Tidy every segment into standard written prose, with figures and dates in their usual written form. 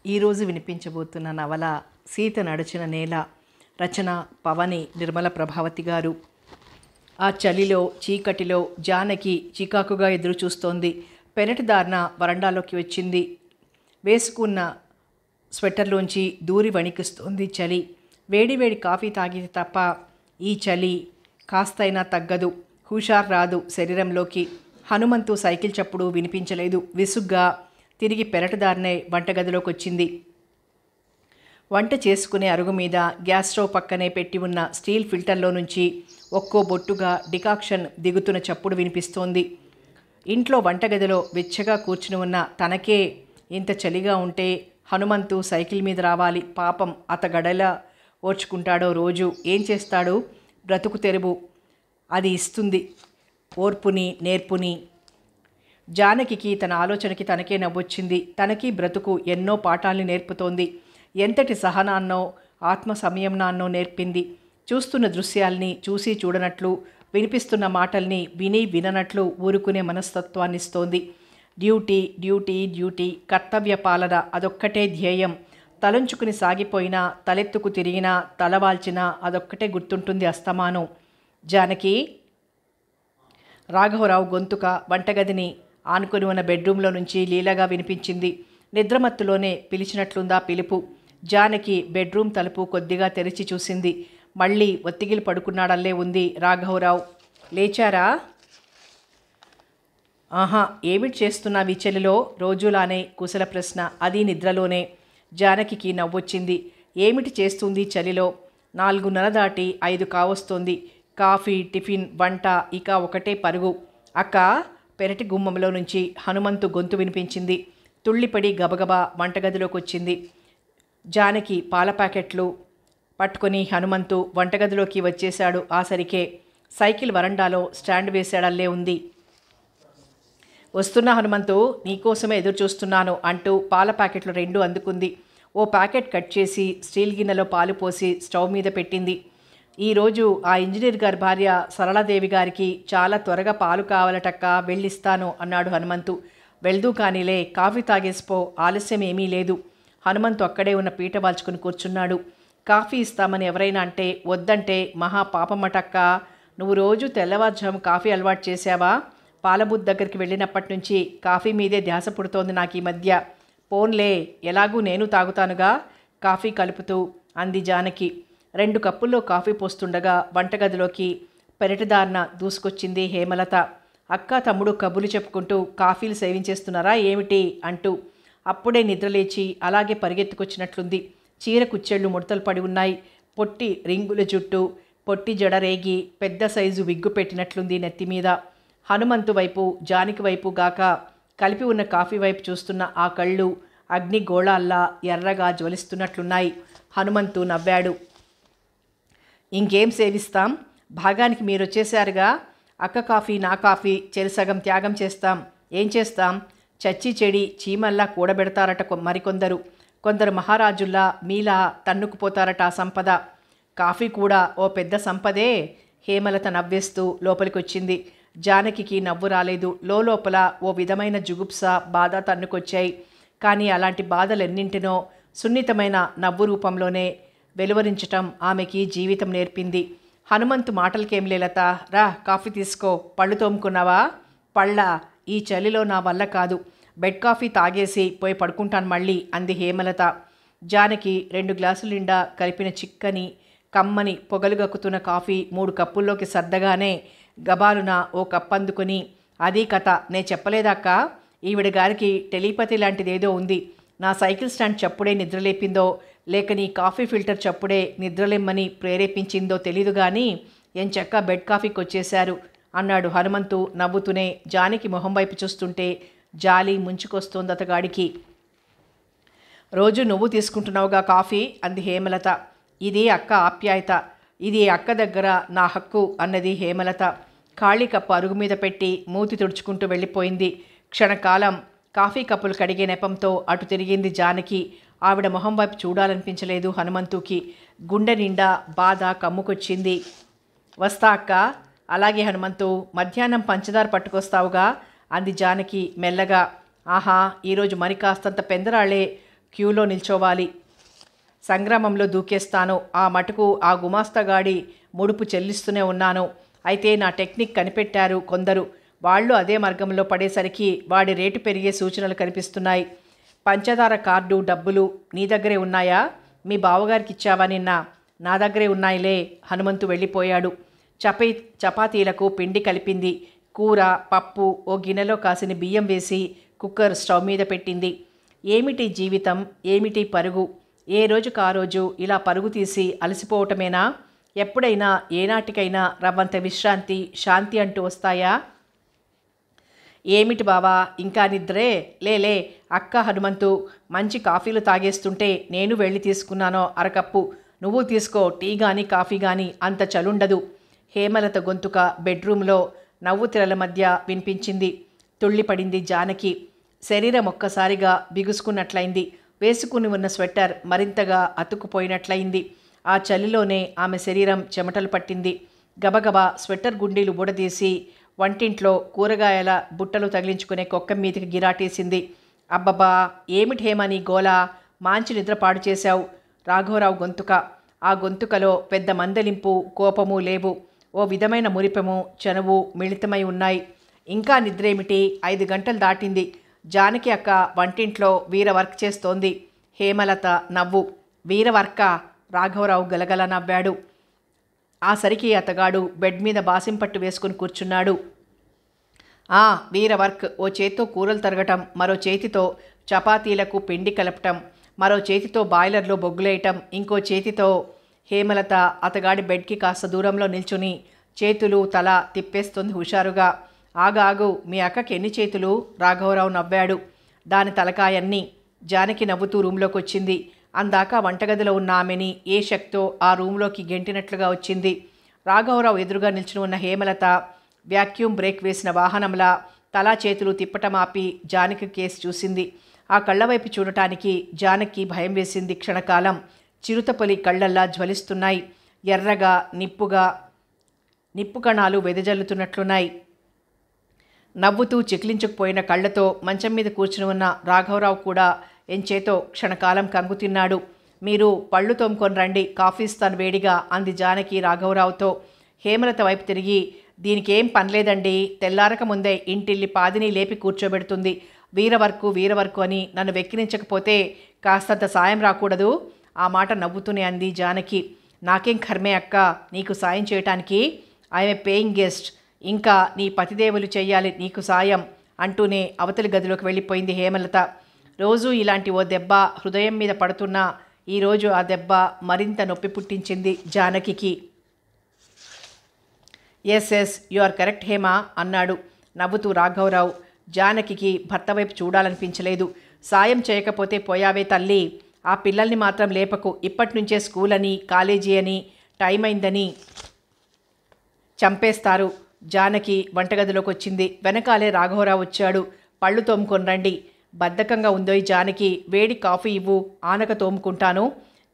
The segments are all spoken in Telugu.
ఈరోజు వినిపించబోతున్న నవల సీత నడిచిన నేల. రచన పవని నిర్మల ప్రభావతి గారు. ఆ చలిలో చీకటిలో జానకి చికాకుగా ఎదురుచూస్తోంది. పెరటిదారిన వరండాలోకి వచ్చింది. వేసుకున్న స్వెట్టర్లోంచి దూరి వణికిస్తోంది చలి. వేడివేడి కాఫీ తాగితే తప్ప ఈ చలి కాస్తైనా తగ్గదు. హుషార్ రాదు శరీరంలోకి. హనుమంతు సైకిల్ చప్పుడు వినిపించలేదు. విసుగ్గా తిరిగి పెరటిదారినే వంటగదిలోకి వచ్చింది. వంట చేసుకునే అరుగు మీద గ్యాస్ స్టవ్ పక్కనే పెట్టి ఉన్న స్టీల్ ఫిల్టర్లో నుంచి ఒక్కో బొట్టుగా డికాక్షన్ దిగుతున్న చప్పుడు వినిపిస్తోంది. ఇంట్లో వంటగదిలో వెచ్చగా కూర్చుని ఉన్న తనకే ఇంత చలిగా ఉంటే హనుమంతు సైకిల్ మీద రావాలి. పాపం అతగడలా ఓర్చుకుంటాడో రోజు. ఏం చేస్తాడు? బ్రతుకు తెరువు అది ఇస్తుంది, ఓర్పుని నేర్పుని. జానకికి తన ఆలోచనకి తనకే నవ్వొచ్చింది. తనకి బ్రతుకు ఎన్నో పాఠాల్ని నేర్పుతోంది. ఎంతటి సహనాన్నో ఆత్మ సంయమనాన్నో నేర్పింది. చూస్తున్న దృశ్యాల్ని చూసి చూడనట్లు, వినిపిస్తున్న మాటల్ని విని విననట్లు ఊరుకునే మనస్తత్వాన్నిస్తోంది. డ్యూటీ డ్యూటీ డ్యూటీ, కర్తవ్య పాలన అదొక్కటే ధ్యేయం. తలంచుకుని సాగిపోయినా, తలెత్తుకు తిరిగినా, తలవాల్చినా అదొక్కటే గుర్తుంటుంది అస్తమానం. జానకి. రాఘవరావు గొంతుక వంటగదిని ఆనుకొని ఉన్న బెడ్రూమ్లో నుంచి లీలగా వినిపించింది. నిద్రమత్తులోనే పిలిచినట్లుందా పిలుపు. జానకి బెడ్రూమ్ తలుపు కొద్దిగా తెరిచి చూసింది. మళ్ళీ ఒత్తిగిలు పడుకున్నాడల్లే ఉంది రాఘవరావు. లేచారా? ఆహా, ఏమిటి చేస్తున్నావి చెలిలో? రోజులానే కుశల ప్రశ్న. అది నిద్రలోనే. జానకికి నవ్వొచ్చింది. ఏమిటి చేస్తుంది చలిలో? 4:30 దాటి 5 కావస్తోంది. కాఫీ, టిఫిన్, వంట, ఇక ఒకటే పరుగు. అక్క. పెరటి గుమ్మంలో నుంచి హనుమంతు గొంతు వినిపించింది. తుళ్ళిపడి గబగబా వంటగదిలోకి వచ్చింది. జానకి పాల ప్యాకెట్లు పట్టుకొని హనుమంతు వంటగదిలోకి వచ్చేశాడు. ఆసరికే సైకిల్ వరండాలో స్టాండ్ వేసాడల్లే ఉంది. వస్తున్నా హనుమంతు, నీకోసమే ఎదురు చూస్తున్నాను అంటూ పాల ప్యాకెట్లు 2 అందుకుంది. ఓ ప్యాకెట్ కట్ చేసి స్టీల్ గిన్నెలో పాలు పోసి స్టవ్ మీద పెట్టింది. ఈరోజు ఆ ఇంజనీర్ గారి భార్య సరళాదేవి గారికి చాలా త్వరగా పాలు కావాలటక్క, వెళ్ళిస్తాను అన్నాడు హనుమంతు. వెళ్దూ కానీలే, కాఫీ తాగేసిపో, ఆలస్యం ఏమీ లేదు. హనుమంతు అక్కడే ఉన్న పీట వాల్చుకుని కూర్చున్నాడు. కాఫీ ఇస్తామని ఎవరైనా అంటే వద్దంటే మహా పాపమటక్క. నువ్వు రోజు తెల్లవారుజాము కాఫీ అలవాటు చేశావా? పాలబుద్ధ దగ్గరికి వెళ్ళినప్పటి నుంచి కాఫీ మీదే ధ్యాస పుడుతోంది నాకు ఈ మధ్య. పోన్లే, ఎలాగూ నేను తాగుతానుగా కాఫీ కలుపుతూ అంది జానకి. 2 కప్పుల్లో కాఫీ పోస్తుండగా వంటగదిలోకి పెరటిదారిన దూసుకొచ్చింది హేమలత. అక్క తమ్ముడు కబుర్లు చెప్పుకుంటూ కాఫీలు సేవించేస్తున్నారా ఏమిటి అంటూ. అప్పుడే నిద్రలేచి అలాగే పరిగెత్తుకొచ్చినట్లుంది. చీర కుచ్చెళ్ళు ముడతలు పడి ఉన్నాయి. పొట్టి రింగుల జుట్టు, పొట్టి జడ రేగి పెద్ద సైజు విగ్గు పెట్టినట్లుంది నెత్తిమీద. హనుమంతు వైపు, జానకి వైపు గాక కలిపి ఉన్న కాఫీ వైపు చూస్తున్న ఆ కళ్ళు అగ్నిగోళాల్లా ఎర్రగా జ్వలిస్తున్నట్లున్నాయి. హనుమంతు నవ్వాడు. ఇంకేం సేవిస్తాం? భాగానికి మీరొచ్చేశారుగా. అక్క కాఫీ నా కాఫీ చెరిసగం త్యాగం చేస్తాం. ఏం చేస్తాం? చచ్చి చెడి చీమల్లా కూడబెడతారట మరికొందరు. కొందరు మహారాజుల్లా మీలా తన్నుకుపోతారట ఆ సంపద. కాఫీ కూడా ఓ పెద్ద సంపదే. హేమలత నవ్వేస్తూ లోపలికొచ్చింది. జానకికి నవ్వు రాలేదు. లోపల ఓ విధమైన జుగుప్స, బాధ తన్నుకొచ్చాయి. కానీ అలాంటి బాధలెన్నింటినో సున్నితమైన నవ్వు రూపంలోనే వెలువరించటం ఆమెకి జీవితం నేర్పింది. హనుమంతు మాటలకేం లేలత. రా కాఫీ తీసుకో. పళ్ళు తోముకున్నావా? పళ్ళ ఈ చలిలో నా వల్ల కాదు. బెడ్ కాఫీ తాగేసి పోయి పడుకుంటాను మళ్ళీ అంది హేమలత. జానకి 2 గ్లాసుల నిండా కలిపిన చిక్కని కమ్మని పొగలు గక్కుతున్న కాఫీ 3 కప్పుల్లోకి సర్దగానే గబాలున ఓ కప్పు అందుకొని, అదీ కథ, నే చెప్పలేదక్క. ఈవిడ గారికి టెలిపతి లాంటిదేదో ఉంది. నా సైకిల్ స్టాండ్ చప్పుడే నిద్రలేపిందో లేక నీ కాఫీ ఫిల్టర్ చప్పుడే నిద్రలేమ్మని ప్రేరేపించిందో తెలీదు కానీ ఎంచక్కా బెడ్ కాఫీకి వచ్చేశారు అన్నాడు హనుమంతు నవ్వుతూనే. జానకి మొహం వైపు చూస్తుంటే జాలి ముంచుకొస్తోంది అతగాడికి. రోజు నువ్వు తీసుకుంటున్నావుగా కాఫీ అంది హేమలత. ఇది అక్క ఆప్యాయత, ఇది అక్క దగ్గర నా హక్కు అన్నది హేమలత. ఖాళీ కప్పు అరుగు మీద పెట్టి మూతి తుడుచుకుంటూ వెళ్ళిపోయింది. క్షణకాలం కాఫీ కప్పులు కడిగే నెపంతో అటు తిరిగింది జానకి. ఆవిడ మొహం వైపు చూడాలనిపించలేదు హనుమంతుకి. గుండె నిండా బాధ కమ్ముకొచ్చింది. వస్తా అక్క. అలాగే హనుమంతు, మధ్యాహ్నం పంచదార పట్టుకొస్తావుగా అంది జానకి మెల్లగా. ఆహా, ఈరోజు మరి కాస్తంత పెందరాళ్లే క్యూలో నిల్చోవాలి. సంగ్రామంలో దూకేస్తాను. ఆ మటుకు ఆ గుమాస్తాగాడి ముడుపు చెల్లిస్తూనే ఉన్నాను. అయితే నా టెక్నిక్ కనిపెట్టారు కొందరు. వాళ్ళు అదే మార్గంలో పడేసరికి వాడి రేటు పెరిగే సూచనలు కనిపిస్తున్నాయి. పంచదార కార్డు డబ్బులు నీ దగ్గరే ఉన్నాయా? మీ బావగారికి ఇచ్చావా నిన్న? నా దగ్గరే ఉన్నాయిలే. హనుమంతు వెళ్ళిపోయాడు. చపాతీలకు పిండి కలిపింది. కూర, పప్పు, ఓ గిన్నెలో కాసిన బియ్యం వేసి కుక్కర్ స్టవ్ మీద పెట్టింది. ఏమిటి జీవితం, ఏమిటి పరుగు? ఏ రోజుకు ఆ రోజు ఇలా పరుగు తీసి అలసిపోవటమేనా? ఎప్పుడైనా ఏనాటికైనా రవ్వంత విశ్రాంతి, శాంతి అంటూ వస్తాయా? ఏమిటి బావా, ఇంకా నిద్రే? లేలే. అక్క హనుమంతు మంచి కాఫీలు తాగేస్తుంటే నేను వెళ్ళి తీసుకున్నానో అరకప్పు. నువ్వు తీసుకో. టీ కానీ కాఫీ కానీ అంత చలుండదు. హేమలత గొంతుక బెడ్రూమ్లో నవ్వు తెరల మధ్య వినిపించింది. తుళ్ళిపడింది జానకి. శరీరం ఒక్కసారిగా బిగుసుకున్నట్లయింది. వేసుకుని ఉన్న స్వెటర్ మరింతగా అతుక్కుపోయినట్లయింది. ఆ చలిలోనే ఆమె శరీరం చెమటలు పట్టింది. గబగబా స్వెటర్ గుండీలు బుడదీసి వంటింట్లో కూరగాయల బుట్టలు తగిలించుకునే కొక్క మీదకి గిరాటేసింది. అబ్బబ్బా, ఏమిటి హేమ నీ గోలా? మాంచి నిద్ర పాడు చేశావు. రాఘవరావు గొంతుక. ఆ గొంతుకలో పెద్ద మందలింపు, కోపము లేవు. ఓ విధమైన మురిపెము, చనువు మిళితమై ఉన్నాయి. ఇంకా నిద్రేమిటి? 5 గంటలు దాటింది. జానకి అక్క వంటింట్లో వీర వర్క్ చేస్తోంది. హేమలత నవ్వు. వీర వర్కా? రాఘవరావు గలగల నవ్వాడు. ఆ సరికి అతగాడు బెడ్ మీద బాసింపట్టు వేసుకుని కూర్చున్నాడు. వీర వర్క్. ఓ చేత్తో కూరలు తరగటం, మరో చేతితో చపాతీలకు పిండి కలపటం, మరో చేతితో బాయిలర్లో బొగ్గులేయటం, ఇంకో చేతితో. హేమలత అతగాడి బెడ్కి కాస్త దూరంలో నిల్చుని చేతులు తల తిప్పేస్తుంది హుషారుగా. ఆగాగు, మీ అక్కకి ఎన్ని చేతులు? రాఘవరావు నవ్వాడు. దాని తలకాయన్ని. జానకి నవ్వుతూ రూంలోకి వచ్చింది. అందాక వంటగదిలో ఉన్న ఆమెని ఏ శక్తో ఆ రూంలోకి గెంటినట్లుగా వచ్చింది. రాఘవరావు ఎదురుగా నిల్చుని ఉన్న హేమలత వ్యాక్యూమ్ బ్రేక్ వేసిన వాహనంలా తలా చేతులు తిప్పటం ఆపి జానకి కేసు చూసింది. ఆ కళ్ళవైపు చూడటానికి జానకి భయం వేసింది. క్షణకాలం చిరుతపొలి కళ్ళల్లా జ్వలిస్తున్నాయి. ఎర్రగా నిప్పు కణాలు వెదజల్లుతున్నట్లున్నాయి. నవ్వుతూ చికిలించుకుపోయిన కళ్ళతో మంచం మీద కూర్చుని ఉన్న రాఘవరావు కూడా ఎంచేతో క్షణకాలం కంగుతిన్నాడు. మీరు పళ్ళు తోముకొని రండి, కాఫీ ఇస్తాను వేడిగా అంది జానకి రాఘవరావుతో. హేమలత వైపు తిరిగి, దీనికేం పనిలేదండి. తెల్లారక ముందే ఇంటిల్లి పాదిని లేపి కూర్చోబెడుతుంది. వీరవర్కు అని నన్ను వెక్కిరించకపోతే కాస్తంత సాయం రాకూడదు? ఆ మాట నవ్వుతూనే అంది జానకి. నాకేం కర్మే అక్క నీకు సాయం చేయటానికి? I'm a paying guest. ఇంకా నీ పతిదేవులు చెయ్యాలి నీకు సాయం అంటూనే అవతలి గదిలోకి వెళ్ళిపోయింది హేమలత. రోజూ ఇలాంటి ఓ దెబ్బ హృదయం మీద పడుతున్నా ఈరోజు ఆ దెబ్బ మరింత నొప్పి పుట్టించింది Janaki. Yes you are correct Hema అన్నాడు నవ్వుతూ రాఘవరావు. జానకి భర్త వైపు చూడాలనిపించలేదు. సాయం చేయకపోతే పోయావే తల్లి. ఆ పిల్లల్ని మాత్రం లేపకు. ఇప్పటి నుంచే స్కూల్ అని, కాలేజీ అని, టైం అయిందని చంపేస్తారు. జానకి వంటగదిలోకి వచ్చింది. వెనకాలే రాఘవరావు వచ్చాడు. పళ్ళు తోముకొని రండి. బద్ధకంగా ఉందోయ్ జానకి, వేడి కాఫీ ఇవ్వు, ఆనక తోముకుంటాను.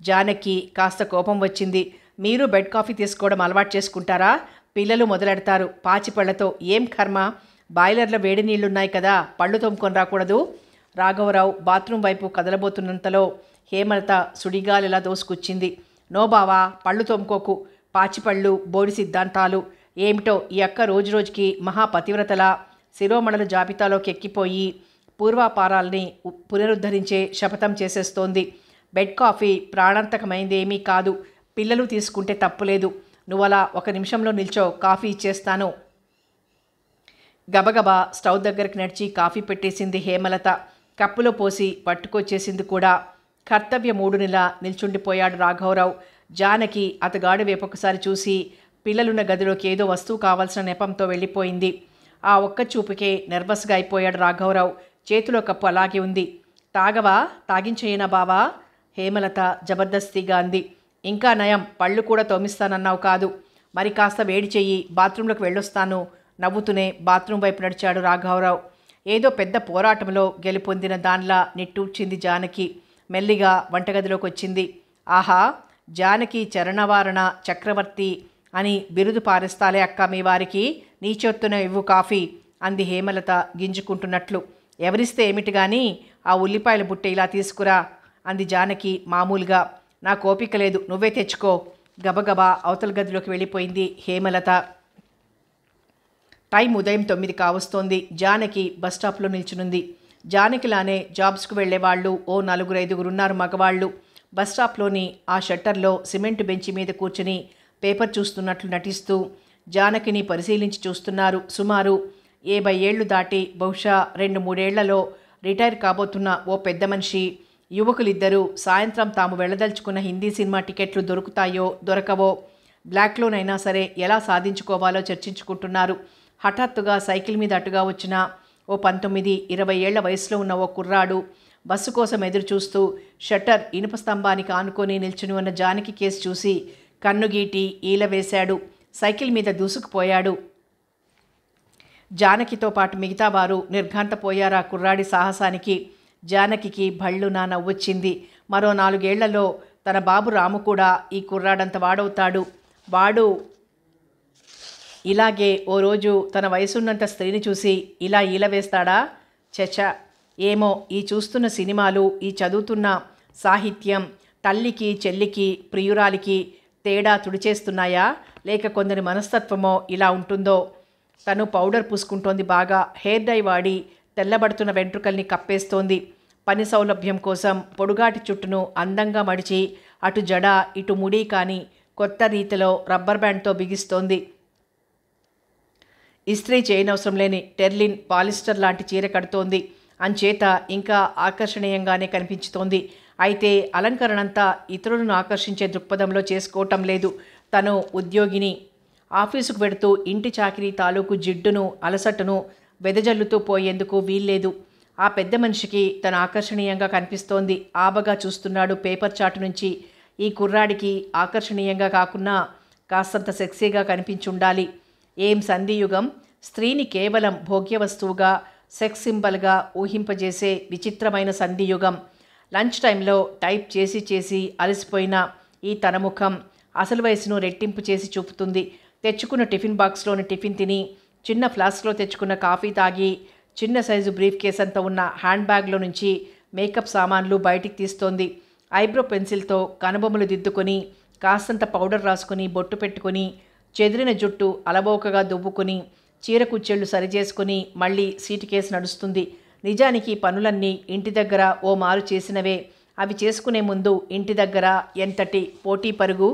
జానకి కాస్త కోపం వచ్చింది. మీరు బెడ్ కాఫీ తీసుకోవడం అలవాటు చేసుకుంటారా? పిల్లలు మొదలెడతారు పాచిపళ్లతో. ఏం కర్మ, బాయిలర్లో వేడి నీళ్లున్నాయి కదా, పళ్ళు తోముకొని రాకూడదు? రాఘవరావు బాత్రూం వైపు కదలబోతున్నంతలో హేమలత సుడిగాలిలా దోసుకొచ్చింది. నో బావా, పళ్ళు తోముకోకు. పాచిపళ్ళు, బోడి సిద్ధాంతాలు ఏమిటో ఈ అక్క రోజురోజుకి మహాపతివ్రతలా శిరోమణుల జాబితాలోకి ఎక్కిపోయి పూర్వాపారాల్ని పునరుద్ధరించే శపథం చేసేస్తోంది. బెడ్ కాఫీ ప్రాణాంతకమైందేమీ కాదు. పిల్లలు తీసుకుంటే తప్పులేదు. నువ్వలా 1 నిమిషంలో నిల్చో, కాఫీ ఇచ్చేస్తాను. గబగబా స్టవ్ దగ్గరికి నడిచి కాఫీ పెట్టేసింది హేమలత. కప్పులో పోసి పట్టుకొచ్చేసింది కూడా. కర్తవ్య మూడునిలా నిల్చుండిపోయాడు రాఘవరావు. జానకి అతగాడు వేపొకసారి చూసి పిల్లలున్న గదిలోకి ఏదో వస్తువు కావాల్సిన నెపంతో వెళ్ళిపోయింది. ఆ ఒక్క చూపుకే నర్వస్గా అయిపోయాడు రాఘవరావు. చేతిలో కప్పు అలాగే ఉంది. తాగవా? తాగించేయనా బావా? హేమలత జబర్దస్తిగా అంది. ఇంకా నయం, పళ్ళు కూడా తోమిస్తానన్నావు కాదు. మరి కాస్త వేడి చెయ్యి, బాత్రూంలోకి వెళ్ళొస్తాను. నవ్వుతూనే బాత్రూం వైపు నడిచాడు రాఘవరావు. ఏదో పెద్ద పోరాటంలో గెలుపొందిన దానిలా నిట్టూర్చింది జానకి. మెల్లిగా వంటగదిలోకి వచ్చింది. ఆహా, జానకి చరణవారణ చక్రవర్తి అని బిరుదు పారేస్తాలే అక్క మీ వారికి. నీ చొత్తున ఇవ్వు కాఫీ అంది హేమలత గింజుకుంటున్నట్లు. ఎవరిస్తే ఏమిటి కానీ ఆ ఉల్లిపాయల బుట్ట ఇలా తీసుకురా. అంది జానకి మామూలుగా. నాకు ఓపిక లేదు, నువ్వే తెచ్చుకో. గబగబా అవతల గదిలోకి వెళ్ళిపోయింది హేమలత. టైం ఉదయం 9 కావస్తోంది. జానకి బస్టాప్లో నిల్చునుంది. జానకిలానే జాబ్స్కు వెళ్లేవాళ్ళు ఓ 4-5 ఉన్నారు మగవాళ్ళు. బస్టాప్లోని ఆ షట్టర్లో సిమెంట్ బెంచి మీద కూర్చుని పేపర్ చూస్తున్నట్లు నటిస్తూ జానకిని పరిశీలించి చూస్తున్నారు. సుమారు 50 ఏళ్లు దాటి బహుశా 2-3 ఏళ్లలో రిటైర్ కాబోతున్న ఓ పెద్ద మనిషి. యువకులిద్దరూ సాయంత్రం తాము వెళ్ళదలుచుకున్న హిందీ సినిమా టికెట్లు దొరుకుతాయో దొరకవో, బ్లాక్లోనైనా సరే ఎలా సాధించుకోవాలో చర్చించుకుంటున్నారు. హఠాత్తుగా సైకిల్ మీద అటుగా వచ్చిన ఓ 19-20 ఏళ్ల వయసులో ఉన్న ఓ కుర్రాడు బస్సు కోసం ఎదురు చూస్తూ షట్టర్ ఇనుప స్తంభానికి ఆనుకొని నిల్చుని ఉన్న జానకి కేసు చూసి కన్నుగీటి ఈల వేశాడు. సైకిల్ మీద దూసుకుపోయాడు. జానకితో పాటు మిగతా వారు నిర్ఘాంతపోయారు ఆ కుర్రాడి సాహసానికి. జానకికి భళ్ళున నవ్వొచ్చింది. మరో 4 ఏళ్లలో తన బాబు రాము కూడా ఈ కుర్రాడంత వాడవుతాడు. వాడు ఇలాగే ఓ రోజు తన వయసున్నంత స్త్రీని చూసి ఇలా ఈల వేస్తాడా? చచ, ఏమో, ఈ చూస్తున్న సినిమాలు, ఈ చదువుతున్న సాహిత్యం తల్లికి చెల్లికి ప్రియురాలికి తేడా తుడిచేస్తున్నాయా? లేక కొందరి మనస్తత్వమో ఇలా ఉంటుందో? తను పౌడర్ పూసుకుంటోంది బాగా. హెయిర్ డై వాడి తెల్లబడుతున్న వెంట్రుకల్ని కప్పేస్తోంది. పని సౌలభ్యం కోసం పొడుగాటి చుట్టును అందంగా మడిచి అటు జడ ఇటు ముడి కాని కొత్త రీతిలో రబ్బర్ బ్యాండ్తో బిగిస్తోంది. ఇస్త్రీ చేయనవసరం లేని టెర్లిన్ పాలిస్టర్ లాంటి చీర కడుతోంది. అంచేత ఇంకా ఆకర్షణీయంగానే కనిపించుతోంది. అయితే అలంకరణంతా ఇతరులను ఆకర్షించే దృక్పథంలో చేసుకోవటం లేదు. తను ఉద్యోగిని. ఆఫీసుకు వెడుతూ ఇంటి చాకిరీ తాలూకు జిడ్డును అలసటను వెదజల్లుతూ పోయేందుకు వీల్లేదు. ఆ పెద్ద మనిషికి తను ఆకర్షణీయంగా కనిపిస్తోంది. ఆబగా చూస్తున్నాడు పేపర్ చాటు నుంచి. ఈ కుర్రాడికి ఆకర్షణీయంగా కాకున్నా కాస్తంత సెక్సీగా కనిపించుండాలి. ఏం సంధియుగం! స్త్రీని కేవలం భోగ్య వస్తువుగా, సెక్స్ సింబల్గా ఊహింపజేసే విచిత్రమైన సంధియుగం. లంచ్ టైంలో టైప్ చేసి చేసి అలసిపోయిన ఈ తన ముఖం అసలు వయసును రెట్టింపు చేసి చూపుతుంది. తెచ్చుకున్న టిఫిన్ బాక్స్లోని టిఫిన్ తిని, చిన్న ఫ్లాస్క్లో తెచ్చుకున్న కాఫీ తాగి, చిన్న సైజు బ్రీఫ్ కేస్ అంతా ఉన్న హ్యాండ్ బ్యాగ్లో నుంచి మేకప్ సామాన్లు బయటికి తీస్తోంది. ఐబ్రో పెన్సిల్తో కనుబొమ్మలు దిద్దుకొని, కాస్తంత పౌడర్ రాసుకుని, బొట్టు పెట్టుకుని, చెదిరిన జుట్టు అలవోకగా దువ్వుకుని, చీర కుచ్చెళ్ళు సరిచేసుకుని మళ్ళీ సీటు కేసు నడుస్తుంది. నిజానికి పనులన్నీ ఇంటి దగ్గర ఓ మారు చేసినవే. అవి చేసుకునే ముందు ఇంటి దగ్గర ఎంతటి పోటీ పరుగు!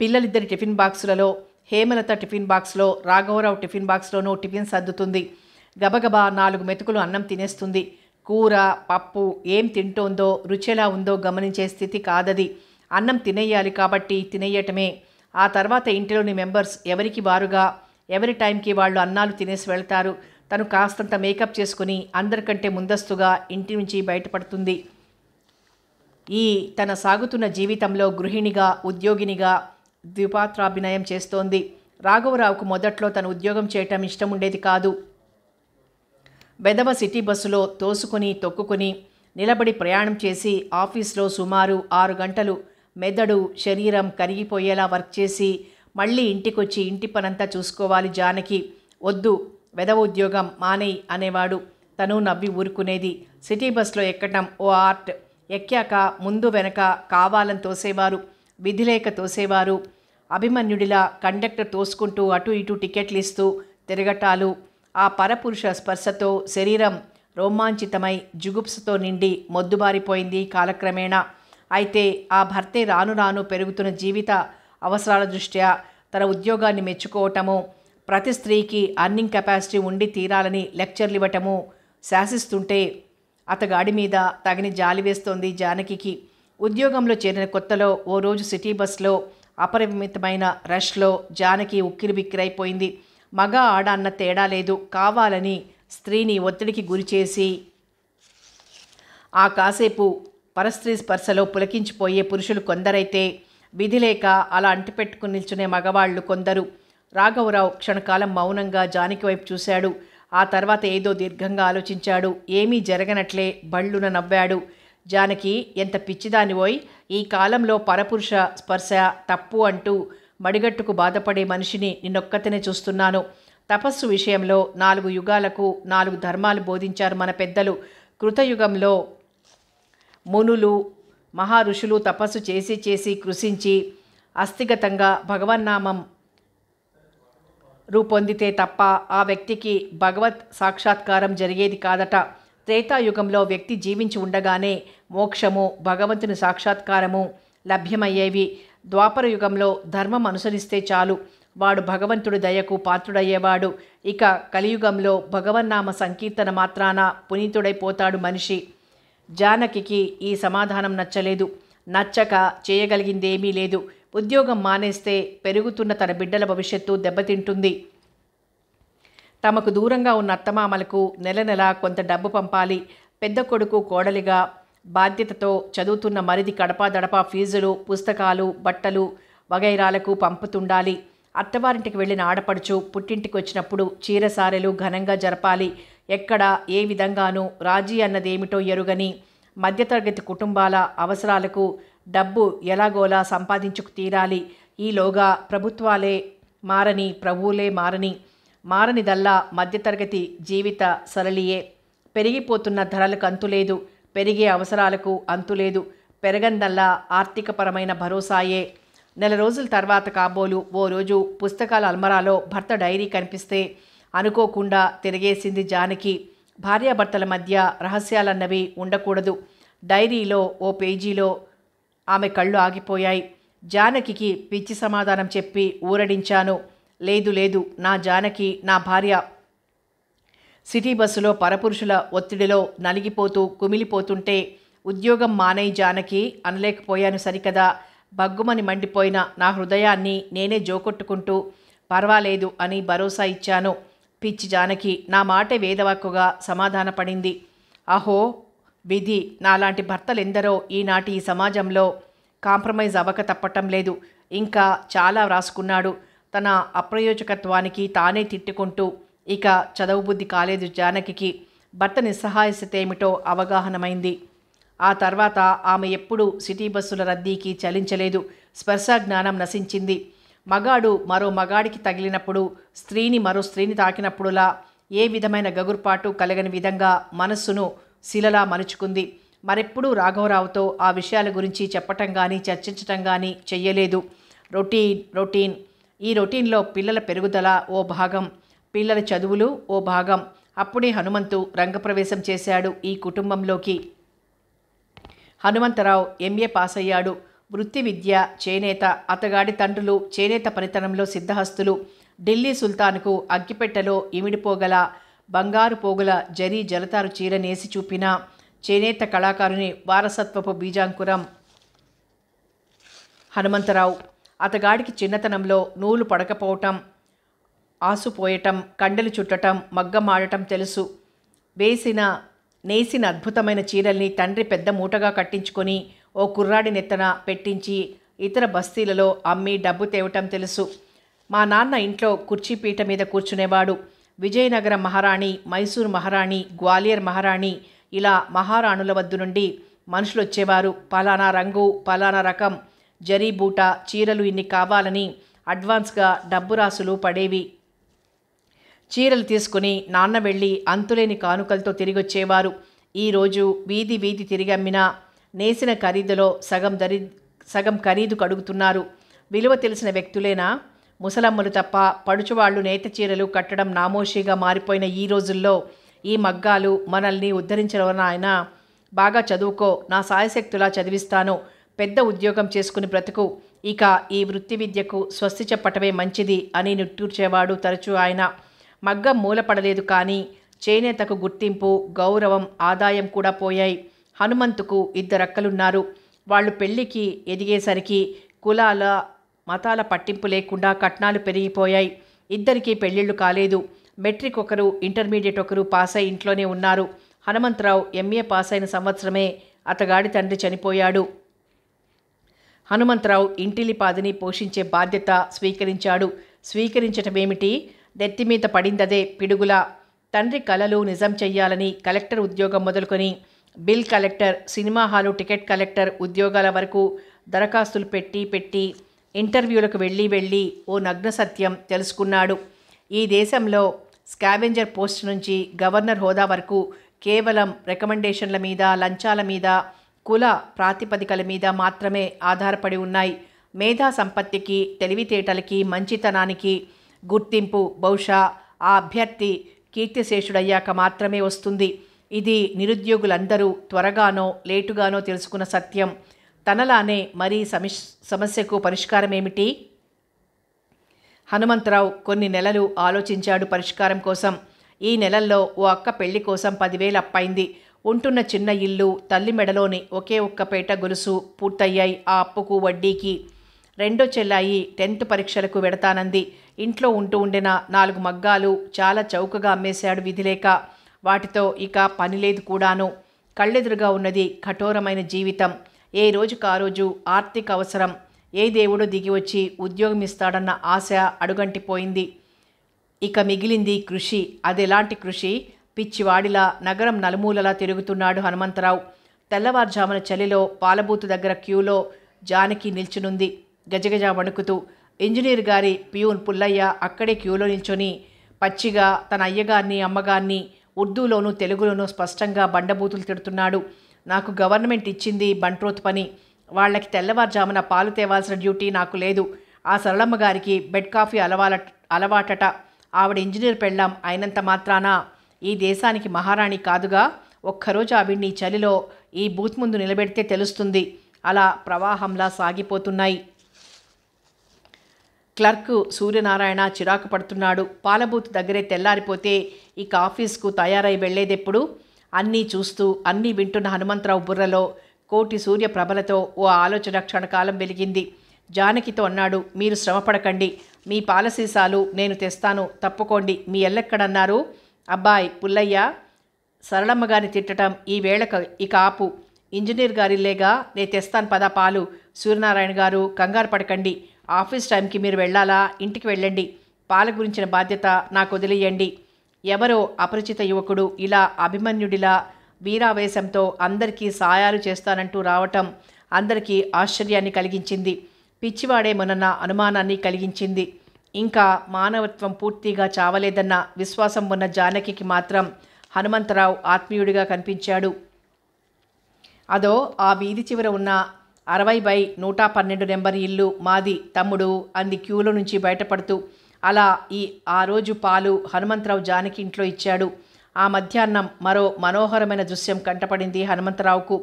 పిల్లలిద్దరి టిఫిన్ బాక్సులలో, హేమలత టిఫిన్ బాక్స్లో, రాఘవరావు టిఫిన్ బాక్స్లోనూ టిఫిన్ సర్దుతుంది. గబగబా 4 మెతుకులు అన్నం తినేస్తుంది. కూర పప్పు ఏం తింటోందో, రుచెలా ఉందో గమనించే స్థితి కాదది. అన్నం తినేయాలి కాబట్టి తినేయటమే. ఆ తర్వాత ఇంటిలోని మెంబర్స్ ఎవరికి వారుగా ఎవరి టైంకి వాళ్ళు అన్నాలు తినేసి వెళ్తారు. తను కాస్తంత మేకప్ చేసుకుని అందరికంటే ముందస్తుగా ఇంటి నుంచి బయటపడుతుంది. ఈ తన సాగుతున్న జీవితంలో గృహిణిగా, ఉద్యోగినిగా ద్విపాత్రాభినయం చేస్తోంది. రాఘవరావుకు మొదట్లో తన ఉద్యోగం చేయటం ఇష్టముండేది కాదు. బెదవ సిటీ బస్సులో తోసుకుని తొక్కుకుని నిలబడి ప్రయాణం చేసి ఆఫీస్లో సుమారు 6 గంటలు మెదడు శరీరం కరిగిపోయేలా వర్క్ చేసి మళ్ళీ ఇంటికొచ్చి ఇంటి పనంతా చూసుకోవాలి జానకి. వద్దు, వెదవ ఉద్యోగం మానేయ్ అనేవాడు. తను నవ్వి ఊరుకునేది. సిటీ బస్లో ఎక్కటం ఓ ఆర్ట్. ఎక్కాక ముందు వెనక కావాలని తోసేవారు, విధిలేక తోసేవారు. అభిమన్యుడిలా కండక్టర్ తోసుకుంటూ అటు ఇటు టికెట్లు ఇస్తూ తిరగటాలు. ఆ పరపురుష స్పర్శతో శరీరం రోమాంచితమై జుగుప్సతో నిండి మొద్దుబారిపోయింది కాలక్రమేణా. అయితే ఆ భర్తే రాను రాను పెరుగుతున్న జీవిత అవసరాల దృష్ట్యా తన ఉద్యోగాన్ని మెచ్చుకోవటము, ప్రతి స్త్రీకి అర్నింగ్ కెపాసిటీ ఉండి తీరాలని లెక్చర్లు ఇవ్వటము శాసిస్తుంటే అతగాడి మీద తగిన జాలి వేస్తోంది జానకికి. ఉద్యోగంలో చేరిన కొత్తలో ఓ రోజు సిటీ బస్లో అపరిమితమైన రష్లో జానకి ఉక్కిరిబిక్కిరైపోయింది. మగ ఆడ అన్న తేడా లేదు. కావాలని స్త్రీని ఒత్తిడికి గురిచేసి ఆ కాసేపు పరస్త్రీ స్పర్శలో పులకించిపోయే పురుషులు కొందరైతే, విధిలేక అలా అంటిపెట్టుకుని నిల్చునే మగవాళ్లు కొందరు. రాఘవరావు క్షణకాలం మౌనంగా జానకి వైపు చూశాడు. ఆ తర్వాత ఏదో దీర్ఘంగా ఆలోచించాడు. ఏమీ జరగనట్లే బళ్ళున నవ్వాడు. జానకి, ఎంత పిచ్చిదానివోయ్! ఈ కాలంలో పరపురుష స్పర్శ తప్పు అంటూ మడిగట్టుకు బాధపడే మనిషిని నిన్నొక్కతనే చూస్తున్నాను. తపస్సు విషయంలో 4 యుగాలకు 4 ధర్మాలు బోధించారు మన పెద్దలు. కృతయుగంలో మునులు మహా ఋషులు తపస్సు చేసి చేసి కృషించి అస్థిగతంగా భగవన్నామం రూపొందితే తప్ప ఆ వ్యక్తికి భగవత్ సాక్షాత్కారం జరిగేది కాదట. త్రేతాయుగంలో వ్యక్తి జీవించి ఉండగానే మోక్షము, భగవంతుని సాక్షాత్కారము లభ్యమయ్యేవి. ద్వాపర యుగంలో ధర్మం అనుసరిస్తే చాలు, వాడు భగవంతుడి దయకు పాత్రుడయ్యేవాడు. ఇక కలియుగంలో భగవన్నామ సంకీర్తన మాత్రాన పునీతుడైపోతాడు మనిషి. జానకికి ఈ సమాధానం నచ్చలేదు. నచ్చక చేయగలిగిందేమీ లేదు. ఉద్యోగం మానేస్తే పెరుగుతున్న తన బిడ్డల భవిష్యత్తు దెబ్బతింటుంది. తమకు దూరంగా ఉన్న అత్తమామలకు నెల నెల కొంత డబ్బు పంపాలి. పెద్ద కొడుకు కోడలిగా బాధ్యతతో చదువుతున్న మరిది కడప దడప ఫీజులు, పుస్తకాలు, బట్టలు వగైరాలకు పంపుతుండాలి. అత్తవారింటికి వెళ్ళిన ఆడపడుచు పుట్టింటికి వచ్చినప్పుడు చీరసారెలు ఘనంగా జరపాలి. ఎక్కడ ఏ విధంగానూ రాజీ అన్నదేమిటో ఎరుగని మధ్యతరగతి కుటుంబాల అవసరాలకు డబ్బు ఎలాగోలా సంపాదించుకు తీరాలి. ఈలోగా ప్రభుత్వాలే మారని, ప్రభువులే మారనిదల్లా మధ్యతరగతి జీవిత సరళియే. పెరిగిపోతున్న ధరలకు అంతులేదు, పెరిగే అవసరాలకు అంతులేదు. పెరగందల్లా ఆర్థికపరమైన భరోసాయే. నెల రోజుల తర్వాత కాబోలు ఓ రోజు పుస్తకాల అల్మరాలో భర్త డైరీ కనిపిస్తే అనుకోకుండా తిరిగేసింది జానకి. భార్యాభర్తల మధ్య రహస్యాలన్నవి ఉండకూడదు. డైరీలో ఓ పేజీలో ఆమె కళ్ళు ఆగిపోయాయి. జానకికి పిచ్చి సమాధానం చెప్పి ఊరడించాను. లేదు లేదు, నా జానకి నా భార్య. సిటీ బస్సులో పరపురుషుల ఒత్తిడిలో నలిగిపోతూ కుమిలిపోతుంటే ఉద్యోగం మానేయి జానకి అనలేకపోయాను సరికదా. బగ్గుమని మండిపోయిన నా హృదయాన్ని నేనే జోకొట్టుకుంటూ పర్వాలేదు అని భరోసా ఇచ్చాను. పిచ్చి జానకి నా మాటే వేదవాక్కుగా సమాధానపడింది. అహో విధి, నాలాంటి భర్తలెందరో ఈనాటి ఈ సమాజంలో కాంప్రమైజ్ అవ్వక తప్పటం లేదు. ఇంకా చాలా వ్రాసుకున్నాడు. తన అప్రయోజకత్వానికి తానే తిట్టుకుంటూ ఇక చదువు బుద్ధి కాలేదు జానకికి. భర్త నిస్సహాయత ఏమిటో అవగాహనమైంది. ఆ తర్వాత ఆమె ఎప్పుడూ సిటీ బస్సుల రద్దీకి చలించలేదు. స్పర్శ జ్ఞానం నశించింది. మగాడు మరో మగాడికి తగిలినప్పుడు, స్త్రీని మరో స్త్రీని తాకినప్పుడులా ఏ విధమైన గగుర్పాటు కలగని విధంగా మనస్సును శిలలా మలుచుకుంది. మరెప్పుడూ రాఘవరావుతో ఆ విషయాల గురించి చెప్పటం కానీ చర్చించటం కానీ చెయ్యలేదు. రొటీన్. ఈ రొటీన్లో పిల్లల పెరుగుదల ఓ భాగం, పిల్లల చదువులు ఓ భాగం. అప్పుడే హనుమంతు రంగప్రవేశం చేశాడు ఈ కుటుంబంలోకి. హనుమంతరావు ఎంఏ పాస్ అయ్యాడు. వృత్తి విద్య చేనేత. అతగాడి తండ్రులు చేనేత పనితనంలో సిద్ధహస్తులు. ఢిల్లీ సుల్తాన్కు అగ్గిపెట్టెలో ఇమిడిపోగల బంగారు పోగుల జరీ జలతారు చీర నేసి చూపిన చేనేత కళాకారుని వారసత్వపు బీజాంకురం హనుమంతరావు. అతగాడికి చిన్నతనంలో నూలు పడకపోవటం, ఆసుపోయటం, కండలు చుట్టటం, మగ్గం ఆడటం తెలుసు. నేసిన అద్భుతమైన చీరల్ని తండ్రి పెద్ద మూటగా కట్టించుకొని ఓ కుర్రాడి నెత్తన పెట్టించి ఇతర బస్తీలలో అమ్మి డబ్బు తేవటం తెలుసు. మా నాన్న ఇంట్లో కుర్చీపీట మీద కూర్చునేవాడు. విజయనగరం మహారాణి, మైసూరు మహారాణి, గ్వాలియర్ మహారాణి ఇలా మహారాణుల వద్ద నుండి మనుషులు వచ్చేవారు. పలానా రంగు, పలానా రకం జరీ బూట చీరలు ఇన్ని కావాలని అడ్వాన్స్గా డబ్బు రాసులు పడేవి. చీరలు తీసుకుని నాన్న వెళ్ళి అంతులేని కానుకలతో తిరిగొచ్చేవారు. ఈరోజు వీధి వీధి తిరిగమ్మినా నేసిన ఖరీదులో సగం ఖరీదు కడుగుతున్నారు. విలువ తెలిసిన వ్యక్తులేనా? ముసలమ్మలు తప్ప పడుచువాళ్లు నేత చీరలు కట్టడం నామోషిగా మారిపోయిన ఈ రోజుల్లో ఈ మగ్గాలు మనల్ని ఉద్ధరించవనాయనా. బాగా చదువుకో, నా సాయశక్తులా చదివిస్తాను, పెద్ద ఉద్యోగం చేసుకుని బ్రతుకు, ఇక ఈ వృత్తి విద్యకు స్వస్తి చెప్పటమే మంచిది అని నిట్టూర్చేవాడు తరచూ ఆయన. మగ్గం మూలపడలేదు కానీ చేనేతకు గుర్తింపు, గౌరవం, ఆదాయం కూడా పోయాయి. హనుమంతుకు ఇద్దరక్కలున్నారు. వాళ్ళు పెళ్లికి ఎదిగేసరికి కులాల మతాల పట్టింపు లేకుండా కట్నాలు పెరిగిపోయాయి. ఇద్దరికీ పెళ్ళిళ్ళు కాలేదు. మెట్రిక్ ఒకరు, ఇంటర్మీడియట్ ఒకరు పాస్ అయి ఇంట్లోనే ఉన్నారు. హనుమంతరావు ఎంఏ పాస్ అయిన సంవత్సరమే అతగాడి తండ్రి చనిపోయాడు. హనుమంతరావు ఇంటిలిపాదిని పోషించే బాధ్యత స్వీకరించాడు. స్వీకరించటమేమిటి, నెత్తిమీద పడిందదే పిడుగులా. తండ్రి కలలు నిజం చెయ్యాలని కలెక్టర్ ఉద్యోగం మొదలుకొని bill collector, cinema hall ticket collector ఉద్యోగాల వరకు దరఖాస్తులు పెట్టి ఇంటర్వ్యూలకు వెళ్ళి ఓ నగ్న సత్యం తెలుసుకున్నాడు. ఈ దేశంలో స్కావెంజర్ పోస్ట్ నుంచి గవర్నర్ హోదా వరకు కేవలం రికమెండేషన్ల మీద, లంచాల మీద కుల ప్రాతిపదికల మీద మాత్రమే ఆధారపడి ఉన్నాయి. మేధా సంపత్తికి, తెలివితేటలకి, మంచితనానికి గుర్తింపు బహుశా ఆ అభ్యర్థి కీర్తిశేషుడయ్యాక మాత్రమే వస్తుంది. ఇది నిరుద్యోగులందరూ త్వరగానో లేటుగానో తెలుసుకున్న సత్యం. తనలానే మరీ సమస్యకు పరిష్కారం ఏమిటి? హనుమంతరావు కొన్ని నెలలు ఆలోచించాడు పరిష్కారం కోసం. ఈ నెలల్లో ఓ అక్క పెళ్లి కోసం 10,000 అప్పైంది. ఉంటున్న చిన్న ఇల్లు, తల్లి మెడలోని ఒకే ఒక్క పేట గొలుసు పూర్తయ్యాయి ఆ అప్పుకు, వడ్డీకి. రెండో చెల్లాయి 10th పరీక్షలకు వెడతానంది. ఇంట్లో ఉండిన 4 మగ్గాలు చాలా చౌకగా అమ్మేశాడు విధిలేక. వాటితో ఇక పని లేదు కూడాను. కళ్ళెదురుగా ఉన్నది కఠోరమైన జీవితం. ఏ రోజుకు ఆ రోజు ఆర్థిక అవసరం. ఏ దేవుడు దిగి వచ్చి ఉద్యోగం ఇస్తాడన్న ఆశ అడుగంటిపోయింది. ఇక మిగిలింది కృషి. అదెలాంటి కృషి? పిచ్చివాడిలా నగరం నలుమూలలా తిరుగుతున్నాడు హనుమంతరావు. తెల్లవారుజామున చలిలో పాలబూతు దగ్గర క్యూలో జానకి నిల్చునుంది గజగజ వణుకుతూ. ఇంజనీర్ గారి ప్యూన్ పుల్లయ్య అక్కడే క్యూలో నిల్చొని పచ్చిగా తన అయ్యగారిని, అమ్మగారిని ఉర్దూలోనూ తెలుగులోనూ స్పష్టంగా బండబూతులు తిడుతున్నాడు. నాకు గవర్నమెంట్ ఇచ్చింది బంట్రోత్ పని. వాళ్ళకి తెల్లవారుజామున పాలు తేవాల్సిన డ్యూటీ నాకు లేదు. ఆ సరళమ్మ గారికి బెడ్ కాఫీ అలవాటట. ఆవిడ ఇంజనీర్ పెళ్ళాం అయినంత మాత్రాన ఈ దేశానికి మహారాణి కాదుగా. ఒక్కరోజు ఆవిడ్ని చలిలో ఈ బూత్ ముందు నిలబెడితే తెలుస్తుంది. అలా ప్రవాహంలా సాగిపోతున్నాయి. క్లర్క్ సూర్యనారాయణ చిరాకు పడుతున్నాడు. పాలబూత్ దగ్గరే తెల్లారిపోతే ఇక ఆఫీస్కు తయారై వెళ్లేదెప్పుడు? అన్నీ చూస్తూ అన్నీ వింటున్న హనుమంతరావు బుర్రలో కోటి సూర్య ప్రభలతో ఓ ఆలోచన క్షణకాలం వెలిగింది. జానకితో అన్నాడు, మీరు శ్రమపడకండి, మీ పాలసీసాలు నేను తెస్తాను, తప్పుకోండి. మీ ఎల్లెక్కడన్నారు? అబ్బాయ్ పుల్లయ్య, సరళమ్మ గారిని తిట్టడం ఈ వేళకు ఇక ఆపు. ఇంజనీర్ గారిల్లేగా, నేను తెస్తాను పదా పాలు. సూర్యనారాయణ గారు కంగారు పడకండి. ఆఫీస్ టైంకి మీరు వెళ్ళాలా? ఇంటికి వెళ్ళండి. పాల గురించిన బాధ్యత నాకు వదిలేయండి. ఎవరో అపరిచిత యువకుడు ఇలా అభిమన్యుడిలా వీరావేశంతో అందరికీ సాయాలు చేస్తానంటూ రావటం అందరికీ ఆశ్చర్యాన్ని కలిగించింది. పిచ్చివాడేమోనన్న అనుమానాన్ని కలిగించింది. ఇంకా మానవత్వం పూర్తిగా చావలేదన్న విశ్వాసం ఉన్న జానకికి మాత్రం హనుమంతరావు ఆత్మీయుడిగా కనిపించాడు. అదో ఆ వీధి చివర ఉన్న 60/112 నెంబర్ ఇల్లు మాది తమ్ముడు అంది క్యూలో నుంచి బయటపడుతూ. అలా ఆ రోజు పాలు హనుమంతరావు జానకి ఇంట్లో ఇచ్చాడు. ఆ మధ్యాహ్నం మరో మనోహరమైన దృశ్యం కంటపడింది హనుమంతరావుకు.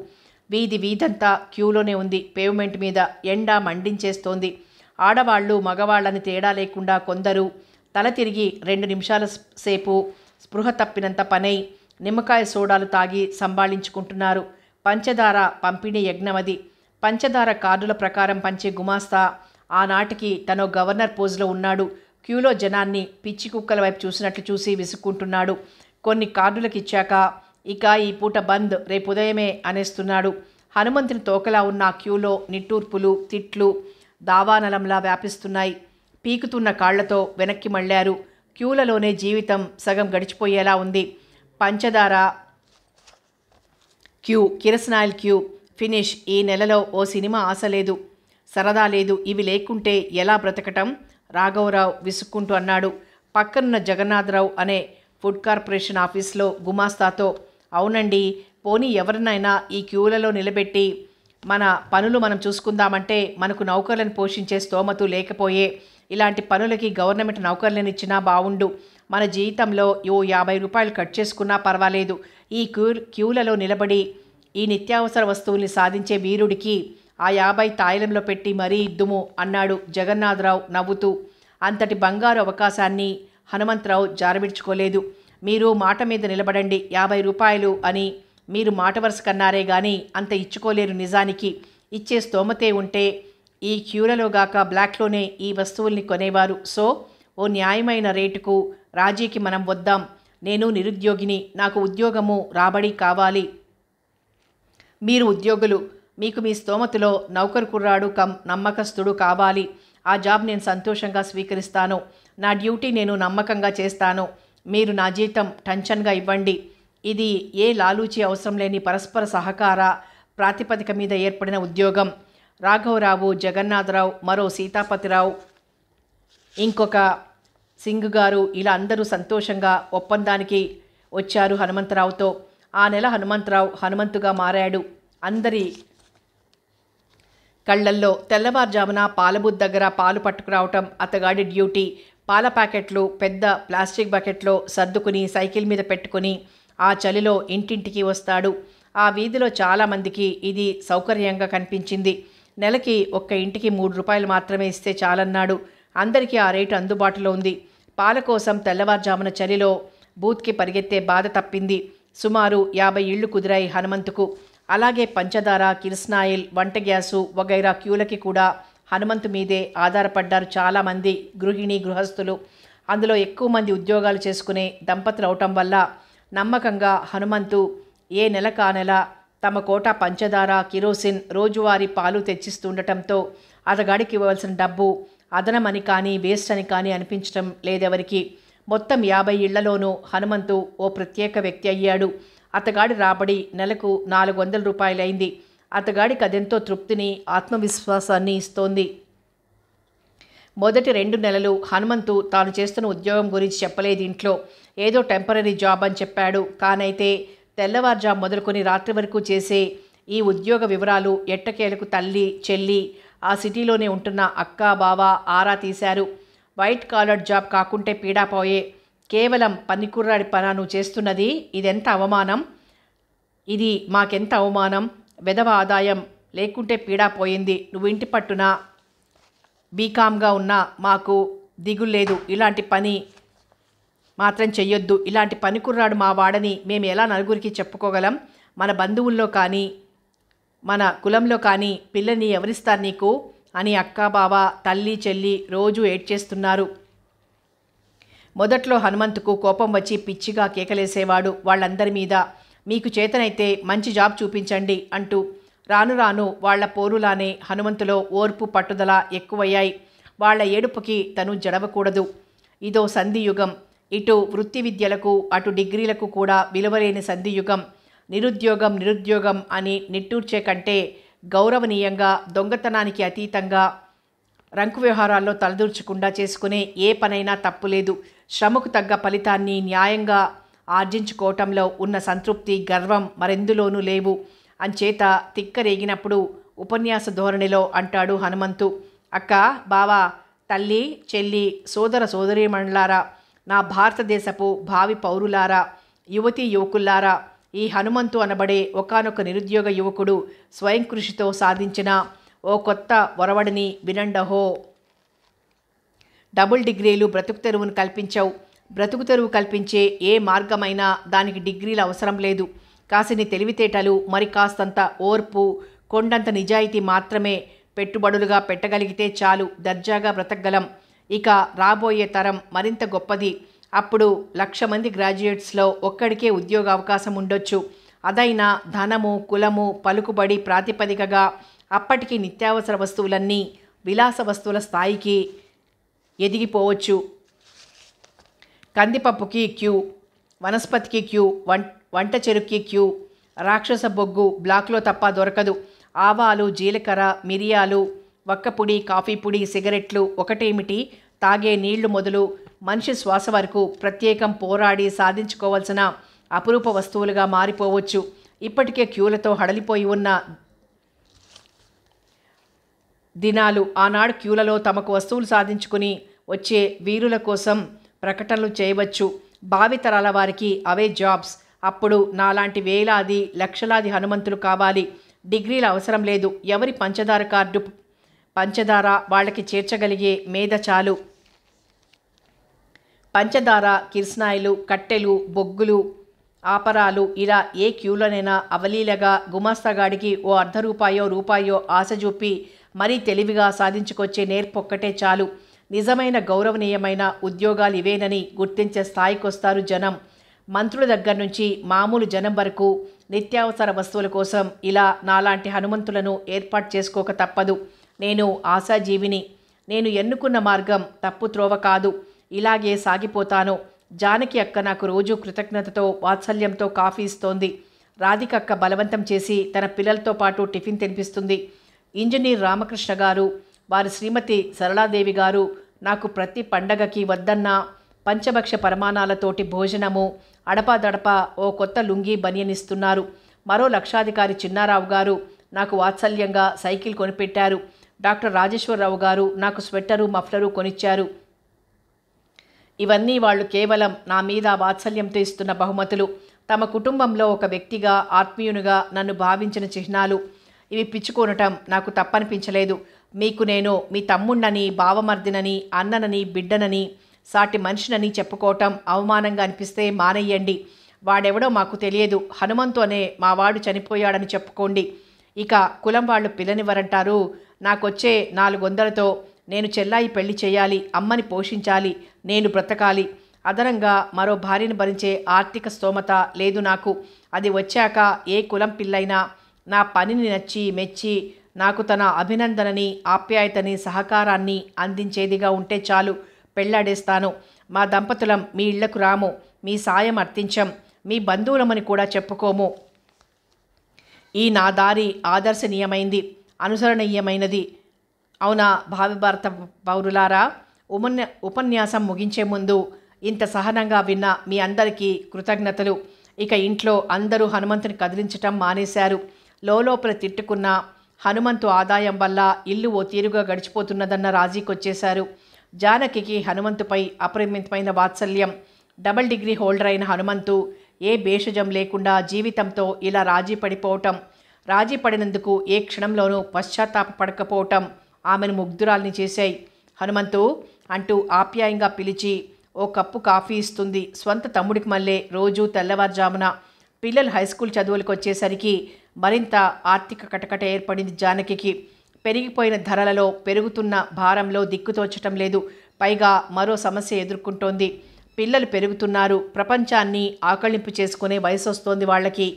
వీధంతా క్యూలోనే ఉంది. పేవ్మెంట్ మీద ఎండ మండించేస్తోంది. ఆడవాళ్లు మగవాళ్ళని తేడా లేకుండా కొందరు తల తిరిగి 2 నిమిషాల సేపు స్పృహ తప్పినంత పనై నిమ్మకాయ సోడాలు తాగి సంభాళించుకుంటున్నారు. పంచదార పంపిణీ యజ్ఞమది. పంచదార కార్డుల ప్రకారం పంచే గుమాస్తా ఆనాటికి తనో గవర్నర్ పోజులో ఉన్నాడు. క్యూలో జనాన్ని పిచ్చి కుక్కల వైపు చూసినట్లు చూసి విసుక్కుంటున్నాడు. కొన్ని కార్డులకు ఇచ్చాక ఇక ఈ పూట బంద్, రేపు ఉదయమే అనేస్తున్నాడు. హనుమంతుని తోకలా ఉన్న క్యూలో నిట్టూర్పులు, తిట్లు దావానలంలా వ్యాపిస్తున్నాయి. పీకుతున్న కాళ్లతో వెనక్కి మళ్ళారు. క్యూలలోనే జీవితం సగం గడిచిపోయేలా ఉంది. పంచదార క్యూ, కిరసనాయిల్ క్యూ, ఫినిష్. ఈ నెలలో ఓ సినిమా ఆశ లేదు, సరదా లేదు. ఇవి లేకుంటే ఎలా బ్రతకటం? రాఘవరావు విసుక్కుంటూ అన్నాడు. పక్కనున్న జగన్నాథరావు అనే ఫుడ్ కార్పొరేషన్ ఆఫీస్లో గుమాస్తాతో, అవునండి, పోనీ ఎవరినైనా ఈ క్యూలలో నిలబెట్టి మన పనులు మనం చూసుకుందామంటే మనకు నౌకర్లను పోషించే స్తోమత లేకపోయే. ఇలాంటి పనులకి గవర్నమెంట్ నౌకర్లను ఇచ్చినా బావుండు. మన జీతంలో 50 రూపాయలు కట్ చేసుకున్నా పర్వాలేదు. ఈ క్యూలలో నిలబడి ఈ నిత్యావసర వస్తువుల్ని సాధించే వీరుడికి ఆ 50 తాయిలంలో పెట్టి మరీ ఇద్దుము అన్నాడు జగన్నాథరావు నవ్వుతూ. అంతటి బంగారు అవకాశాన్ని హనుమంతరావు జారవిడ్చుకోలేదు. మీరు మాట మీద నిలబడండి, 50 రూపాయలు అని మీరు మాట వరుస కన్నారే గాని అంత ఇచ్చుకోలేరు. నిజానికి ఇచ్చే స్తోమతే ఉంటే ఈ క్యూలలోగాక బ్లాక్లోనే ఈ వస్తువుల్ని కొనేవారు. సో ఓ న్యాయమైన రేటుకు రాజీకి మనం వద్దాం. నేను నిరుద్యోగిని, నాకు ఉద్యోగము రాబడి కావాలి. మీరు ఉద్యోగులు, మీకు మీ స్తోమతలో నౌకరు కుర్రాడు నమ్మకస్తుడు కావాలి. ఆ జాబ్ నేను సంతోషంగా స్వీకరిస్తాను. నా డ్యూటీ నేను నమ్మకంగా చేస్తాను. మీరు నా జీతం టెన్షన్గా ఇవ్వండి. ఇది ఏ లాలూచి అవసరం లేని పరస్పర సహకార ప్రాతిపదిక మీద ఏర్పడిన ఉద్యోగం. రాఘవరావు, జగన్నాథరావు, మరో సీతాపతిరావు, ఇంకొక సింగ్ గారు ఇలా అందరూ సంతోషంగా ఒప్పందానికి వచ్చారు హనుమంతరావుతో. ఆ నెల హనుమంతరావు హనుమంతుగా మారాడు. అందరి కళ్ళల్లో తెల్లవారుజామున పాలబూత్ దగ్గర పాలు పట్టుకురావటం అతగాడి డ్యూటీ. పాల ప్యాకెట్లు పెద్ద ప్లాస్టిక్ బకెట్లో సర్దుకుని సైకిల్ మీద పెట్టుకుని ఆ చలిలో ఇంటింటికి వస్తాడు. ఆ వీధిలో చాలామందికి ఇది సౌకర్యంగా కనిపించింది. నెలకి ఒక్క ఇంటికి 3 రూపాయలు మాత్రమే ఇస్తే చాలన్నాడు. అందరికీ ఆ రేటు అందుబాటులో ఉంది. పాల కోసం తెల్లవారుజామున చలిలో బూత్కి పరిగెత్తే బాధ తప్పింది. సుమారు 50 ఇళ్లు కుదిరాయి హనుమంతుకు. అలాగే పంచదార, కిరసనాయిల్, వంట గ్యాసు వగైరా క్యూలకి కూడా హనుమంతు మీదే ఆధారపడ్డారు చాలామంది గృహస్థులు. అందులో ఎక్కువ మంది ఉద్యోగాలు చేసుకునే దంపతులు అవటం వల్ల నమ్మకంగా హనుమంతు ఏ నెల కా నెల తమ కోటా పంచదార, కిరోసిన్, రోజువారీ పాలు తెచ్చిస్తుండటంతో అతగాడికి ఇవ్వవలసిన డబ్బు అదనమని కానీ వేస్ట్ అని కానీ అనిపించడం లేదెవరికి. మొత్తం 50 ఇళ్లలోనూ హనుమంతు ఓ ప్రత్యేక వ్యక్తి అయ్యాడు. అతగాడి రాబడి నెలకు 400 రూపాయలైంది. అతగాడికి అదెంతో తృప్తిని, ఆత్మవిశ్వాసాన్ని ఇస్తోంది. మొదటి 2 నెలలు హనుమంతు తాను చేస్తున్న ఉద్యోగం గురించి చెప్పలేదు ఇంట్లో. ఏదో టెంపరరీ జాబ్ అని చెప్పాడు. కానైతే తెల్లవారుజాము మొదలుకొని రాత్రి వరకు చేసే ఈ ఉద్యోగ వివరాలు ఎట్టకేలకు తల్లి, చెల్లి, ఆ సిటీలోనే ఉంటున్న అక్క, బావ ఆరా తీశారు. వైట్ కాలర్ జాబ్ కాకుంటే పీడాపోయే. కేవలం పనికుర్రాడి పనా నువ్వు చేస్తున్నది? ఇదెంత అవమానం! ఇది మాకెంత అవమానం! వెధవ ఆదాయం లేకుంటే పీడాపోయింది. నువ్వు ఇంటి పట్టున బీకామ్గా ఉన్నా మాకు దిగులేదు. ఇలాంటి పని మాత్రం చెయ్యొద్దు. ఇలాంటి పనికుర్రాడు మా వాడని మేము ఎలా నలుగురికి చెప్పుకోగలం? మన బంధువుల్లో కానీ మన కులంలో కానీ పిల్లని ఎవరిస్తారు నీకు అని అక్క, బావ, తల్లి, చెల్లి రోజు ఏడ్చేస్తున్నారు. మొదట్లో హనుమంతుకు కోపం వచ్చి పిచ్చిగా కేకలేసేవాడు వాళ్ళందరి మీద. మీకు చేతనైతే మంచి జాబ్ చూపించండి అంటూ. రాను రాను వాళ్ల పోరులానే హనుమంతులో ఓర్పు, పట్టుదల ఎక్కువయ్యాయి. వాళ్ల ఏడుపుకి తను జడవకూడదు. ఇదో సంధియుగం. ఇటు వృత్తి విద్యలకు అటు డిగ్రీలకు కూడా విలువలేని సంధియుగం. నిరుద్యోగం అని నిట్టూర్చే కంటే గౌరవనీయంగా, దొంగతనానికి అతీతంగా, రంకు వ్యవహారాల్లో తలదూర్చకుండా చేసుకునే ఏ పనైనా తప్పులేదు. శ్రమకు తగ్గ ఫలితాన్ని న్యాయంగా ఆర్జించుకోవటంలో ఉన్న సంతృప్తి, గర్వం మరెందులోనూ లేవు. అంచేత తిక్కరేగినప్పుడు ఉపన్యాస ధోరణిలో అంటాడు హనుమంతు. అక్క, బావ, తల్లి, చెల్లి, సోదర సోదరీమణులారా, నా భారతదేశపు భావి పౌరులారా, యువతీ యువకుల్లారా, ఈ హనుమంతు అనబడే ఒకానొక నిరుద్యోగ యువకుడు స్వయం కృషితో సాధించిన ఓ కొత్త ఒరవడిని వినండహో. డబుల్ డిగ్రీలు బ్రతుకు తెరువును కల్పించవు. బ్రతుకు తెరువు కల్పించే ఏ మార్గమైనా దానికి డిగ్రీలు అవసరం లేదు. కాసిని తెలివితేటలు, మరి కాస్తంత ఓర్పు, కొండంత నిజాయితీ మాత్రమే పెట్టుబడులుగా పెట్టగలిగితే చాలు, దర్జాగా బ్రతకగలం. ఇక రాబోయే తరం మరింత గొప్పది. అప్పుడు 1,00,000 మంది గ్రాడ్యుయేట్స్లో ఒక్కడికే ఉద్యోగ అవకాశం ఉండొచ్చు. అదైనా ధనము, కులము, పలుకుబడి ప్రాతిపదికగా అప్పటికి నిత్యావసర వస్తువులన్నీ విలాస వస్తువుల స్థాయికి ఎదిగిపోవచ్చు. కందిపప్పుకి క్యూ, వనస్పతికి క్యూ, వంట చెరుక్కి క్యూ, రాక్షస బొగ్గు బ్లాక్లో తప్ప దొరకదు. ఆవాలు, జీలకర్ర, మిరియాలు, వక్కపొడి, కాఫీ పొడి, సిగరెట్లు ఒకటేమిటి, తాగే నీళ్లు మొదలు మనిషి శ్వాస వరకు ప్రత్యేకం పోరాడి సాధించుకోవాల్సిన అపురూప వస్తువులుగా మారిపోవచ్చు. ఇప్పటికే క్యూలతో హడలిపోయి ఉన్న దినాలు. ఆనాడు క్యూలలో తమకు వస్తువులు సాధించుకుని వచ్చే వీరుల కోసం ప్రకటనలు చేయవచ్చు. భావితరాల వారికి అవే జాబ్స్. అప్పుడు నాలాంటి వేలాది, లక్షలాది హనుమంతులు కావాలి. డిగ్రీల అవసరం లేదు. ఎవరి పంచదార వాళ్ళకి చేర్చగలిగే మేధ చాలు. పంచదార, కిరసనాయిలు, కట్టెలు, బొగ్గులు, ఆపరాలు ఇలా ఏ క్యూలోనైనా అవలీలగా గుమాస్తాగాడికి ఓ ₹1 ఆశ చూపి మరీ తెలివిగా సాధించుకొచ్చే నేర్పొక్కటే చాలు. నిజమైన గౌరవనీయమైన ఉద్యోగాలు ఇవేనని గుర్తించే స్థాయికొస్తారు జనం. మంత్రుల దగ్గర నుంచి మామూలు జనం వరకు నిత్యావసర వస్తువుల కోసం ఇలా నాలాంటి హనుమంతులను ఏర్పాటు చేసుకోక తప్పదు. నేను ఆశాజీవిని. నేను ఎన్నుకున్న మార్గం తప్పు త్రోవ కాదు. ఇలాగే సాగిపోతాను. జానకి అక్క నాకు రోజు కృతజ్ఞతతో, వాత్సల్యంతో కాఫీ ఇస్తోంది. రాధికక్క బలవంతం చేసి తన పిల్లలతో పాటు టిఫిన్ తినిపిస్తుంది. ఇంజనీర్ రామకృష్ణ గారు, వారి శ్రీమతి సరళాదేవి గారు నాకు ప్రతి పండగకి వద్దన్న పంచభక్ష పరమాణాలతోటి భోజనము, అడపాదడపా ఓ కొత్త లుంగీ బనియనిస్తున్నారు. మరో లక్షాధికారి చిన్నారావు గారు నాకు వాత్సల్యంగా సైకిల్ కొనిపెట్టారు. డాక్టర్ రాజేశ్వరరావు గారు నాకు స్వెట్టరు మఫ్లరు కొనిచ్చారు. ఇవన్నీ వాళ్ళు కేవలం నా మీద వాత్సల్యంతో ఇస్తున్న బహుమతులు. తమ కుటుంబంలో ఒక వ్యక్తిగా, ఆత్మీయునిగా నన్ను భావించిన చిహ్నాలు. ఇవి పిచ్చుకోనటం నాకు తప్పనిపించలేదు. మీకు నేను మీ తమ్ముణ్ణని, బావమర్దినని, అన్ననని, బిడ్డనని, సాటి మనిషినని చెప్పుకోవటం అవమానంగా అనిపిస్తే మానేయండి. వాడెవడో మాకు తెలియదు. హనుమంతు అనే మావాడు చనిపోయాడని చెప్పుకోండి. ఇక కులం వాళ్ళు పిల్లనివ్వరంటారు. నాకొచ్చే 400తో నేను చెల్లాయి పెళ్లి చేయాలి, అమ్మని పోషించాలి, నేను బ్రతకాలి. అదనంగా మరో భార్యను భరించే ఆర్థిక స్తోమత లేదు నాకు. అది వచ్చాక ఏ కులం పిల్లైనా నా పనిని నచ్చి మెచ్చి నాకు తన అభినందనని, ఆప్యాయతని, సహకారాన్ని అందించేదిగా ఉంటే చాలు. పెళ్లాడేస్తాను. మా దంపతులం మీ ఇళ్లకు రాము, మీ సాయం అర్థించం, మీ బంధువులమని కూడా చెప్పుకోము. ఈ నా దారి ఆదర్శనీయమైంది, అనుసరణీయమైనది. అవునా భావి భారత పౌరులారా? ఉపన్యాసం ముగించే ముందు ఇంత సహనంగా విన్న మీ అందరికీ కృతజ్ఞతలు. ఇక ఇంట్లో అందరూ హనుమంతుని కదిలించటం మానేశారు. లోపల తిట్టుకున్న హనుమంతు ఆదాయం వల్ల ఇల్లు ఓ తీరుగా గడిచిపోతున్నదన్న రాజీకొచ్చేశారు. జానకికి హనుమంతుపై అపరిమితమైన వాత్సల్యం. డబుల్ డిగ్రీ హోల్డర్ అయిన హనుమంతు ఏ భేషజం లేకుండా జీవితంతో ఇలా రాజీ పడిపోవటం, రాజీ పడినందుకు ఏ క్షణంలోనూ పశ్చాత్తాపపడకపోవటం ఆమెను ముగ్ధురాల్ని చేశాయి. హనుమంతు అంటూ ఆప్యాయంగా పిలిచి ఓ కప్పు కాఫీ ఇస్తుంది. స్వంత తమ్ముడికి మళ్ళీ రోజు తెల్లవారుజామున. పిల్లలు హైస్కూల్ చదువులకు వచ్చేసరికి మరింత ఆర్థిక కటకట ఏర్పడింది జానకికి. పెరిగిపోయిన ధరలలో, పెరుగుతున్న భారంలో దిక్కుతోచటం లేదు. పైగా మరో సమస్య ఎదుర్కొంటోంది. పిల్లలు పెరుగుతున్నారు. ప్రపంచాన్ని ఆకళింపు చేసుకునే వయసు వస్తోంది వాళ్ళకి.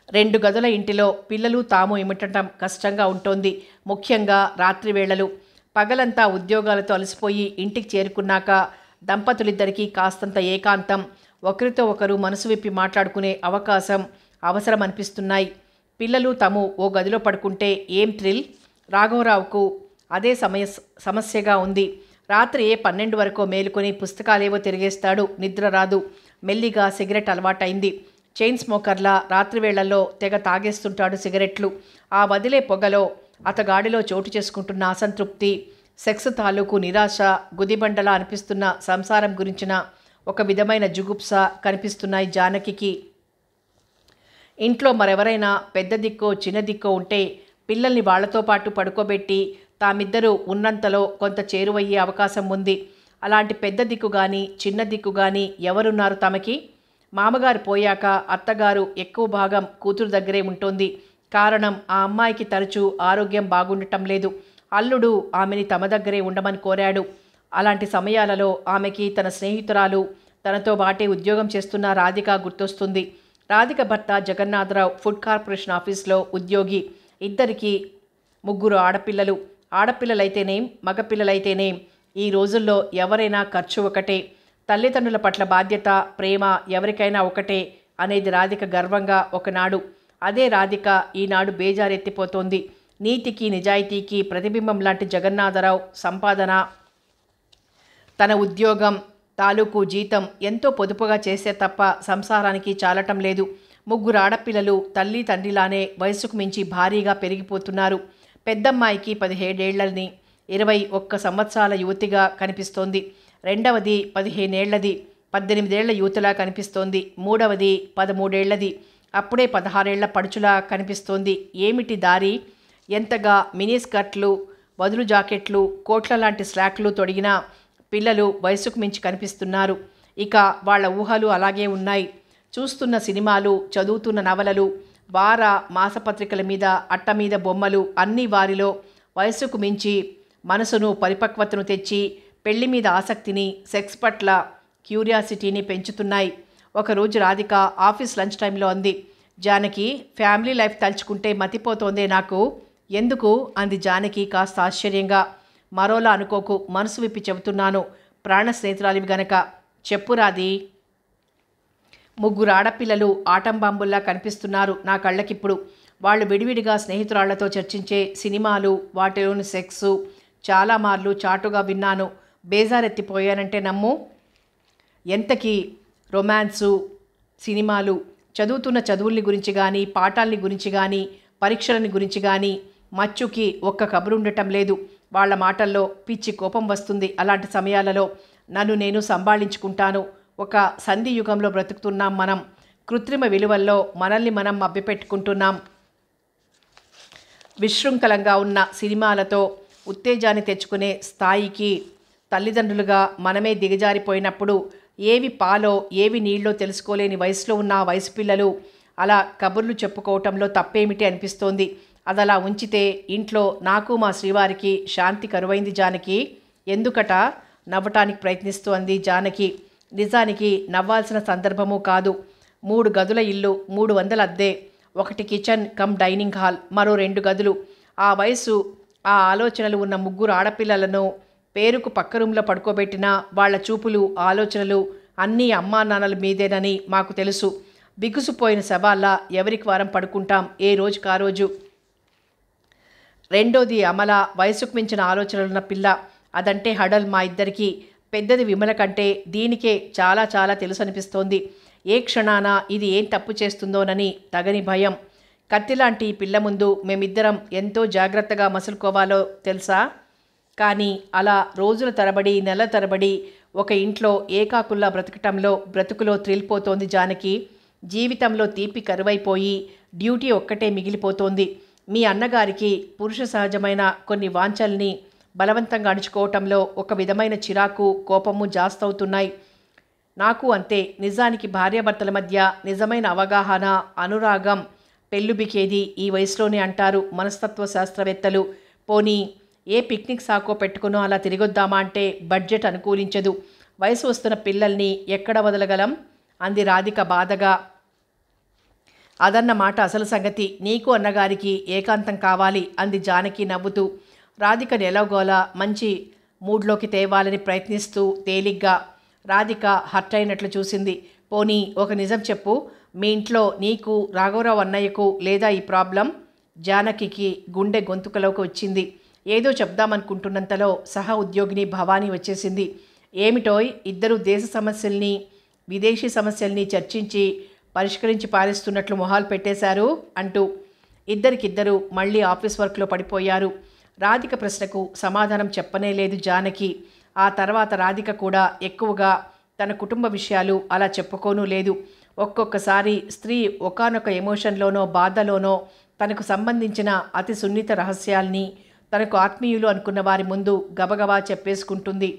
2 గదుల ఇంటిలో పిల్లలు తాము ఇమటం కష్టంగా ఉంటోంది. ముఖ్యంగా రాత్రి వేళలు. పగలంతా ఉద్యోగాలతో అలసిపోయి ఇంటికి చేరుకున్నాక దంపతులిద్దరికీ కాస్తంత ఏకాంతం, ఒకరితో ఒకరు మనసు విప్పి మాట్లాడుకునే అవకాశం అవసరం అనిపిస్తున్నాయి. పిల్లలు తాము ఓ గదిలో పడుకుంటే ఏం థ్రిల్. రాఘవరావుకు అదే సమస్యగా ఉంది. రాత్రి 12 వరకు మేలుకొని పుస్తకాలేవో తిరిగేస్తాడు. నిద్ర రాదు. మెల్లిగా సిగరెట్ అలవాటైంది. చైన్ స్మోకర్లా రాత్రి వేళల్లో తెగ తాగేస్తుంటాడు సిగరెట్లు. ఆ వదిలే పొగలో అతగాడిలో చోటు చేసుకుంటున్న అసంతృప్తి, సెక్స్ తాలూకు నిరాశ, గుదిబండలా అనిపిస్తున్న సంసారం గురించిన ఒక విధమైన జుగుప్స కనిపిస్తున్నాయి జానకికి. ఇంట్లో మరెవరైనా పెద్ద దిక్కో చిన్న దిక్కో ఉంటే పిల్లల్ని వాళ్లతో పాటు పడుకోబెట్టి తామిద్దరూ ఉన్నంతలో కొంత చేరువయ్యే అవకాశం ఉంది. అలాంటి పెద్ద దిక్కు కానీ చిన్న దిక్కు కానీ ఎవరున్నారు తమకి? మామగారు పోయాక అత్తగారు ఎక్కువ భాగం కూతురు దగ్గరే ఉంటుంది. కారణం ఆ అమ్మాయికి తరచూ ఆరోగ్యం బాగుండటం లేదు. అల్లుడు ఆమెని తమ దగ్గరే ఉండమని కోరాడు. అలాంటి సమయాలలో ఆమెకి తన స్నేహితురాలు, తనతో బాటే ఉద్యోగం చేస్తున్న రాధిక గుర్తొస్తుంది. రాధిక భర్త జగన్నాథరావు ఫుడ్ కార్పొరేషన్ ఆఫీస్లో ఉద్యోగి. ఇద్దరికి 3 ఆడపిల్లలు. ఆడపిల్లలైతేనేం మగపిల్లలైతేనేం ఈ రోజుల్లో ఎవరైనా ఖర్చు ఒకటే. తల్లిదండ్రుల పట్ల బాధ్యత, ప్రేమ ఎవరికైనా ఒకటే అనేది రాధిక గర్వంగా ఒకనాడు. అదే రాధిక ఈనాడు బేజారెత్తిపోతోంది. నీతికి నిజాయితీకి ప్రతిబింబం లాంటి జగన్నాథరావు సంపాదన, తన ఉద్యోగం తాలూకు జీతం ఎంతో పొదుపుగా చేసే తప్ప సంసారానికి చాలటం లేదు. 3 ఆడపిల్లలు తల్లి తండ్రిలానే వయసుకు మించి భారీగా పెరిగిపోతున్నారు. పెద్దమ్మాయికి 17 ఏళ్లని 21 సంవత్సరాల యువతిగా కనిపిస్తోంది. రెండవది 15 ఏళ్లది 18 ఏళ్ల యువతిలా కనిపిస్తోంది. మూడవది 13 ఏళ్లది అప్పుడే 16 ఏళ్ల పడుచులా కనిపిస్తోంది. ఏమిటి దారి? ఎంతగా మినీ స్కర్ట్లు, వదులు జాకెట్లు, కోట్ల లాంటి స్లాక్లు తొడిగినా పిల్లలు వయసుకు మించి కనిపిస్తున్నారు. ఇక వాళ్ళ ఊహలు అలాగే ఉన్నాయి. చూస్తున్న సినిమాలు, చదువుతున్న నవలలు, వార మాసపత్రికల మీద అట్ట మీద బొమ్మలు అన్నీ వారిలో వయసుకు మించి మనసును, పరిపక్వతను తెచ్చి పెళ్లి మీద ఆసక్తిని, సెక్స్ పట్ల క్యూరియాసిటీని పెంచుతున్నాయి. ఒకరోజు రాధిక ఆఫీస్ లంచ్ టైంలో అంది, జానకి, ఫ్యామిలీ లైఫ్ తలుచుకుంటే మతిపోతోందే నాకు. ఎందుకు? అంది జానకి కాస్త ఆశ్చర్యంగా. మరోలా అనుకోకు, మనసు విప్పి చెబుతున్నాను. ప్రాణ స్నేహితురాలివి గనక చెప్పు రాది. 3 ఆడపిల్లలు ఆటంబాంబుల్లా కనిపిస్తున్నారు నా కళ్ళకిప్పుడు. వాళ్ళు విడివిడిగా స్నేహితురాళ్లతో చర్చించే సినిమాలు, వాటిలోని సెక్సు చాలా మార్లు చాటుగా విన్నాను. బేజారెత్తిపోయానంటే నమ్ము. ఎంతకీ రొమాన్సు, సినిమాలు, చదువుతున్న చదువుల్ని గురించి కానీ, పాఠాలని గురించి కానీ, పరీక్షలని గురించి కానీ మచ్చుకి ఒక్క కబురు ఉండటం లేదు. వాళ్ళ మాటల్లో పిచ్చి కోపం వస్తుంది. అలాంటి సమయాలలో నన్ను నేను సంభాళించుకుంటాను. ఒక సంధి యుగంలో బ్రతుకుతున్నాం మనం. కృత్రిమ విలువల్లో మనల్ని మనం మభ్యపెట్టుకుంటున్నాం. విశృంఖలంగా ఉన్న సినిమాలతో ఉత్తేజాన్ని తెచ్చుకునే స్థాయికి తల్లిదండ్రులుగా మనమే దిగజారిపోయినప్పుడు ఏవి పాలో ఏవి నీళ్ళో తెలుసుకోలేని వయసులో ఉన్న ఆ వయసు పిల్లలు అలా కబుర్లు చెప్పుకోవటంలో తప్పేమిటి అనిపిస్తోంది. అదలా ఉంచితే ఇంట్లో నాకు మా శ్రీవారికి శాంతి కరువైంది జానకి. ఎందుకట నవ్వటానికి ప్రయత్నిస్తోంది జానకి. నిజానికి నవ్వాల్సిన సందర్భము కాదు. 3 గదుల ఇల్లు, 300 అద్దె, 1 కిచెన్ కమ్ డైనింగ్ హాల్, మరో 2 గదులు. ఆ వయసు ఆ ఆలోచనలు ఉన్న 3 ఆడపిల్లలను పేరుకు పక్క రూమ్లో పడుకోబెట్టిన వాళ్ళ చూపులు ఆలోచనలు అన్నీ అమ్మా నాన్నల మీదేనని మాకు తెలుసు. బిగుసుపోయిన శవాల్లా ఎవరికి వారం పడుకుంటాం ఏ రోజుకా రోజు. రెండోది అమల, వయసుకు మించిన ఆలోచనలున్న పిల్ల. అదంటే హడల్ మా ఇద్దరికి. పెద్దది విమల కంటే దీనికే చాలా చాలా తెలుసు అనిపిస్తోంది. ఏ క్షణాన ఇది ఏం తప్పు చేస్తుందోనని తగని భయం. కత్తిలాంటి ఈ పిల్ల ముందు మేమిద్దరం ఎంతో జాగ్రత్తగా మసులుకోవాలో తెలుసా? కానీ అలా రోజుల తరబడి నెల తరబడి ఒక ఇంట్లో ఏకాకుల్లా బ్రతుకులో త్రిల్పోతోంది జానకి. జీవితంలో తీపి కరువైపోయి డ్యూటీ ఒక్కటే మిగిలిపోతోంది. మీ అన్నగారికి పురుష సహజమైన కొన్ని వాంఛల్ని బలవంతంగా అణుచుకోవటంలో ఒక విధమైన చిరాకు కోపము జాస్తవుతున్నాయి. నాకు అంతే. నిజానికి భార్యాభర్తల మధ్య నిజమైన అవగాహన అనురాగం పెళ్ళుబికేది ఈ వయసులోనే అంటారు మనస్తత్వ శాస్త్రవేత్తలు. పోనీ ఏ పిక్నిక్ సాకో పెట్టుకునో అలా తిరిగొద్దామా అంటే బడ్జెట్ అనుకూలించదు. వయసు వస్తున్న పిల్లల్ని ఎక్కడ వదలగలం అంది రాధిక బాధగా. అదన్నమాట అసలు సంగతి. నీకు అన్నగారికి ఏకాంతం కావాలి అంది జానకి నవ్వుతూ. రాధికని ఎలాగోలా మంచి మూడ్లోకి తేవాలని ప్రయత్నిస్తూ తేలిగ్గా. రాధిక హర్ట్ అయినట్లు చూసింది. పోనీ ఒక నిజం చెప్పు, మీ ఇంట్లో నీకు రాఘవరావు అన్నయ్యకు లేదా ఈ ప్రాబ్లం? జానకికి గుండె గొంతుకలోకి వచ్చింది. ఏదో చెప్దామనుకుంటున్నంతలో సహా ఉద్యోగిని భవానీ వచ్చేసింది. ఏమిటోయ్, ఇద్దరు దేశ సమస్యల్ని విదేశీ సమస్యల్ని చర్చించి పరిష్కరించి పారేస్తున్నట్లు మొహాలు పెట్టేశారు అంటూ ఇద్దరికిద్దరు మళ్ళీ ఆఫీస్ వర్క్లో పడిపోయారు. రాధిక ప్రశ్నకు సమాధానం చెప్పనే లేదు జానకి. ఆ తర్వాత రాధిక కూడా ఎక్కువగా తన కుటుంబ విషయాలు అలా చెప్పుకోనూ లేదు. ఒక్కొక్కసారి స్త్రీ ఒకానొక ఎమోషన్లోనో బాధలోనో తనకు సంబంధించిన అతి సున్నిత రహస్యాల్ని తనకు ఆత్మీయులు అనుకున్న వారి ముందు గబగబా చెప్పేసుకుంటుంది.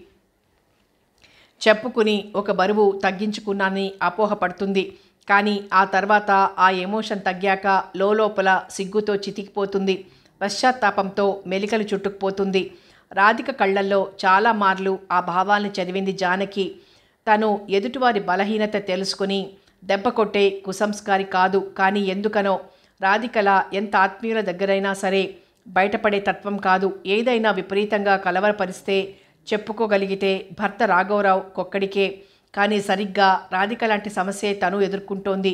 చెప్పుకుని ఒక బరువు తగ్గించుకున్నానని అపోహపడుతుంది. కానీ ఆ తర్వాత ఆ ఎమోషన్ తగ్గాక లోపల సిగ్గుతో చితికిపోతుంది. పశ్చాత్తాపంతో మెలికలు చుట్టుకుపోతుంది. రాధిక కళ్ళల్లో చాలా మార్లు ఆ భావాల్ని చదివింది జానకి. తను ఎదుటివారి బలహీనత తెలుసుకుని దెబ్బ కొట్టే కుసంస్కారి కాదు. కానీ ఎందుకనో రాధికలా ఎంత ఆత్మీయుల దగ్గరైనా సరే బయటపడే తత్వం కాదు. ఏదైనా విపరీతంగా కలవరపరిస్తే చెప్పుకోగలిగితే భర్త రాఘవరావు కొక్కడికే. కానీ సరిగ్గా రాధిక లాంటి సమస్యే తను ఎదుర్కొంటోంది.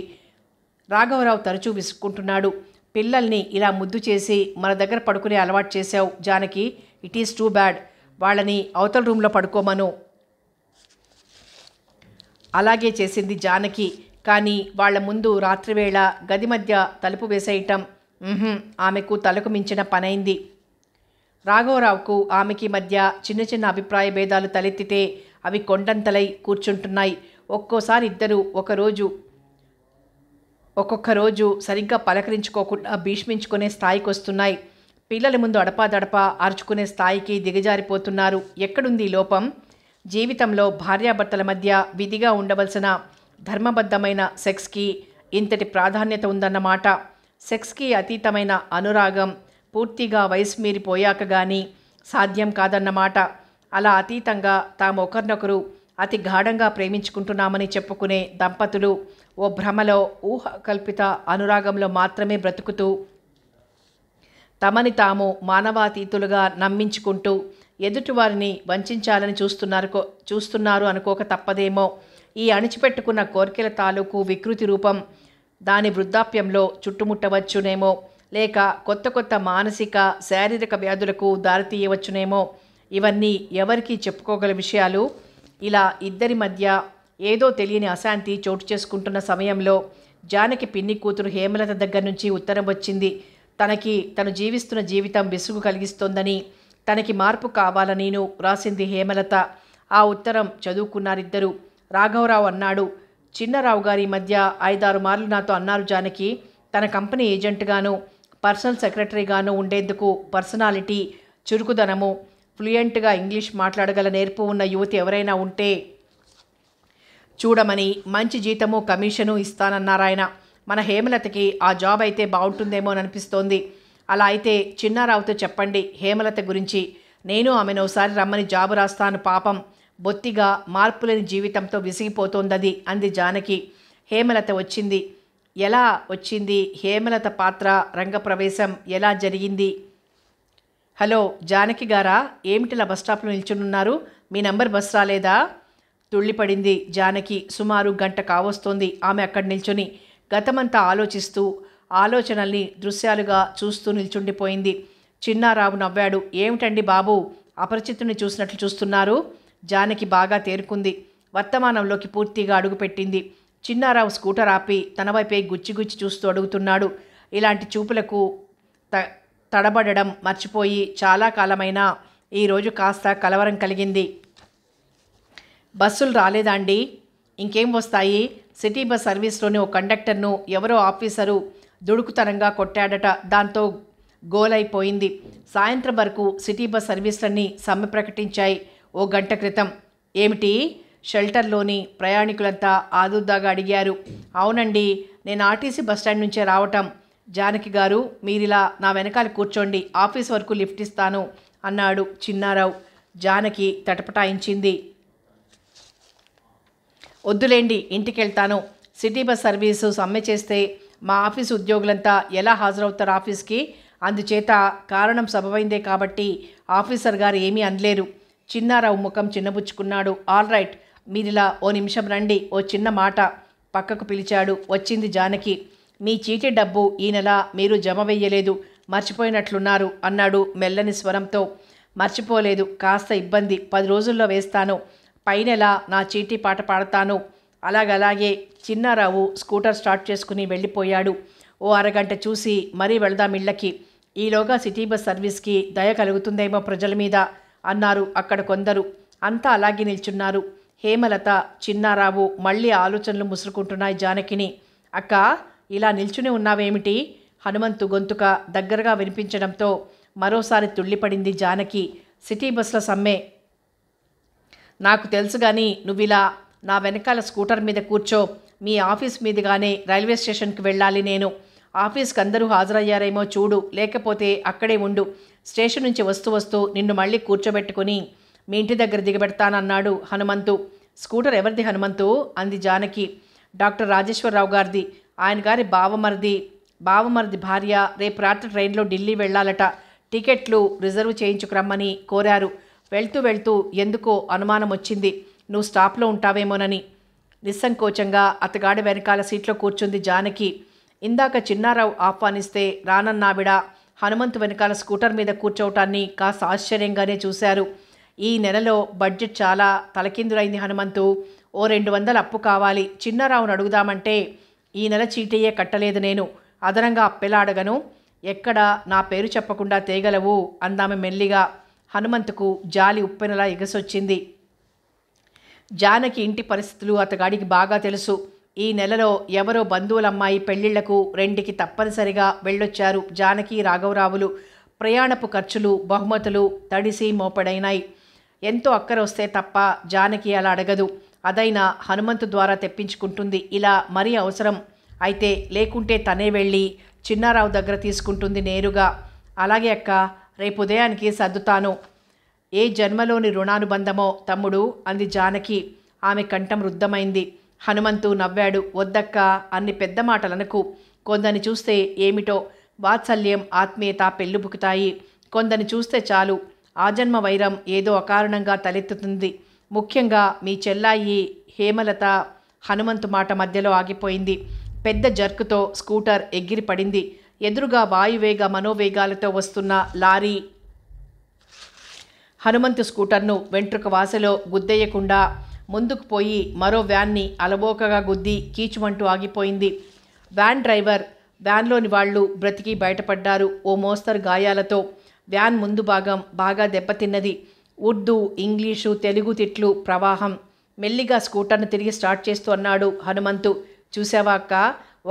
రాఘవరావు తరచూ విసుక్కుంటున్నాడు. పిల్లల్ని ఇలా ముద్దు చేసి మన దగ్గర పడుకునే అలవాటు చేశావు Janaki. It is too bad. వాళ్ళని అవతల రూమ్లో పడుకోమను. అలాగే చేసింది జానకి. కానీ వాళ్ల ముందు రాత్రివేళ గది మధ్య తలుపు వేసేయటం ఆమెకు తలకు మించిన పనైంది. రాఘవరావుకు ఆమెకి మధ్య చిన్న చిన్న అభిప్రాయ భేదాలు తలెత్తితే అవి కొండంతలై కూర్చుంటున్నాయి. ఒక్కోసారి ఇద్దరు ఒక్కొక్క రోజు సరిగ్గా పలకరించుకోకుండా భీష్మించుకునే స్థాయికి వస్తున్నాయి. పిల్లల ముందు అడపాదడపా అరుచుకునే స్థాయికి దిగజారిపోతున్నారు. ఎక్కడుంది లోపం? జీవితంలో భార్యాభర్తల మధ్య విధిగా ఉండవలసిన ధర్మబద్ధమైన సెక్స్కి ఇంతటి ప్రాధాన్యత ఉందన్నమాట. సెక్స్కి అతీతమైన అనురాగం పూర్తిగా వయసు మీరిపోయాక కానీ సాధ్యం కాదన్నమాట. అలా అతీతంగా తాము ఒకరినొకరు అతి గాఢంగా ప్రేమించుకుంటున్నామని చెప్పుకునే దంపతులు ఓ భ్రమలో ఊహకల్పిత అనురాగంలో మాత్రమే బ్రతుకుతూ తమని తాము మానవాతీతులుగా నమ్మించుకుంటూ ఎదుటివారిని వంచాలని చూస్తున్నారు అనుకోక తప్పదేమో. ఈ అణిచిపెట్టుకున్న కోరికల తాలూకు వికృతి రూపం దాని వృద్ధాప్యంలో చుట్టుముట్టవచ్చునేమో. లేక కొత్త కొత్త మానసిక శారీరక వ్యాధులకు దారితీయవచ్చునేమో. ఇవన్నీ ఎవరికి చెప్పుకోగల విషయాలు? ఇలా ఇద్దరి మధ్య ఏదో తెలియని అశాంతి చోటు చేసుకుంటున్న సమయంలో జానకి పిన్ని కూతురు హేమలత దగ్గర నుంచి ఉత్తరం వచ్చింది. తను జీవిస్తున్న జీవితం విసుగు కలిగిస్తోందని, తనకి మార్పు కావాలనిను రాసింది హేమలత. ఆ ఉత్తరం చదువుకున్నారిద్దరూ. రాఘవరావు అన్నాడు, చిన్నారావు గారి మధ్య 5-6 మార్లు నాతో అన్నారు జానకి, తన కంపెనీ ఏజెంట్గాను పర్సనల్ సెక్రటరీగాను ఉండేందుకు పర్సనాలిటీ, చురుకుదనము, ఫ్లూయెంట్గా ఇంగ్లీష్ మాట్లాడగల నేర్పు ఉన్న యువతి ఎవరైనా ఉంటే చూడమని, మంచి జీతము కమిషను ఇస్తానన్నారాయన. మన హేమలతకి ఆ జాబ్ అయితే బాగుంటుందేమో అనిపిస్తోంది. అలా అయితే చిన్నారావుతో చెప్పండి హేమలత గురించి. నేను ఆమెను ఒకసారి రమ్మని జాబు రాస్తాను. పాపం బొత్తిగా మార్పులేని జీవితంతో విసిగిపోతోందది అంది జానకి. హేమలత వచ్చింది. ఎలా వచ్చింది? హేమలత పాత్ర రంగప్రవేశం ఎలా జరిగింది? హలో జానకి గారా, ఏమిటిలా బస్టాప్లో నిల్చునున్నారు? మీ నంబర్ బస్ రాలేదా? తుళ్ళిపడింది జానకి. సుమారు గంట కావస్తోంది ఆమె అక్కడ నిల్చుని. గతమంతా ఆలోచిస్తూ, ఆలోచనల్ని దృశ్యాలుగా చూస్తూ నిల్చుండిపోయింది. చిన్నారావు నవ్వాడు. ఏమిటండి బాబు, అపరిచితుని చూసినట్లు చూస్తున్నారు? జానకి బాగా తేరుకుంది. వర్తమానంలోకి పూర్తిగా అడుగుపెట్టింది. చిన్నారావు స్కూటర్ ఆపి తన వైపే గుచ్చి చూస్తూ అడుగుతున్నాడు. ఇలాంటి చూపులకు తడబడడం మర్చిపోయి చాలా కాలమైనా ఈరోజు కాస్త కలవరం కలిగింది. బస్సులు రాలేదా అండి? ఇంకేం వస్తాయి? సిటీ బస్ సర్వీస్లోని ఓ కండక్టర్ను ఎవరో ఆఫీసరు దుడుకుతనంగా కొట్టాడట. దాంతో గోలైపోయింది. సాయంత్రం వరకు సిటీ బస్ సర్వీసులన్నీ సమ్మె ప్రకటించాయి. ఓ గంట క్రితం. ఏమిటి? షెల్టర్లోని ప్రయాణికులంతా ఆదుర్దాగా అడిగారు. అవునండి, నేను ఆర్టీసీ బస్టాండ్ నుంచే రావటం. జానకి గారు, మీరిలా నా వెనకాల కూర్చోండి, ఆఫీస్ వరకు లిఫ్ట్ ఇస్తాను అన్నాడు చిన్నారావు. జానకి తటపటాయించింది. వద్దులేండి, ఇంటికెళ్తాను. సిటీ బస్ సర్వీసు సమ్మె చేస్తే మా ఆఫీసు ఉద్యోగులంతా ఎలా హాజరవుతారు ఆఫీస్కి? అందుచేత కారణం సబబైందే కాబట్టి ఆఫీసర్ గారు ఏమీ అనలేరు. చిన్నారావు ముఖం చిన్నబుచ్చుకున్నాడు. ఆల్ రైట్, మీరిలా ఓ నిమిషం రండి, ఓ చిన్న మాట పక్కకు పిలిచాడు. వచ్చింది జానకి. మీ చీటీ డబ్బు ఈ నెల మీరు జమ వెయ్యలేదు, మర్చిపోయినట్లున్నారు అన్నాడు మెల్లని స్వరంతో. మర్చిపోలేదు, కాస్త ఇబ్బంది, 10 రోజుల్లో వేస్తాను. పై నెల నా చీటీ పాట పాడతాను. అలాగే చిన్నారావు స్కూటర్ స్టార్ట్ చేసుకుని వెళ్ళిపోయాడు. ఓ అరగంట చూసి మరీ వెళదాం ఇళ్ళకి. ఈలోగా సిటీ బస్ సర్వీస్కి దయ కలుగుతుందేమో ప్రజల మీద అన్నారు అక్కడ కొందరు. అంతా అలాగే నిల్చున్నారు. హేమలత, చిన్నారావు. మళ్ళీ ఆలోచనలు ముసురుకుంటున్నాయి జానకిని. అక్క, ఇలా నిల్చుని ఉన్నావేమిటి? హనుమంతు గొంతుక దగ్గరగా వినిపించడంతో మరోసారి తుళ్ళిపడింది జానకి. సిటీ బస్ల సమ్మె నాకు తెలుసు కానీ నువ్విలా నా వెనకాల స్కూటర్ మీద కూర్చో. మీ ఆఫీస్ మీదుగానే రైల్వే స్టేషన్కి వెళ్ళాలి నేను. ఆఫీస్కి అందరూ హాజరయ్యారేమో చూడు, లేకపోతే అక్కడే ఉండు. స్టేషన్ నుంచి వస్తూ నిన్ను మళ్ళీ కూర్చోబెట్టుకుని మీ ఇంటి దగ్గర దిగబెడతానన్నాడు హనుమంతు. స్కూటర్ ఎవరిది హనుమంతు? అంది జానకి. డాక్టర్ రాజేశ్వరరావు గారిది. ఆయన గారి బావమరిది భార్య రేపు రాత్రి ట్రైన్లో ఢిల్లీ వెళ్ళాలట. టికెట్లు రిజర్వ్ చేయించుకురమ్మని కోరారు. వెళ్తూ ఎందుకో అనుమానం వచ్చింది, నువ్వు స్టాప్లో ఉంటావేమోనని. నిస్సంకోచంగా అతగాడి వెనకాల సీట్లో కూర్చుంది జానకి. ఇందాక చిన్నారావు ఆహ్వానిస్తే రానన్నావిడ హనుమంతు వెనకాల స్కూటర్ మీద కూర్చోవటాన్ని కాస్త ఆశ్చర్యంగానే చూశారు. ఈ నెలలో బడ్జెట్ చాలా తలకిందులైంది హనుమంతు. ఓ 200 అప్పు కావాలి. చిన్నారావును అడుగుదామంటే ఈ నెల చీటీయే కట్టలేదు నేను, అదనంగా అప్పెలా అడగను? ఎక్కడ నా పేరు చెప్పకుండా తేగలవు అందామె మెల్లిగా. హనుమంతుకు జాలి ఉప్పెనలా ఎగసొచ్చింది. జానకి ఇంటి పరిస్థితులు అతగాడికి బాగా తెలుసు. ఈ నెలలో ఎవరో బంధువులమ్మాయి పెళ్లిళ్లకు 2కి తప్పనిసరిగా వెళ్ళొచ్చారు జానకి, రాఘవరావులు. ప్రయాణపు ఖర్చులు, బహుమతులు తడిసి మోపడైనాయి. ఎంతో అక్కర వస్తే తప్ప జానకి అలా అడగదు. అదైనా హనుమంతు ద్వారా తెప్పించుకుంటుంది. ఇలా మరీ అవసరం అయితే, లేకుంటే తనే వెళ్ళి చిన్నారావు దగ్గర తీసుకుంటుంది నేరుగా. అలాగే అక్క, రేపు ఉదయానికి సర్దుతాను. ఏ జన్మలోని రుణానుబంధమో తమ్ముడు అంది జానకి. ఆమె కంఠం రుద్ధమైంది. హనుమంతు నవ్వాడు. వద్దక్క, అన్ని పెద్ద మాటలనకు. కొందరిని చూస్తే ఏమిటో వాత్సల్యం, ఆత్మీయత పెళ్ళుబుకుతాయి. కొందరిని చూస్తే చాలు ఆజన్మ వైరం ఏదో అకారణంగా తలెత్తుతుంది. ముఖ్యంగా మీ చెల్లాయి హేమలత. హనుమంతు మాట మధ్యలో ఆగిపోయింది. పెద్ద జర్కుతో స్కూటర్ ఎగిరి పడింది. ఎదురుగా వాయువేగ మనోవేగాలతో వస్తున్న లారీ హనుమంతు స్కూటర్ను వెంట్రుక వాసలో గుద్దేయకుండా ముందుకు పోయి మరో వ్యాన్ని అలవోకగా గుద్ది కీచుమంటూ ఆగిపోయింది. వ్యాన్ డ్రైవర్, వ్యాన్లోని వాళ్ళు బ్రతికి బయటపడ్డారు. ఓ మోస్తరు గాయాలతో. వ్యాన్ ముందు భాగం బాగా దెబ్బతిన్నది. ఉర్దూ, ఇంగ్లీషు, తెలుగు తిట్లు ప్రవాహం. మెల్లిగా స్కూటర్ను తిరిగి స్టార్ట్ చేస్తూ అన్నాడు హనుమంతు. చూసావా అక్క,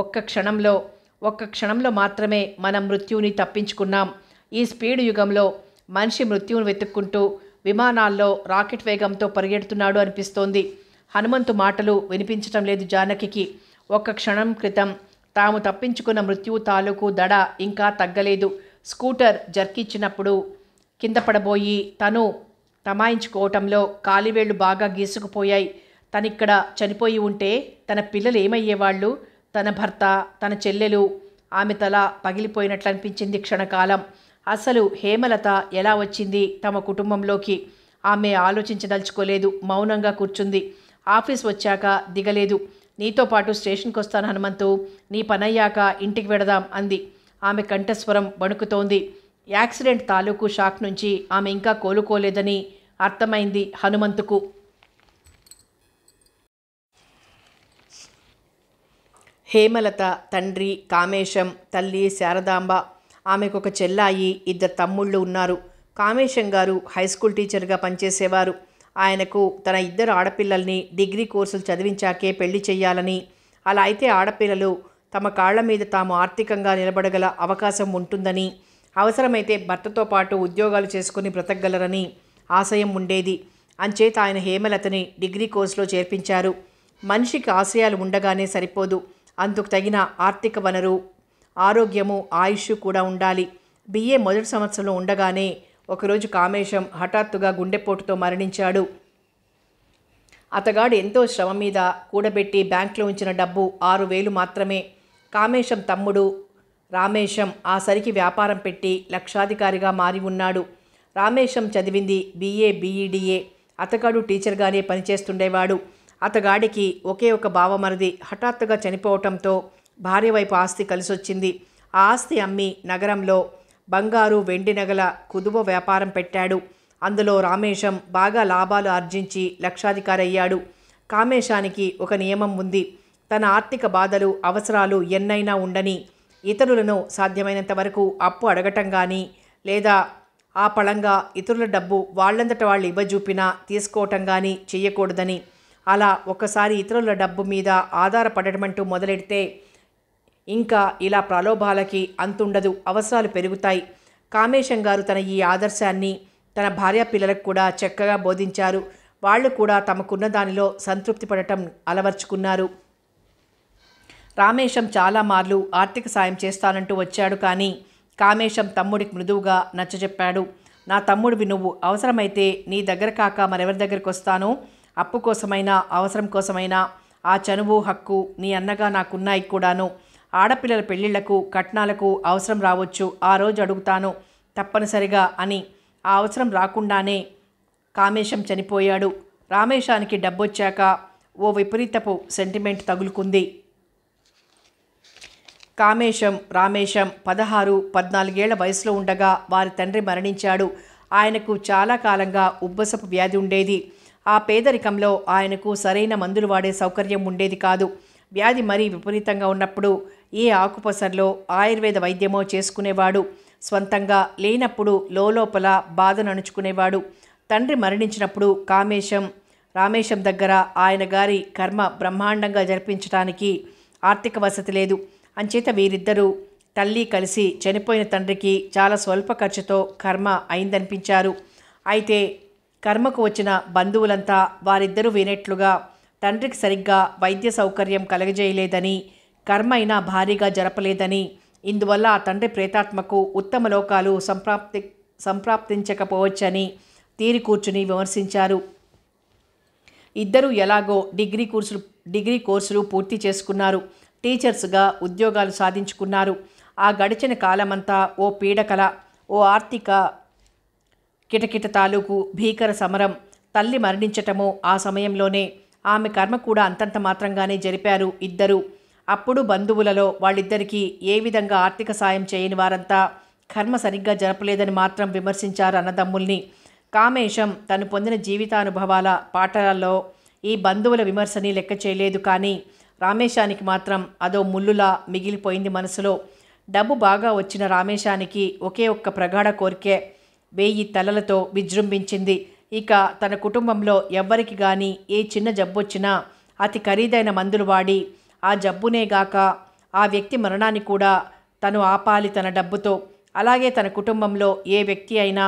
ఒక్క క్షణంలో మాత్రమే మనం మృత్యువుని తప్పించుకున్నాం. ఈ స్పీడ్ యుగంలో మనిషి మృత్యువును వెతుక్కుంటూ విమానాల్లో రాకెట్ వేగంతో పరిగెడుతున్నాడు అనిపిస్తోంది. హనుమంతు మాటలు వినిపించటం లేదు జానకికి. ఒక్క క్షణం క్రితం తాము తప్పించుకున్న మృత్యువు తాలూకు దడ ఇంకా తగ్గలేదు. స్కూటర్ జర్కిచ్చినప్పుడు కింద పడబోయి తను తమాయించుకోవటంలో కాలివేళ్లు బాగా గీసుకుపోయాయి. తనిక్కడ చనిపోయి ఉంటే తన పిల్లలు ఏమయ్యేవాళ్ళు? తన భర్త, తన చెల్లెలు. ఆమె తల పగిలిపోయినట్లు అనిపించింది క్షణకాలం. అసలు హేమలత ఎలా వచ్చింది తమ కుటుంబంలోకి? ఆమె ఆలోచించదలుచుకోలేదు. మౌనంగా కూర్చుంది. ఆఫీస్ వచ్చాక దిగలేదు. నీతో పాటు స్టేషన్కి వస్తాను హనుమంతు, నీ పనయ్యాక ఇంటికి వెడదాం అంది. ఆమె కంఠస్వరం వణుకుతోంది. యాక్సిడెంట్ తాలూకు షాక్ నుంచి ఆమె ఇంకా కోలుకోలేదని అర్థమైంది హనుమంతుకు. హేమలత తండ్రి కామేశం, తల్లి శారదాంబ. ఆమెకు ఒక చెల్లాయి, 2 తమ్ముళ్ళు ఉన్నారు. కామేశం గారు హైస్కూల్ టీచర్గా పనిచేసేవారు. ఆయనకు తన 2 ఆడపిల్లల్ని డిగ్రీ కోర్సులు చదివించాకే పెళ్లి చెయ్యాలని, అలా అయితే ఆడపిల్లలు తమ కాళ్ల మీద తాము ఆర్థికంగా నిలబడగల అవకాశం ఉంటుందని, అవసరమైతే భర్తతో పాటు ఉద్యోగాలు చేసుకుని బ్రతకగలరని ఆశయం ఉండేది. అంచేత ఆయన హేమలతని డిగ్రీ కోర్సులో చేర్పించారు. మనిషికి ఆశయాలు ఉండగానే సరిపోదు, అందుకు తగిన ఆర్థిక వనరు, ఆరోగ్యము, ఆయుష్ కూడా ఉండాలి. బిఏ మొదటి సంవత్సరంలో ఉండగానే ఒకరోజు కామేశం హఠాత్తుగా గుండెపోటుతో మరణించాడు. అతగాడు ఎంతో శ్రమ మీద కూడబెట్టి బ్యాంకులో ఉంచిన డబ్బు 6,000 మాత్రమే. కామేశం తమ్ముడు రామేశం ఆ సరికి వ్యాపారం పెట్టి లక్షాధికారిగా మారి ఉన్నాడు. రామేశం చదివింది బిఏ బీఈడీఏ. అతగాడు టీచర్గానే పనిచేస్తుండేవాడు. అతగాడికి ఒకే ఒక బావమరిది హఠాత్తుగా చనిపోవటంతో భార్య వైపు ఆస్తి కలిసొచ్చింది. ఆ ఆస్తి అమ్మి నగరంలో బంగారు, వెండి నగల కుదువ వ్యాపారం పెట్టాడు. అందులో రామేశం బాగా లాభాలు ఆర్జించి లక్షాధికారి అయ్యాడు. కామేశానికి ఒక నియమం ఉంది. తన ఆర్థిక బాధలు, అవసరాలు ఎన్నైనా ఉండని ఇతరులను సాధ్యమైనంత వరకు అప్పు అడగటం కానీ, లేదా ఆ పళంగా ఇతరుల డబ్బు వాళ్ళంతట వాళ్ళు ఇవ్వజూపినా తీసుకోవటం కానీ చెయ్యకూడదని. అలా ఒకసారి ఇతరుల డబ్బు మీద ఆధారపడటమంటూ మొదలెడితే ఇంకా ఇలా ప్రలోభాలకి అంతుండదు, అవసరాలు పెరుగుతాయి. కామేశం గారు తన ఈ ఆదర్శాన్ని తన భార్య పిల్లలకు కూడా చక్కగా బోధించారు. వాళ్ళు కూడా తమకున్న దానిలో సంతృప్తి పడటం అలవర్చుకున్నారు. రామేశం చాలా మార్లు ఆర్థిక సాయం చేస్తానంటూ వచ్చాడు. కానీ కామేశం తమ్ముడికి మృదువుగా నచ్చజెప్పాడు. నా తమ్ముడివి నువ్వు, అవసరమైతే నీ దగ్గర కాక మరెవరి దగ్గరికి వస్తానో, అప్పు కోసమైనా అవసరం కోసమైనా ఆ చనువు, హక్కు నీ అన్నగా నాకున్నాయి కూడాను. ఆడపిల్లల పెళ్లిళ్లకు, కట్నాలకు అవసరం రావచ్చు, ఆ రోజు అడుగుతాను తప్పనిసరిగా అని. ఆ అవసరం రాకుండానే కామేశం చనిపోయాడు. రామేశానికి డబ్బొచ్చాక ఓ విపరీతపు సెంటిమెంట్ తగులుకుంది. రామేశం 16-14 ఏళ్ల వయసులో ఉండగా వారి తండ్రి మరణించాడు. ఆయనకు చాలా కాలంగా ఉబ్బసపు వ్యాధి ఉండేది. ఆ పేదరికంలో ఆయనకు సరైన మందులు వాడే సౌకర్యం ఉండేది కాదు. వ్యాధి మరీ విపరీతంగా ఉన్నప్పుడు ఏ ఆకుపసర్లో ఆయుర్వేద వైద్యమో చేసుకునేవాడు. స్వంతంగా లేనప్పుడు లోపల బాధను అణుచుకునేవాడు. తండ్రి మరణించినప్పుడు రామేశం దగ్గర ఆయన గారి కర్మ బ్రహ్మాండంగా జరిపించడానికి ఆర్థిక వసతి లేదు. అంచేత వీరిద్దరూ తల్లి కలిసి చనిపోయిన తండ్రికి చాలా స్వల్ప ఖర్చుతో కర్మ అయిందనిపించారు. అయితే కర్మకు వచ్చిన బంధువులంతా వారిద్దరూ వినేట్లుగా తండ్రికి సరిగ్గా వైద్య సౌకర్యం కలగజేయలేదని, కర్మ అయినా భారీగా జరపలేదని, ఇందువల్ల ఆ తండ్రి ప్రేతాత్మకు ఉత్తమ లోకాలు సంప్రాప్తించకపోవచ్చని తీరి కూర్చుని విమర్శించారు. ఇద్దరూ ఎలాగో డిగ్రీ కోర్సులు పూర్తి చేసుకున్నారు. టీచర్స్గా ఉద్యోగాలు సాధించుకున్నారు. ఆ గడిచిన కాలమంతా ఓ పీడకల, ఓ ఆర్థిక కిటకిట తాలూకు భీకర సమరం. తల్లి మరణించటమో ఆ సమయంలోనే. ఆమె కర్మ కూడా అంతంత మాత్రంగానే జరిపారు ఇద్దరు. అప్పుడు బంధువులలో వాళ్ళిద్దరికీ ఏ విధంగా ఆర్థిక సాయం చేయని వారంతా కర్మ సరిగ్గా జరపలేదని మాత్రం విమర్శించారు అన్నదమ్ముల్ని. కామేశం తను పొందిన జీవితానుభవాల పాఠాలలో ఈ బంధువుల విమర్శని లెక్క చేయలేదు. కానీ రామేశానికి మాత్రం అదో ముల్లులా మిగిలిపోయింది మనసులో. డబ్బు బాగా వచ్చిన రామేశానికి ఒకే ఒక్క ప్రగాఢ కోరికే 1000 తలలతో విజృంభించింది. ఇక తన కుటుంబంలో ఎవ్వరికి గాని ఏ చిన్న జబ్బొచ్చినా అతి ఖరీదైన మందులు వాడి ఆ జబ్బునేగాక ఆ వ్యక్తి మరణాన్ని కూడా తను ఆపాలి తన డబ్బుతో. అలాగే తన కుటుంబంలో ఏ వ్యక్తి అయినా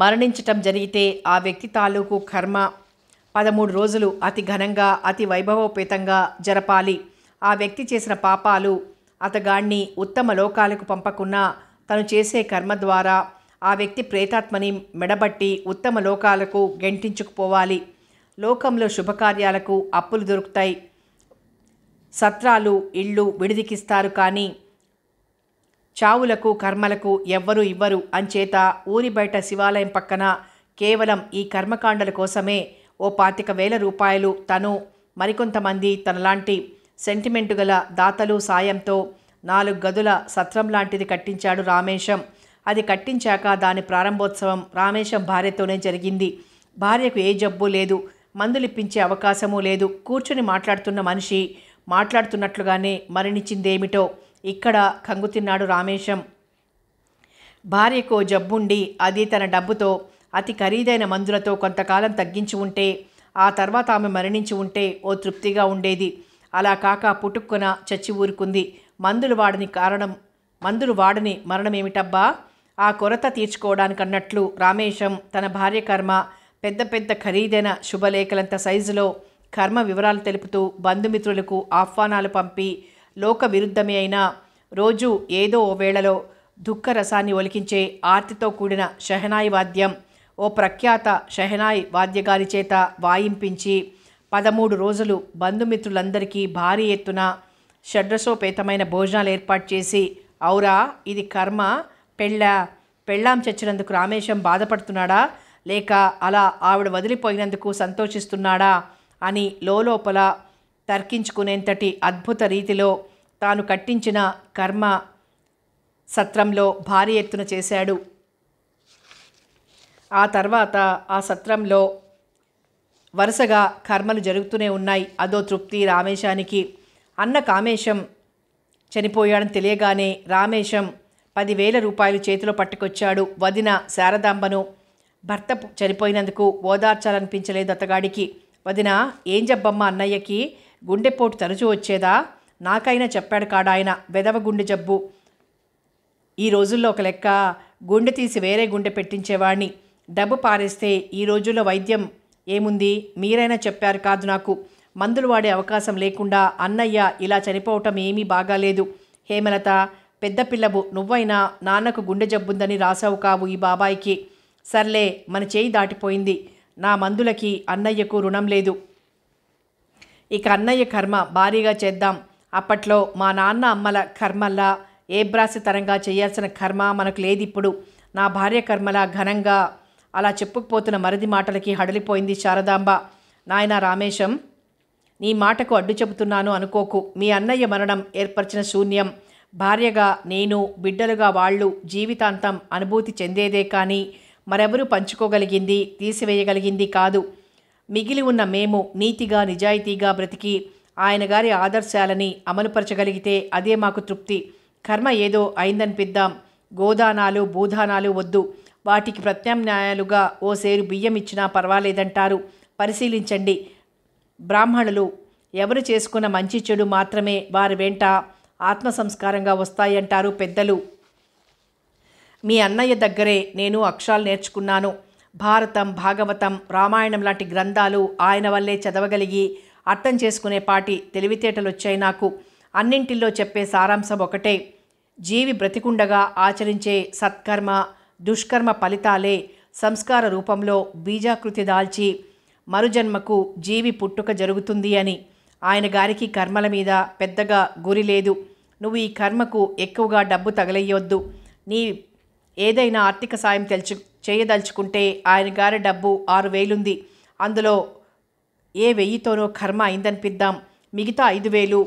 మరణించటం జరిగితే ఆ వ్యక్తి తాలూకు కర్మ 13 రోజులు అతి ఘనంగా అతి వైభవోపేతంగా జరపాలి. ఆ వ్యక్తి చేసిన పాపాలు అతగాణ్ణి ఉత్తమ లోకాలకు పంపకున్నా తను చేసే కర్మ ద్వారా ఆ వ్యక్తి ప్రేతాత్మని మెడబట్టి ఉత్తమ లోకాలకు గెంటించుకుపోవాలి. లోకంలో శుభకార్యాలకు అప్పులు దొరుకుతాయి, సత్రాలు ఇళ్ళు విడిదికిస్తారు, కానీ చావులకు కర్మలకు ఎవ్వరూ ఇవ్వరు. అంచేత ఊరి బయట శివాలయం పక్కన కేవలం ఈ కర్మకాండల కోసమే ఓ 25,000 రూపాయలు తను మరికొంతమంది తనలాంటి సెంటిమెంటు గల దాతలు సాయంతో 4 గదుల సత్రం లాంటిది కట్టించాడు రామేశం. అది కట్టించాక దాని ప్రారంభోత్సవం రామేశం భార్యతోనే జరిగింది. భార్యకు ఏ జబ్బు లేదు, మందులిప్పించే అవకాశమూ లేదు. కూర్చుని మాట్లాడుతున్న మనిషి మాట్లాడుతున్నట్లుగానే మరణించిందేమిటో ఇక్కడ కంగుతిన్నాడు రామేశం. భార్యకు జబ్బుండి అది తన డబ్బుతో అతి ఖరీదైన మందులతో కొంతకాలం తగ్గించి ఉంటే ఆ తర్వాత ఆమె మరణించి ఉంటే ఓ తృప్తిగా ఉండేది. అలా కాక పుట్టుక్కున చచ్చి ఊరుకుంది. మందులు వాడని మరణమేమిటబ్బా? ఆ కొరత తీర్చుకోవడానికన్నట్లు రామేశం తన భార్య కర్మ పెద్ద పెద్ద ఖరీదైన శుభలేఖలంత సైజులో కర్మ వివరాలు తెలుపుతూ బంధుమిత్రులకు ఆహ్వానాలు పంపి లోక విరుద్ధమే అయినా రోజు ఏదో ఓ వేళలో దుఃఖరసాన్ని ఒలికించే ఆర్తితో కూడిన షెహనాయి వాద్యం ఓ ప్రఖ్యాత షెహనాయి వాద్యగారి చేత వాయింపించి 13 రోజులు బంధుమిత్రులందరికీ భారీ ఎత్తున షడ్రసోపేతమైన భోజనాలు ఏర్పాటు చేసి, ఔరా ఇది కర్మ, పెళ్ళాం చచ్చినందుకు రామేశం బాధపడుతున్నాడా లేక అలా ఆవిడ వదిలిపోయినందుకు సంతోషిస్తున్నాడా అని లోలోపల తర్కించుకునేంతటి అద్భుత రీతిలో తాను కట్టించిన కర్మ సత్రంలో భారీ ఎత్తున చేశాడు. ఆ తర్వాత ఆ సత్రంలో వరుసగా కర్మలు జరుగుతూనే ఉన్నాయి. అదో తృప్తి రామేశానికి. అన్న కామేశం చనిపోయాడని తెలియగానే రామేశం 10,000 రూపాయలు చేతిలో పట్టుకొచ్చాడు. వదిన శారదాంబను భర్త చనిపోయినందుకు ఓదార్చాలనిపించలేదు అతగాడికి. వదిన, ఏం జబ్బమ్మ అన్నయ్యకి? గుండెపోటు తరచూ వచ్చేదా? నాకైనా చెప్పాడు కాడాయన, వెదవ గుండె జబ్బు. ఈ రోజుల్లో ఒక లెక్క గుండె తీసి వేరే గుండె పెట్టించేవాణ్ణి. డబ్బు పారేస్తే ఈ రోజుల్లో వైద్యం ఏముంది? మీరైనా చెప్పారు కాదు నాకు. మందులు వాడే అవకాశం లేకుండా అన్నయ్య ఇలా చనిపోవటం ఏమీ బాగాలేదు. హేమలత, పెద్ద పిల్లవు నువ్వైనా నాన్నకు గుండె జబ్బుందని రాసావు కావు ఈ బాబాయికి. సర్లే, మన చేయి దాటిపోయింది. నా మందులకి అన్నయ్యకు రుణం లేదు. ఇక అన్నయ్య కర్మ భారీగా చేద్దాం. అప్పట్లో మా నాన్న అమ్మల కర్మల్లా ఏబ్రాసితరంగా చేయాల్సిన కర్మ మనకు లేదిప్పుడు. నా భార్య కర్మలా ఘనంగా అలా చెప్పుకుపోతున్న మరిది మాటలకి హడలిపోయింది శారదాంబ. నాయనా రామేశం, నీ మాటకు అడ్డు చెబుతున్నాను అనుకోకు. మీ అన్నయ్య మరణం ఏర్పరిచిన శూన్యం భార్యగా నేను, బిడ్డలుగా వాళ్ళు జీవితాంతం అనుభూతి చెందేదే కానీ మరెవరూ పంచుకోగలిగింది, తీసివేయగలిగింది కాదు. మిగిలి ఉన్న మేము నీతిగా నిజాయితీగా బ్రతికి ఆయన గారి ఆదర్శాలని అమలుపరచగలిగితే అదే మాకు తృప్తి. కర్మ ఏదో అయిందనిపిద్దాం. గోదానాలు భూదానాలు వద్దు. వాటికి ప్రత్యామ్నాయాలుగా ఓ సేరు బియ్యం ఇచ్చినా పర్వాలేదంటారు. పరిశీలించండి. బ్రాహ్మణులు ఎవరు చేసుకున్న మంచి చెడు మాత్రమే వారి వెంట ఆత్మ సంస్కారంగా వస్తాయంటారు పెద్దలు. మీ అన్నయ్య దగ్గరే నేను అక్షరాలు నేర్చుకున్నాను. భారతం, భాగవతం, రామాయణం లాంటి గ్రంథాలు ఆయన వల్లే చదవగలిగి అర్థం చేసుకునే పాటి తెలివితేటలు వచ్చాయి నాకు. అన్నింటిల్లో చెప్పే సారాంశం ఒకటే: జీవి బ్రతికుండగా ఆచరించే సత్కర్మ దుష్కర్మ ఫలితాలే సంస్కార రూపంలో బీజాకృతి దాల్చి మరుజన్మకు జీవి పుట్టుక జరుగుతుంది అని. ఆయన గారికి కర్మల మీద పెద్దగా గురి లేదు. నువ్వు ఈ కర్మకు ఎక్కువగా డబ్బు తగలయ్యొద్దు. నీ ఏదైనా ఆర్థిక సాయం చేయదలుచుకుంటే ఆయన గారి డబ్బు 6,000 ఉంది. అందులో ఏ 1,000తోనో కర్మ అయిందనిపిద్దాం. మిగతా 5,000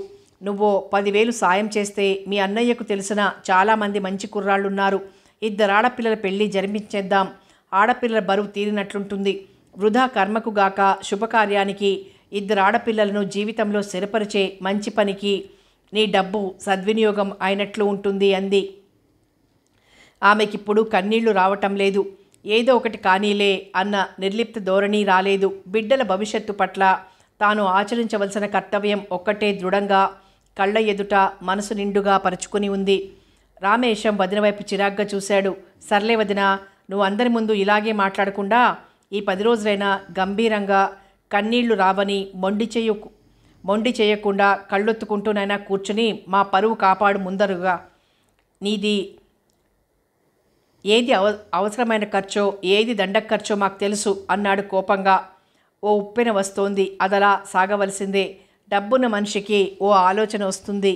నువ్వో 10,000 సాయం చేస్తే మీ అన్నయ్యకు తెలిసిన చాలామంది మంచి కుర్రాళ్ళున్నారు. 2 ఆడపిల్లల పెళ్లి జరిపించేద్దాం. ఆడపిల్లల బరువు తీరినట్లుంటుంది. వృధా కర్మకు గాక శుభకార్యానికి 2 ఆడపిల్లలను జీవితంలో స్థిరపరిచే మంచి పనికి నీ డబ్బు సద్వినియోగం అయినట్లు ఉంటుంది అంది. ఆమెకిప్పుడు కన్నీళ్లు రావటం లేదు. ఏదో ఒకటి కానీలే అన్న నిర్లిప్త ధోరణి రాలేదు. బిడ్డల భవిష్యత్తు పట్ల తాను ఆచరించవలసిన కర్తవ్యం ఒక్కటే దృఢంగా కళ్ళ ఎదుట మనసు నిండుగా పరుచుకుని ఉంది. రామేశం వదిన వైపు చిరాగ్గా చూశాడు. సర్లే వదిన, నువ్వు అందరి ముందు ఇలాగే మాట్లాడకుండా ఈ 10 రోజులైనా గంభీరంగా కన్నీళ్లు రావని మొండి చేయకుండా కళ్ళొత్తుకుంటూనైనా కూర్చుని మా పరువు కాపాడు ముందరుగా. నీది ఏది అవసరమైన ఖర్చో ఏది దండక ఖర్చో మాకు తెలుసు అన్నాడు కోపంగా. ఓ ఉప్పెన వస్తోంది, అదలా సాగవలసిందే. డబ్బున్న మనిషికి ఓ ఆలోచన వస్తుంది,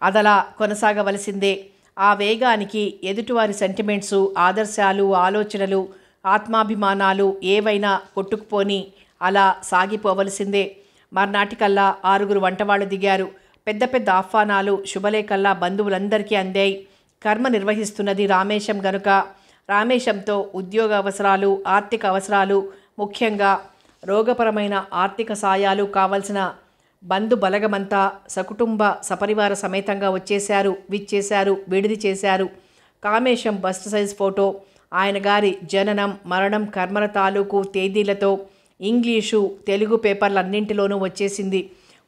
అదలా కొనసాగవలసిందే. ఆ వేగానికి ఎదుటివారి సెంటిమెంట్సు, ఆదర్శాలు, ఆలోచనలు, ఆత్మాభిమానాలు ఏవైనా కొట్టుకుపోని అలా సాగిపోవలసిందే. మర్నాటికల్లా 6 వంటవాళ్ళు దిగారు. పెద్ద పెద్ద ఆహ్వానాలు, శుభలేఖల్లా బంధువులందరికీ అందాయి. కర్మ నిర్వహిస్తున్నది రామేశం గనుక రామేశంతో ఉద్యోగ అవసరాలు, ఆర్థిక అవసరాలు, ముఖ్యంగా రోగపరమైన ఆర్థిక సాయాలు కావలసిన బంధు బలగమంతా సకుటుంబ సపరివార సమేతంగా విచ్చేశారు, విడిది చేశారు. కామేశం బస్ట్ సైజ్ ఫోటో, ఆయన గారి జననం, మరణం, కర్మల తాలూకు తేదీలతో ఇంగ్లీషు, తెలుగు పేపర్లన్నింటిలోనూ వచ్చేసింది.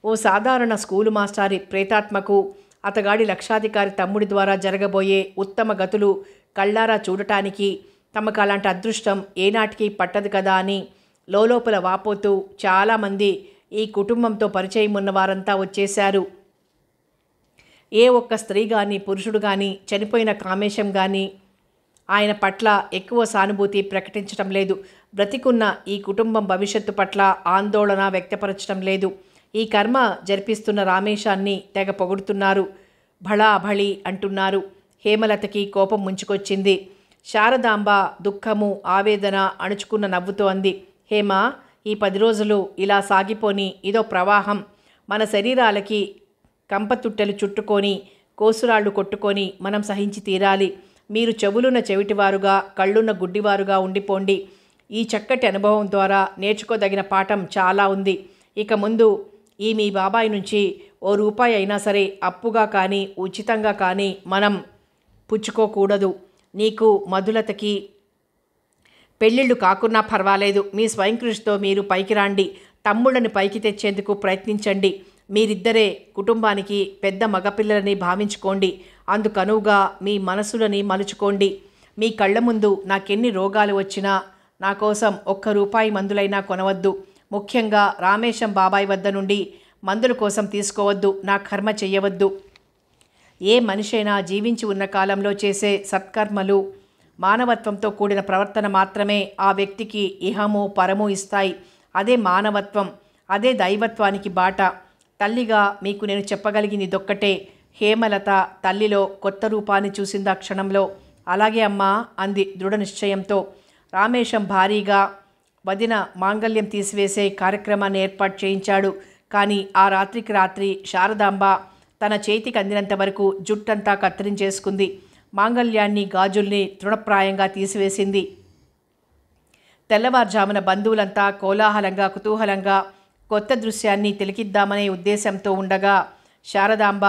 ఓ సాధారణ స్కూలు మాస్టారి ప్రేతాత్మకు అతగాడి లక్షాధికారి తమ్ముడి ద్వారా జరగబోయే ఉత్తమ గతులు కళ్ళారా చూడటానికి తమకు అలాంటి అదృష్టం ఏనాటికి పట్టదు కదా అని లోపల వాపోతూ చాలామంది ఈ కుటుంబంతో పరిచయం ఉన్న వారంతా వచ్చేశారు. ఏ ఒక్క స్త్రీ కానీ పురుషుడు కానీ చనిపోయిన కామేశం కానీ ఆయన పట్ల ఎక్కువ సానుభూతి ప్రకటించటం లేదు. బ్రతికున్న ఈ కుటుంబం భవిష్యత్తు పట్ల ఆందోళన వ్యక్తపరచడం లేదు. ఈ కర్మ జరిపిస్తున్న రామేశాన్ని తెగ పొగుడుతున్నారు. భళా భళి అంటున్నారు. హేమలతకి కోపం ముంచుకొచ్చింది. శారదాంబ దుఃఖము, ఆవేదన అణుచుకున్న నవ్వుతో అంది, హేమ, ఈ 10 రోజులు ఇలా సాగిపోని ఇదో ప్రవాహం. మన శరీరాలకి కంపతుట్టెలు చుట్టుకొని కోసురాళ్లు కొట్టుకొని మనం సహించి తీరాలి. మీరు చెవులున్న చెవిటివారుగా, కళ్ళున్న గుడ్డివారుగా ఉండిపోండి. ఈ చక్కటి అనుభవం ద్వారా నేర్చుకోదగిన పాఠం చాలా ఉంది. ఇక ముందు ఈ మీ బాబాయ్ నుంచి ఓ రూపాయి అయినా సరే అప్పుగా కానీ ఉచితంగా కానీ మనం పుచ్చుకోకూడదు. నీకు మధులతకి పెళ్ళిళ్ళు కాకున్నా పర్వాలేదు. మీ స్వయం కృషితో మీరు పైకి రాండి. తమ్ముళ్ళని పైకి తెచ్చేందుకు ప్రయత్నించండి. మీరిద్దరే కుటుంబానికి పెద్ద మగపిల్లలని భావించుకోండి. అందుకనువుగా మీ మనసులని మలుచుకోండి. మీ కళ్ళ ముందు నాకెన్ని రోగాలు వచ్చినా నా కోసం ₹1 మందులైనా కొనవద్దు. ముఖ్యంగా రామేశం బాబాయ్ వద్ద నుండి మందుల కోసం తీసుకోవద్దు. నా కర్మ చెయ్యవద్దు. ఏ మనిషైనా జీవించి ఉన్న కాలంలో చేసే సత్కర్మలు, మానవత్వంతో కూడిన ప్రవర్తన మాత్రమే ఆ వ్యక్తికి ఇహము పరము ఇస్తాయి. అదే మానవత్వం, అదే దైవత్వానికి బాట. తల్లిగా మీకు నేను చెప్పగలిగినదొక్కటే. హేమలత తల్లిలో కొత్త రూపాన్ని చూసింది ఆ క్షణంలో. అలాగే అమ్మా అంది దృఢ నిశ్చయంతో. రామేశం భారీగా వదిన మాంగల్యం తీసివేసే కార్యక్రమాన్ని ఏర్పాటు చేయించాడు. కానీ ఆ రాత్రికి రాత్రి శారదాంబ తన చేతికి అందినంత వరకు జుట్టంతా కత్తిరించేసుకుంది. మాంగల్యాన్ని, గాజుల్ని తృణప్రాయంగా తీసివేసింది. తెల్లవారుజామున బంధువులంతా కోలాహలంగా, కుతూహలంగా కొత్త దృశ్యాన్ని తిలకిద్దామనే ఉద్దేశంతో ఉండగా శారదాంబ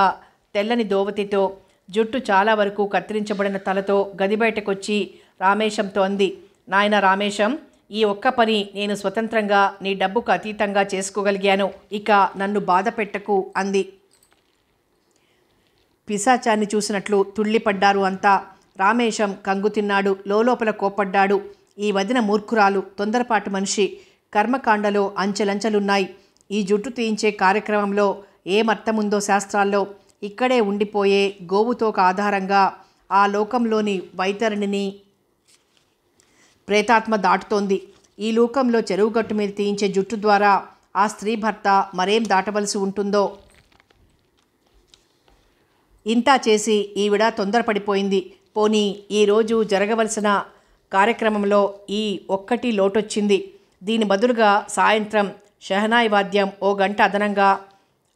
తెల్లని దోవతితో, జుట్టు చాలా వరకు కత్తిరించబడిన తలతో గది బయటకొచ్చి రామేశంతో అంది, నాయన రామేశం, ఈ ఒక్క పని నేను స్వతంత్రంగా నీ డబ్బుకు అతీతంగా చేసుకోగలిగాను. ఇక నన్ను బాధ పెట్టకు అంది. పిశాచాన్ని చూసినట్లు తుళ్ళిపడ్డారు అంతా. రామేశం కంగు తిన్నాడు. లోపల కోప్పడ్డాడు. ఈ వదిన మూర్ఖురాలు, తొందరపాటు మనిషి. కర్మకాండలో అంచెలంచెలున్నాయి. ఈ జుట్టు తీయించే కార్యక్రమంలో ఏమర్థముందో శాస్త్రాల్లో. ఇక్కడే ఉండిపోయే గోవుతోక ఆధారంగా ఆ లోకంలోని వైతరిణిని ప్రేతాత్మ దాటుతోంది. ఈ లోకంలో చెరువుగట్టు మీద తీయించే జుట్టు ద్వారా ఆ స్త్రీ భర్త మరేం దాటవలసి ఉంటుందో. ఇంతా చేసి ఈవిడ తొందరపడిపోయింది. పోనీ ఈరోజు జరగవలసిన కార్యక్రమంలో ఈ ఒక్కటి లోటొచ్చింది. దీని బదులుగా సాయంత్రం షహనాయి వాద్యం 1 గంట అదనంగా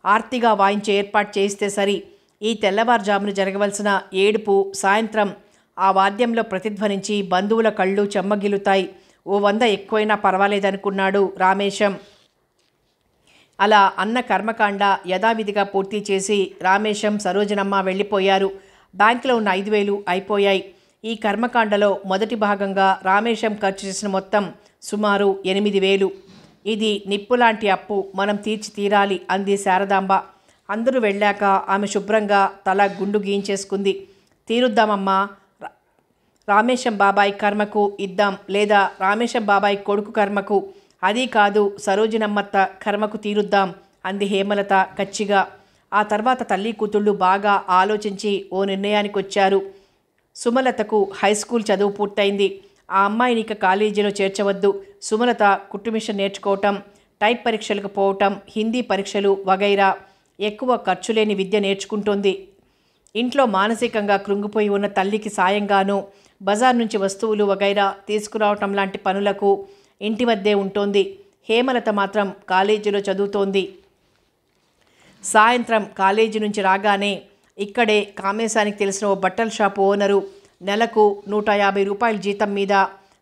ఆర్తిగా వాయించే ఏర్పాటు చేయిస్తే సరి. ఈ తెల్లవారుజామున జరగవలసిన ఏడుపు సాయంత్రం ఆ వాద్యంలో ప్రతిధ్వనించి బంధువుల కళ్ళు చెమ్మగిలుతాయి. ఓ 100 ఎక్కువైనా పర్వాలేదనుకున్నాడు రామేశం. అలా అన్న కర్మకాండ యథావిధిగా పూర్తి చేసి రామేశం, సరోజనమ్మ వెళ్ళిపోయారు. బ్యాంకులో ఉన్న 5,000 అయిపోయాయి. ఈ కర్మకాండలో మొదటి భాగంగా రామేశం ఖర్చు చేసిన మొత్తం సుమారు 8,000. ఇది నిప్పులాంటి అప్పు, మనం తీర్చి తీరాలి అంది శారదాంబ. అందరూ వెళ్ళాక ఆమె శుభ్రంగా తల గుండు గీయించేసుకుంది. తీరుద్దామమ్మా, రామేశం బాబాయ్ కర్మకు ఇద్దాం, లేదా రామేశం బాబాయ్ కొడుకు కర్మకు, అది కాదు సరోజినమ్మత్త కర్మకు తీరుద్దాం అంది హేమలత కచ్చిగా. ఆ తర్వాత తల్లి కూతుళ్ళు బాగా ఆలోచించి ఓ నిర్ణయానికి వచ్చారు. సుమలతకు హై స్కూల్ చదువు పూర్తయింది. ఆ అమ్మాయిని ఇక కాలేజీలో చేర్చవద్దు. సుమలత కుట్టు మిషన్ నేర్చుకోవటం, టైప్ పరీక్షలకు పోవటం, హిందీ పరీక్షలు వగైరా ఎక్కువ ఖర్చులేని విద్య నేర్చుకుంటోంది. ఇంట్లో మానసికంగా కృంగిపోయి ఉన్న తల్లికి సాయంగాను బజార్ నుంచి వస్తువులు వగైరా తీసుకురావటం లాంటి పనులకు ఇంటి వద్దే ఉంటోంది. హేమలత మాత్రం కాలేజీలో చదువుతోంది. సాయంత్రం కాలేజీ నుంచి రాగానే ఇక్కడే కామేశానికి తెలిసిన ఓ బట్టల షాపు ఓనరు నెలకు 150 రూపాయల జీతం మీద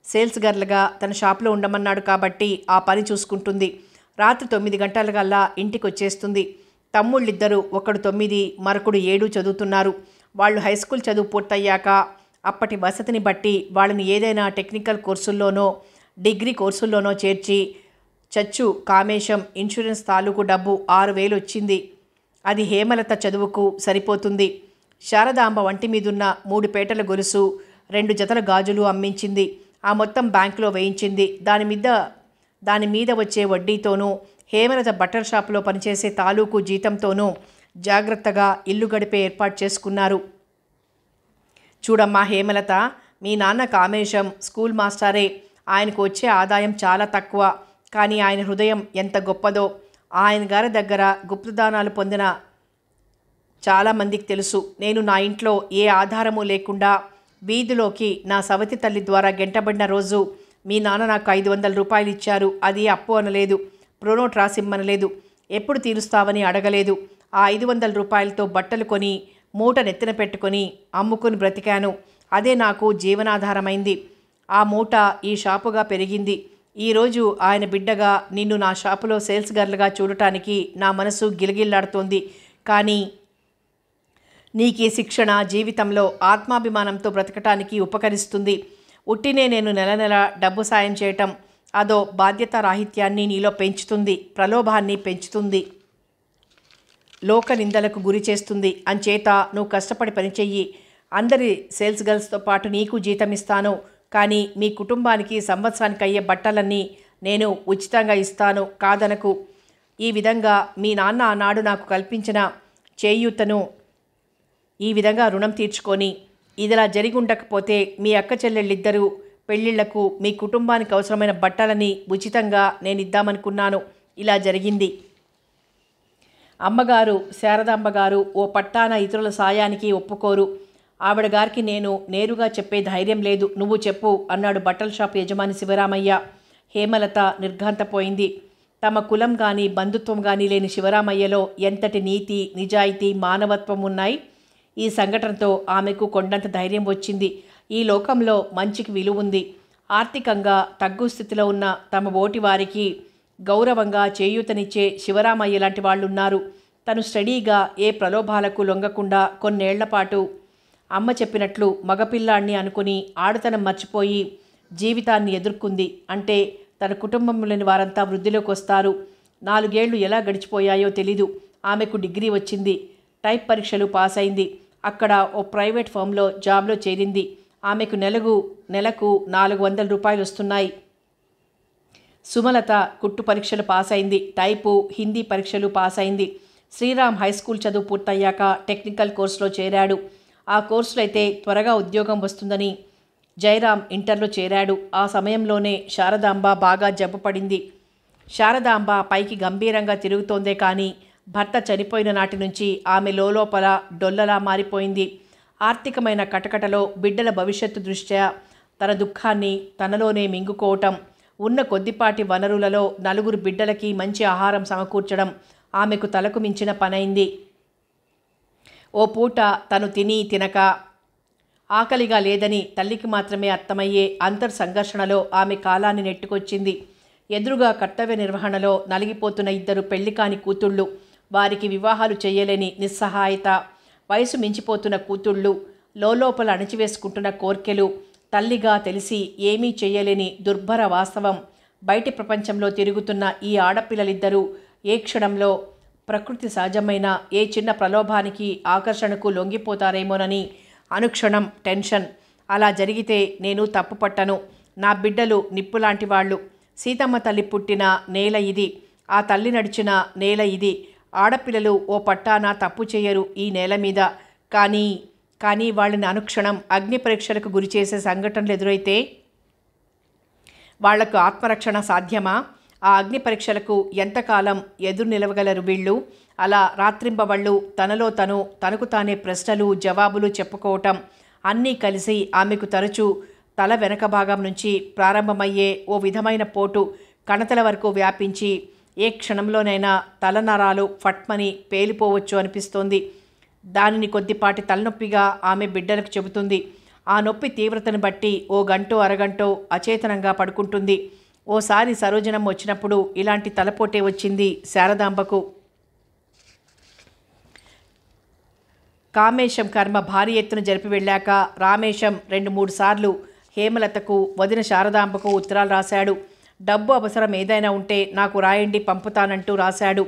సేల్స్ గర్ల్గా తన షాపులో ఉండమన్నాడు కాబట్టి ఆ పని చూసుకుంటుంది. రాత్రి 9 గంటలకల్లా ఇంటికి వచ్చేస్తుంది. తమ్ముళ్ళిద్దరూ, ఒకడు 9, మరొకడు 7 చదువుతున్నారు. వాళ్ళు హై స్కూల్ చదువు పూర్తయ్యాక అప్పటి వసతిని బట్టి వాళ్ళని ఏదైనా టెక్నికల్ కోర్సుల్లోనో డిగ్రీ కోర్సుల్లోనో చేర్చి చచ్చు కామేశం ఇన్సూరెన్స్ తాలూకు డబ్బు 6,000 వచ్చింది. అది హేమలత చదువుకు సరిపోతుంది. శారదాంబ వంటి మీదున్న 3 పేటల గొలుసు, 2 జతల గాజులు అమ్మించింది. ఆ మొత్తం బ్యాంకులో వేయించింది. దాని మీద వచ్చే వడ్డీతోనూ హేమలత బట్టల షాపులో పనిచేసే తాలూకు జీతంతోనూ జాగ్రత్తగా ఇల్లు గడిపే ఏర్పాటు చేసుకున్నారు. చూడమ్మా హేమలత, మీ నాన్న కామేశం స్కూల్ మాస్టారే. ఆయనకు వచ్చే ఆదాయం చాలా తక్కువ, కానీ ఆయన హృదయం ఎంత గొప్పదో ఆయన గారి దగ్గర గుప్తదానాలు పొందిన చాలామందికి తెలుసు. నేను నా ఇంట్లో ఏ ఆధారము లేకుండా వీధిలోకి నా సవతి తల్లి ద్వారా గెంటబడిన రోజు మీ నాన్న నాకు 500 రూపాయలు ఇచ్చారు. అది అప్పు అనలేదు, ప్రోనోట్ రాసిమ్మనలేదు, ఎప్పుడు తీరుస్తావని అడగలేదు. ఆ 500 రూపాయలతో బట్టలు కొని మూట నెత్తిన పెట్టుకొని అమ్ముకుని బ్రతికాను. అదే నాకు జీవనాధారమైంది. ఆ మూట ఈ షాపుగా పెరిగింది. ఈరోజు ఆయన బిడ్డగా నిన్ను నా షాపులో సేల్స్ గర్ల్గా చూడటానికి నా మనసు గిలగిల్లాడుతోంది. కానీ నీకీ శిక్షణ జీవితంలో ఆత్మాభిమానంతో బ్రతకటానికి ఉపకరిస్తుంది. ఉట్టినే నేను నెల నెల డబ్బు సాయం చేయటం అదో బాధ్యతారాహిత్యాన్ని నీలో పెంచుతుంది, ప్రలోభాన్ని పెంచుతుంది, లోక నిందలకు గురి చేస్తుంది. అంచేత నువ్వు కష్టపడి పనిచెయ్యి. అందరి సేల్స్ గర్ల్స్తో పాటు నీకు జీతం ఇస్తాను. కానీ మీ కుటుంబానికి సంవత్సరానికి అయ్యే బట్టలన్నీ నేను ఉచితంగా ఇస్తాను, కాదనకు. ఈ విధంగా మీ నాన్న ఆనాడు నాకు కల్పించిన చేయూతను ఈ విధంగా రుణం తీర్చుకొని, ఇదిలా జరిగి ఉండకపోతే మీ అక్క చెల్లెళ్ళిద్దరూ పెళ్ళిళ్లకు మీ కుటుంబానికి అవసరమైన బట్టలని ఉచితంగా నేను ఇద్దామనుకున్నాను. ఇలా జరిగింది. అమ్మగారు శారదాంబగారు ఓ పట్టాన ఇతరుల సాయానికి ఒప్పుకోరు. ఆవిడ గారికి నేను నేరుగా చెప్పే ధైర్యం లేదు. నువ్వు చెప్పు అన్నాడు బట్టల షాప్ యజమాని శివరామయ్య. హేమలత నిర్ఘాంతపోయింది. తమ కులం కానీ బంధుత్వం కానీ లేని శివరామయ్యలో ఎంతటి నీతి, నిజాయితీ, మానవత్వం ఉన్నాయి. ఈ సంఘటనతో ఆమెకు కొండంత ధైర్యం వచ్చింది. ఈ లోకంలో మంచికి విలువుంది. ఆర్థికంగా తగ్గు స్థితిలో ఉన్న తమ ఓటి వారికి గౌరవంగా చేయూతనిచ్చే శివరామయ్య లాంటి వాళ్ళున్నారు. తను స్టడీగా ఏ ప్రలోభాలకు లొంగకుండా కొన్నేళ్లపాటు అమ్మ చెప్పినట్లు మగపిల్లాన్ని అనుకుని ఆడతనం మర్చిపోయి జీవితాన్ని ఎదుర్కొంది. అంటే తన కుటుంబంలోని వారంతా వృద్ధిలోకి వస్తారు. 4 ఏళ్లు ఎలా గడిచిపోయాయో తెలీదు. ఆమెకు డిగ్రీ వచ్చింది. టైప్ పరీక్షలు పాస్ అయింది. అక్కడ ఓ ప్రైవేట్ ఫర్మ్లో జాబ్లో చేరింది. ఆమెకు నెలకు 400 రూపాయలు వస్తున్నాయి. సుమలత కుట్టు పరీక్షలు పాస్ అయింది. టైపు, హిందీ పరీక్షలు పాస్ అయింది. శ్రీరామ్ హై స్కూల్ చదువు పూర్తయ్యాక టెక్నికల్ కోర్సులో చేరాడు. ఆ కోర్సులో అయితే త్వరగా ఉద్యోగం వస్తుందని జయరామ్ ఇంటర్లో చేరాడు. ఆ సమయంలోనే శారదాంబ బాగా జబ్బుపడింది. శారదాంబ పైకి గంభీరంగా తిరుగుతోందే కానీ భర్త చనిపోయిన నాటి నుంచి ఆమె లోపల డొల్లలా మారిపోయింది. ఆర్థికమైన కటకటలో బిడ్డల భవిష్యత్తు దృష్ట్యా తన దుఃఖాన్ని తనలోనే మింగుకోవటం, ఉన్న కొద్దిపాటి వనరులలో 4 బిడ్డలకి మంచి ఆహారం సమకూర్చడం ఆమెకు తలకు మించిన పనైంది. ఓ పూట తను తిని తినక ఆకలిగా లేదని తల్లికి మాత్రమే అర్థమయ్యే సంఘర్షణలో ఆమె కాలాన్ని నెట్టుకొచ్చింది. ఎదురుగా కర్తవ్య నిర్వహణలో నలిగిపోతున్న ఇద్దరు పెళ్లికాని కూతుళ్ళు, వారికి వివాహాలు చేయలేని నిస్సహాయత, వయసు మించిపోతున్న కూతుళ్ళు, లోపల అణచివేసుకుంటున్న కోర్కెలు, తల్లిగా తెలిసి ఏమీ చేయలేని దుర్భర వాస్తవం. బయటి ప్రపంచంలో తిరుగుతున్న ఈ ఆడపిల్లలిద్దరూ ఏ క్షణంలో ప్రకృతి సహజమైన ఏ చిన్న ప్రలోభానికి ఆకర్షణకు లొంగిపోతారేమోనని అనుక్షణం టెన్షన్. అలా జరిగితే నేను తప్పు పట్టను. నా బిడ్డలు నిప్పులాంటి వాళ్ళు. సీతమ్మ తల్లి పుట్టిన నేల ఇది, ఆ తల్లి నడిచిన నేల ఇది. ఆడపిల్లలు ఓ పట్టాన తప్పు చేయరు ఈ నేల మీద. కానీ వాళ్ళని అనుక్షణం అగ్ని పరీక్షలకు గురి చేసే సంఘటనలు ఎదురైతే వాళ్లకు ఆత్మరక్షణ సాధ్యమా? ఆ అగ్ని పరీక్షలకు ఎంతకాలం ఎదురు నిలవగలరు వీళ్ళు? అలా రాత్రింబవళ్ళు తనకు తానే ప్రశ్నలు జవాబులు చెప్పుకోవటం అన్నీ కలిసి ఆమెకు తరచూ తల వెనక భాగం నుంచి ప్రారంభమయ్యే ఓ విధమైన పోటు కణతల వరకు వ్యాపించి ఏ క్షణంలోనైనా తలనరాలు ఫట్మని పేలిపోవచ్చు అనిపిస్తోంది. దానిని కొద్దిపాటి తలనొప్పిగా ఆమె బిడ్డలకు చెబుతుంది. ఆ నొప్పి తీవ్రతను బట్టి ఓ గంటో అరగంటో అచేతనంగా పడుకుంటుంది. ఓసారి సరోజనం వచ్చినప్పుడు ఇలాంటి తలపోటే వచ్చింది శారదాంబకు. కామేశం కర్మ భారీ ఎత్తున జరిపి వెళ్ళాక రామేశం 2-3 సార్లు హేమలతకు, వదిన శారదాంబకు ఉత్తరాలు రాశాడు. డబ్బు అవసరం ఏదైనా ఉంటే నాకు రాయండి, పంపుతానంటూ రాశాడు.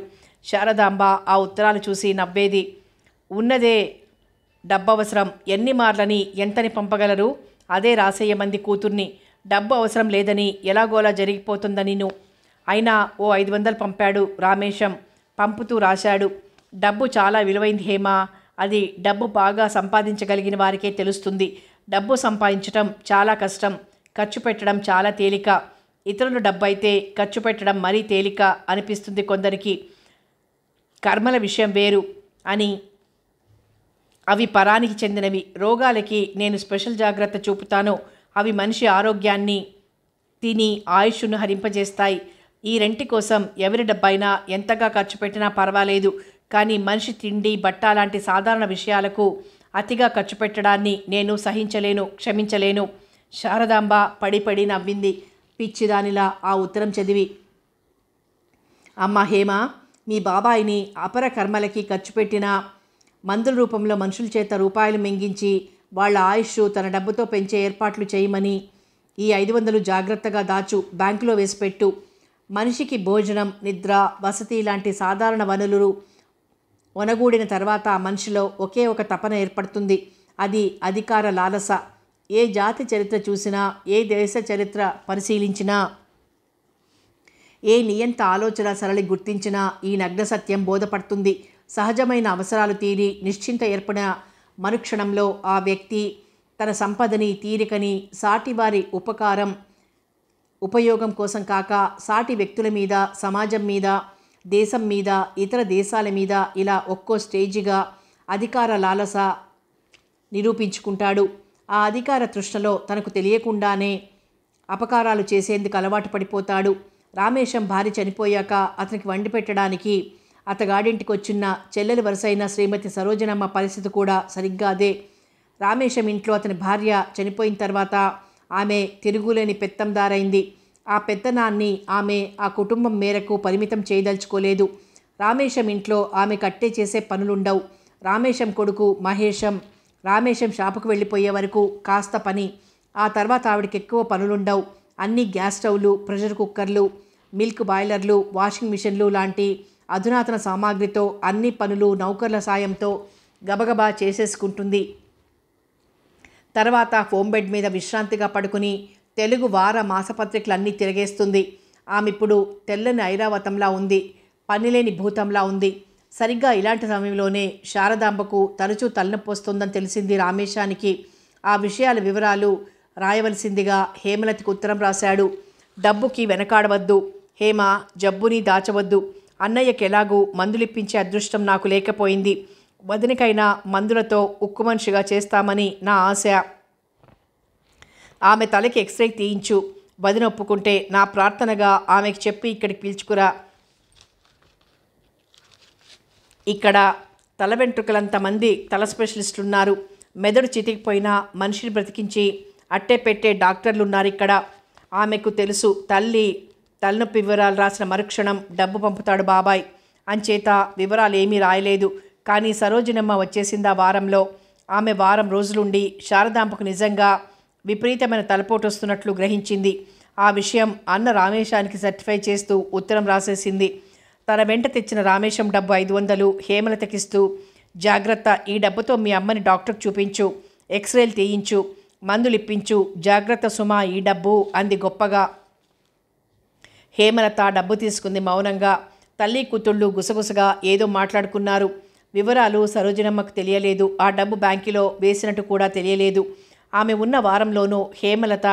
శారదాంబ ఆ ఉత్తరాలు చూసి నవ్వేది. ఉన్నదే డబ్బు అవసరం, ఎన్ని మార్లని ఎంతని పంపగలరు? అదే రాసేయమంది కూతుర్ని. డబ్బు అవసరం లేదని ఎలాగోలా జరిగిపోతుందని అయినా ఓ 500 పంపాడు రామేశం. పంపుతూ రాశాడు, డబ్బు చాలా విలువైంది హేమ. అది డబ్బు బాగా సంపాదించగలిగిన వారికే తెలుస్తుంది. డబ్బు సంపాదించటం చాలా కష్టం, ఖర్చు పెట్టడం చాలా తేలిక. ఇతరుల డబ్బు అయితే ఖర్చు పెట్టడం మరీ తేలిక అనిపిస్తుంది కొందరికి. కర్మల విషయం వేరు అని. అవి పరానికి చెందినవి. రోగాలకి నేను స్పెషల్ జాగ్రత్త చూపుతాను. అవి మనిషి ఆరోగ్యాన్ని తిని ఆయుష్ను హరింపజేస్తాయి. ఈ రెంటి కోసం ఎవరి డబ్బైనా ఎంతగా ఖర్చు పెట్టినా పర్వాలేదు. కానీ మనిషి తిండి, బట్ట లాంటి సాధారణ విషయాలకు అతిగా ఖర్చు పెట్టడాన్ని నేను సహించలేను, క్షమించలేను. శారదాంబ పడి నవ్వింది పిచ్చిదానిలా ఆ ఉత్తరం చదివి. అమ్మ హేమ, మీ బాబాయిని అపర కర్మలకి ఖర్చు పెట్టిన మందుల రూపంలో మనుషుల చేత రూపాయలు మింగించి వాళ్ళ ఆయుష్ తన డబ్బుతో పెంచే ఏర్పాట్లు చేయమని ఈ 500 జాగ్రత్తగా దాచు, బ్యాంకులో వేసిపెట్టు. మనిషికి భోజనం, నిద్ర, వసతి లాంటి సాధారణ వనరులు ఒనగూడిన తర్వాత ఆ మనిషిలో ఒకే ఒక తపన ఏర్పడుతుంది. అది అధికార లాలస. ఏ జాతి చరిత్ర చూసినా, ఏ దేశ చరిత్ర పరిశీలించినా, ఏ నియంత ఆలోచన సరళి గుర్తించినా ఈ నగ్న సత్యం బోధపడుతుంది. సహజమైన అవసరాలు తీరి నిశ్చింత ఏర్పడిన మరుక్షణంలో ఆ వ్యక్తి తన సంపదని, తీరికని సాటివారి ఉపయోగం కోసం కాక సాటి వ్యక్తుల మీద, సమాజం మీద, దేశం మీద, ఇతర దేశాల మీద ఇలా ఒక్కో స్టేజిగా అధికార లాలస నిరూపించుకుంటాడు. ఆ అధికార తృష్ణలో తనకు తెలియకుండానే అపకారాలు చేసేందుకు అలవాటు పడిపోతాడు. రామేశం భార్య చనిపోయాక అతనికి వండి పెట్టడానికి అతగాడింటికి వచ్చిన చెల్లెలు వరుసైన శ్రీమతి సరోజనమ్మ పరిస్థితి కూడా సరిగ్గా అదే. రామేశం ఇంట్లో అతని భార్య చనిపోయిన తర్వాత ఆమె తిరుగులేని పెత్తందారైంది. ఆ పెత్తనాన్ని ఆమె ఆ కుటుంబం మేరకు పరిమితం చేయదలుచుకోలేదు. రామేశం ఇంట్లో ఆమె కట్టే చేసే పనులుండవు. రామేశం కొడుకు రామేశం షాపుకు వెళ్ళిపోయే వరకు కాస్త పని. ఆ తర్వాత ఆవిడకి ఎక్కువ పనులుండవు. అన్ని గ్యాస్ స్టవ్లు, ప్రెషర్ కుక్కర్లు, మిల్క్ బాయిలర్లు, వాషింగ్ మిషన్లు లాంటి అధునాతన సామాగ్రితో అన్ని పనులు నౌకర్ల సాయంతో గబగబా చేసేసుకుంటుంది. తర్వాత ఫోమ్ బెడ్ మీద విశ్రాంతిగా పడుకుని తెలుగు వార మాసపత్రికలన్నీ తిరగేస్తుంది. ఆమె ఇప్పుడు తెల్లని ఐరావతంలా ఉంది, పనిలేని భూతంలా ఉంది. సరిగ్గా ఇలాంటి సమయంలోనే శారదాంబకు తరచూ తలనొప్పి వస్తుందని తెలిసింది రామేశానికి. ఆ విషయాల వివరాలు రాయవలసిందిగా హేమలతికి ఉత్తరం రాశాడు. డబ్బుకి వెనకాడవద్దు హేమ, జబ్బుని దాచవద్దు. అన్నయ్యకి ఎలాగూ మందులిప్పించే అదృష్టం నాకు లేకపోయింది. వదినకైనా మందులతో ఉక్కు మనిషిగా చేస్తామని నా ఆశ. ఆమె తలకి ఎక్స్రే తీయించు. వదిన ఒప్పుకుంటే నా ప్రార్థనగా ఆమెకు చెప్పి ఇక్కడికి పిలుచుకురా. ఇక్కడ తల వెంట్రుకలంతమంది తల స్పెషలిస్టులు ఉన్నారు. మెదడు చితికిపోయినా మనిషిని బ్రతికించి అట్టే పెట్టే డాక్టర్లు ఉన్నారు ఇక్కడ. ఆమెకు తెలుసు తలనొప్పి వివరాలు రాసిన మరుక్షణం డబ్బు పంపుతాడు బాబాయ్. అంచేత వివరాలు ఏమీ రాయలేదు. కానీ సరోజినమ్మ వచ్చేసింది ఆ వారంలో. ఆమె వారం రోజులుండి శారదాంబకు నిజంగా విపరీతమైన తలపోటు వస్తున్నట్లు గ్రహించింది. ఆ విషయం అన్న రామేశానికి సర్టిఫై చేస్తూ ఉత్తరం రాసేసింది. తన వెంట తెచ్చిన రామేశం డబ్బు 500 హేమలతకిస్తూ, జాగ్రత్త, ఈ డబ్బుతో మీ అమ్మని డాక్టర్కి చూపించు, ఎక్స్రేలు తీయించు, మందులు ఇప్పించు, జాగ్రత్త సుమా ఈ డబ్బు అంది గొప్పగా. హేమలత డబ్బు తీసుకుంది మౌనంగా. తల్లి కూతుళ్ళు గుసగుసగా ఏదో మాట్లాడుకున్నారు. వివరాలు సరోజినమ్మకు తెలియలేదు. ఆ డబ్బు బ్యాంకులో వేసినట్టు కూడా తెలియలేదు. ఆమె ఉన్న వారంలోనూ హేమలత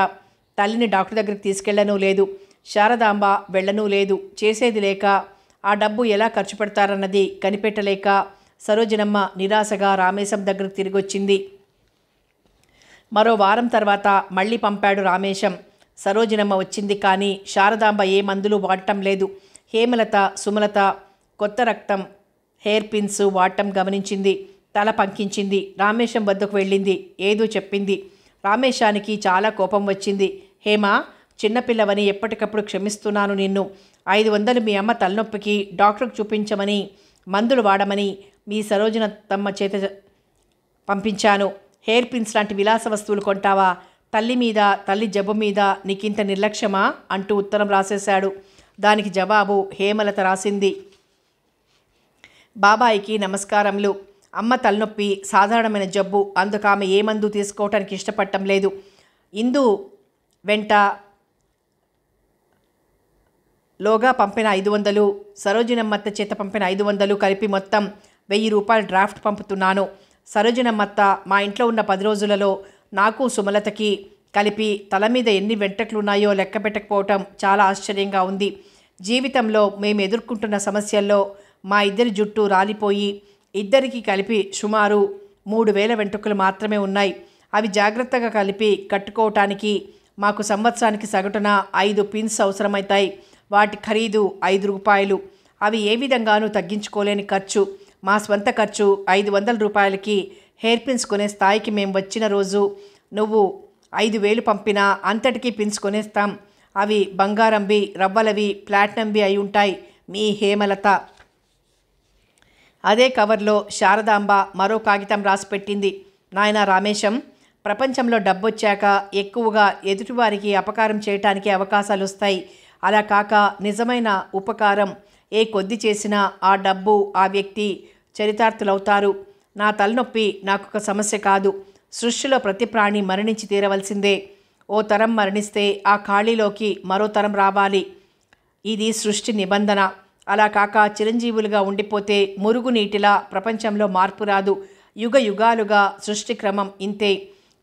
తల్లిని డాక్టర్ దగ్గరికి తీసుకెళ్లనూ లేదు. శారదాంబ వెళ్ళనూ లేదు. చేసేది లేక ఆ డబ్బు ఎలా ఖర్చు పెడతారన్నది కనిపెట్టలేక సరోజినమ్మ నిరాశగా రామేశం దగ్గరకు తిరిగొచ్చింది. మరో వారం తర్వాత మళ్ళీ పంపాడు రామేశం. సరోజినమ్మ వచ్చింది. కానీ శారదాంబ ఏ మందులు వాడటం లేదు. హేమలత, సుమలత కొత్త రక్తం, హెయిర్ పిన్స్ వాడటం గమనించింది. తల పంకించింది. రామేశం వద్దకు వెళ్ళింది. ఏదో చెప్పింది. రామేశానికి చాలా కోపం వచ్చింది. హేమ, చిన్నపిల్లవని ఎప్పటికప్పుడు క్షమిస్తున్నాను నిన్ను. 500 మీ అమ్మ తలనొప్పికి డాక్టర్కి చూపించమని, మందులు వాడమని మీ సరోజినత్తమ్మ చేత పంపించాను. హెయిర్ పిన్స్ లాంటి విలాస వస్తువులు కొంటావా? తల్లి మీద, తల్లి జబ్బు మీద నీకింత నిర్లక్ష్యమా అంటూ ఉత్తరం రాసేశాడు. దానికి జవాబు హేమలత రాసింది. బాబాయికి నమస్కారములు. అమ్మ తలనొప్పి సాధారణమైన జబ్బు. అందుకు ఆమె ఏ మందు తీసుకోవటానికి ఇష్టపడటం లేదు. ఇందు వెంట లోగా పంపిన 500, సరోజినమ్మత్త చేత పంపిన 500 కలిపి మొత్తం 1000 రూపాయలు డ్రాఫ్ట్ పంపుతున్నాను. సరోజినమ్మత్త మా ఇంట్లో ఉన్న 10 రోజులలో నాకు సుమలతకి కలిపి తల మీద ఎన్ని వెంట్రుకలున్నాయో లెక్క పెట్టకపోవటం చాలా ఆశ్చర్యంగా ఉంది. జీవితంలో మేము ఎదుర్కొంటున్న సమస్యల్లో మా ఇద్దరి జుట్టు రాలిపోయి ఇద్దరికి కలిపి సుమారు 3000 వెంట్రుకలు మాత్రమే ఉన్నాయి. అవి జాగ్రత్తగా కలిపి కట్టుకోవటానికి మాకు సంవత్సరానికి సగటున 5 పిన్స్ అవసరమవుతాయి. వాటి ఖరీదు 5 రూపాయలు. అవి ఏ విధంగానూ తగ్గించుకోలేని ఖర్చు. మా స్వంత ఖర్చు 500 రూపాయలకి హెయిర్ పిన్స్ కొనే స్థాయికి మేము వచ్చిన రోజు నువ్వు 5000 పంపినా అంతటికీ పిన్స్ కొనేస్తాం. అవి బంగారంవి, రవ్వలవి, ప్లాటినంవి అయి ఉంటాయి. మీ హేమలత. అదే కవర్లో శారదాంబ మరో కాగితం రాసిపెట్టింది. నాయనా రామేశం, ప్రపంచంలో డబ్బొచ్చాక ఎక్కువగా ఎదుటివారికి అపకారం చేయటానికి అవకాశాలు వస్తాయి. అలా కాక నిజమైన ఉపకారం ఏ కొద్ది చేసినా ఆ డబ్బు, ఆ వ్యక్తి చరితార్థులవుతారు. నా తలనొప్పి నాకొక సమస్య కాదు. సృష్టిలో ప్రతి ప్రాణి మరణించి తీరవలసిందే. ఓ తరం మరణిస్తే ఆ ఖాళీలోకి మరో తరం రావాలి. ఇది సృష్టి నిబంధన. అలా కాక చిరంజీవులుగా ఉండిపోతే మురుగునీటిలా ప్రపంచంలో మార్పు రాదు. యుగ యుగాలుగా సృష్టి క్రమం ఇంతే.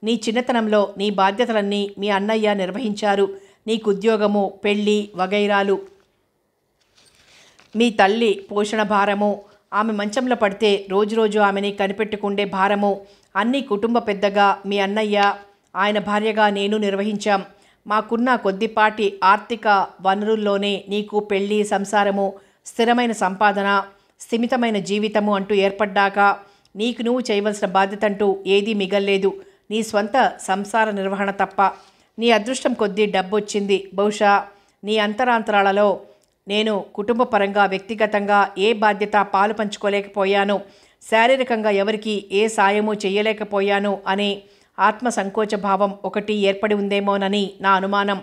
నీ చిన్నతనంలో నీ బాధ్యతలన్నీ మీ అన్నయ్య నిర్వహించారు. నీకు ఉద్యోగము, పెళ్ళి వగైరాలు. మీ తల్లి పోషణ భారము, ఆమె మంచంలో పడితే రోజురోజు ఆమెని కనిపెట్టుకుండే భారము అన్నీ కుటుంబ పెద్దగా మీ అన్నయ్య, ఆయన భార్యగా నేను నిర్వహించాం. మాకున్న కొద్దిపాటి ఆర్థిక వనరుల్లోనే నీకు పెళ్ళి, సంసారము, స్థిరమైన సంపాదన, స్థిమితమైన జీవితము అంటూ ఏర్పడ్డాక నీకు నువ్వు చేయవలసిన బాధ్యత అంటూ ఏదీ మిగల్లేదు. నీ స్వంత సంసార నిర్వహణ తప్ప. నీ అదృష్టం కొద్దీ డబ్బు వచ్చింది. బహుశా నీ అంతరాంతరాలలో నేను కుటుంబపరంగా, వ్యక్తిగతంగా ఏ బాధ్యత పాలు పంచుకోలేకపోయాను, శారీరకంగా ఎవరికి ఏ సాయము చేయలేకపోయాను అనే ఆత్మ సంకోచ భావం ఒకటి ఏర్పడి ఉందేమోనని నా అనుమానం.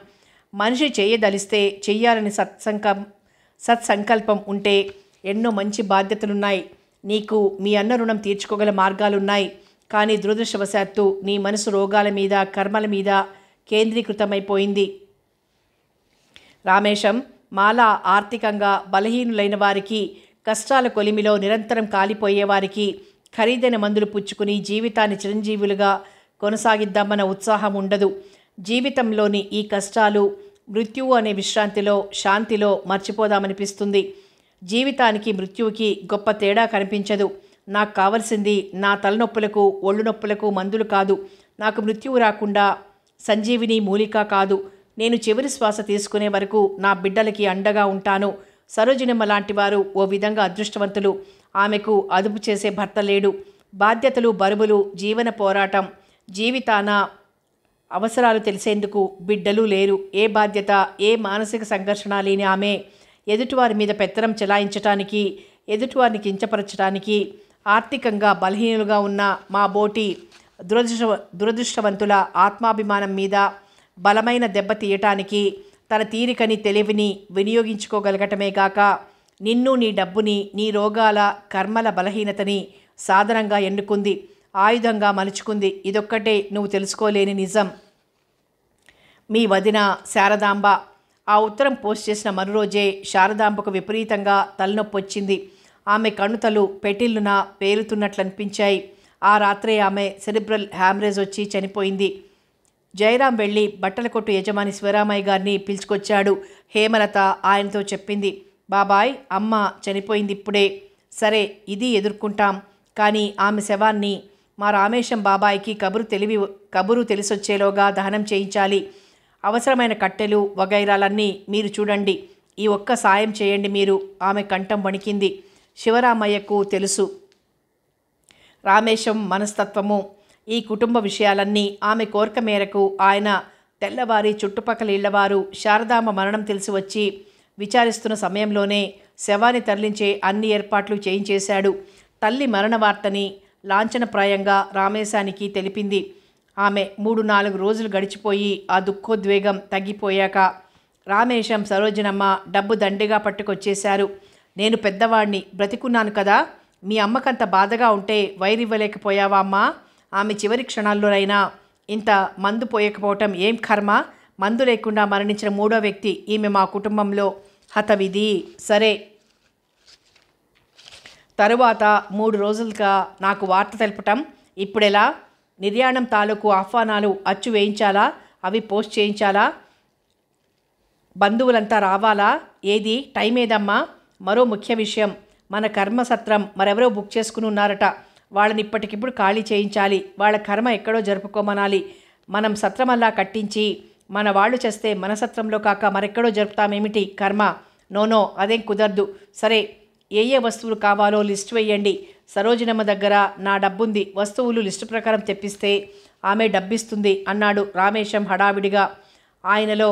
మనిషి చేయదలిస్తే చెయ్యాలని సత్సంకల్పం ఉంటే ఎన్నో మంచి బాధ్యతలున్నాయి. నీకు మీ అన్న రుణం తీర్చుకోగల మార్గాలున్నాయి. కానీ దురదృష్టవశాత్తు నీ మనసు రోగాల మీద, కర్మల మీద కేంద్రీకృతమైపోయింది. రామేశం, మాలా ఆర్థికంగా బలహీనులైన వారికి, కష్టాల కొలిమిలో నిరంతరం కాలిపోయేవారికి ఖరీదైన మందులు పుచ్చుకుని జీవితాన్ని చిరంజీవులుగా కొనసాగిద్దామన్న ఉత్సాహం ఉండదు. జీవితంలోని ఈ కష్టాలు మృత్యువు అనే విశ్రాంతిలో, శాంతిలో మర్చిపోదామనిపిస్తుంది. జీవితానికి మృత్యువుకి గొప్ప తేడా కనిపించదు. నాకు కావలసింది నా తలనొప్పులకు, ఒళ్ళు నొప్పులకు మందులు కాదు. నాకు మృత్యువు రాకుండా సంజీవిని మూలిక కాదు. నేను చివరి శ్వాస తీసుకునే వరకు నా బిడ్డలకి అండగా ఉంటాను. సరోజినమ్మ లాంటి వారు ఓ విధంగా అదృష్టవంతులు. ఆమెకు అదుపు చేసే భర్త లేడు. బాధ్యతలు, బరువులు, జీవన పోరాటం, జీవితాన అవసరాలు తెలిసేందుకు బిడ్డలు లేరు. ఏ బాధ్యత, ఏ మానసిక సంఘర్షణ లేని ఆమె ఎదుటివారి మీద పెత్తనం చెలాయించటానికి, ఎదుటివారిని కించపరచడానికి, ఆర్థికంగా బలహీనులుగా ఉన్న మా బోటి దురదృష్టవంతుల ఆత్మాభిమానం మీద బలమైన దెబ్బ తీయటానికి తన తీరికని, తెలివిని వినియోగించుకోగలగటమే గాక నిన్ను, నీ డబ్బుని, నీ రోగాల, కర్మల బలహీనతని సాధనంగా ఎన్నుకుంది, ఆయుధంగా మలుచుకుంది. ఇదొక్కటే నువ్వు తెలుసుకోలేని నిజం. మీ వదిన శారదాంబ. ఆ ఉత్తరం పోస్ట్ చేసిన మరురోజే శారదాంబకు విపరీతంగా తలనొప్పి వచ్చింది. ఆమె కణుతలు పెటిల్లున పేలుతున్నట్లనిపించాయి. ఆ రాత్రే ఆమె సెరిబ్రల్ హ్యామరేజ్ వచ్చి చనిపోయింది. జయరాం వెళ్ళి బట్టల కొట్టు యజమాని శివరామయ్య గారిని పిలుచుకొచ్చాడు. హేమలత ఆయనతో చెప్పింది, బాబాయ్, అమ్మ చనిపోయింది ఇప్పుడే. సరే, ఇది ఎదుర్కొంటాం, కానీ ఆమె శవాన్ని మా రామేశం బాబాయికి కబురు తెలిసొచ్చేలోగా దహనం చేయించాలి. అవసరమైన కట్టెలు వగైరాలన్నీ మీరు చూడండి. ఈ ఒక్క సాయం చేయండి మీరు. ఆమె కంఠం వణికింది. శివరామయ్యకు తెలుసు రామేశం మనస్తత్వము. ఈ కుటుంబ విషయాలన్నీ ఆమె కోరిక మేరకు ఆయన తెల్లవారి చుట్టుపక్కల ఇళ్లవారు శారదాంబ మరణం తెలిసి వచ్చి విచారిస్తున్న సమయంలోనే శవాన్ని తరలించే అన్ని ఏర్పాట్లు చేయించేశాడు. తల్లి మరణ వార్తని లాంఛనప్రాయంగా రామేశానికి తెలిపింది. ఆమె 3-4 రోజులు గడిచిపోయి ఆ దుఃఖోద్వేగం తగ్గిపోయాక రామేశం, సరోజనమ్మ డబ్బు దండిగా పట్టుకొచ్చేశారు. నేను పెద్దవాడిని, బ్రతికున్నాను కదా, మీ అమ్మకంత బాధగా ఉంటే వైరివ్వలేకపోయావా అమ్మా? ఆమె చివరి క్షణాల్లోనైనా ఇంత మందు పోయకపోవటం ఏం కర్మ? మందు లేకుండా మరణించిన 3వ వ్యక్తి ఈమె మా కుటుంబంలో హతవిధి. సరే, తరువాత 3 రోజులుగా నాకు వార్త తెలపటం ఇప్పుడెలా? నిర్యాణం తాలూకు ఆహ్వానాలు అచ్చు వేయించాలా? అవి పోస్ట్ చేయించాలా? బంధువులంతా రావాలా? ఏది టైం ఏదమ్మా? మరో ముఖ్య విషయం, మన కర్మసత్రం మరెవరో బుక్ చేసుకుని ఉన్నారట. వాళ్ళని ఇప్పటికిప్పుడు ఖాళీ చేయించాలి. వాళ్ళ కర్మ ఎక్కడో జరుపుకోమనాలి. మనం సత్రమల్లా కట్టించి మన వాళ్ళు చేస్తే మన సత్రంలో కాక మరెక్కడో జరుపుతామేమిటి కర్మ? నోనో, అదేం కుదరదు. సరే, ఏ వస్తువులు కావాలో లిస్టు వేయండి. సరోజినమ్మ దగ్గర నా డబ్బుంది, వస్తువులు లిస్టు ప్రకారం తెప్పిస్తే ఆమె డబ్బిస్తుంది అన్నాడు రామేశం హడావిడిగా. ఆయనలో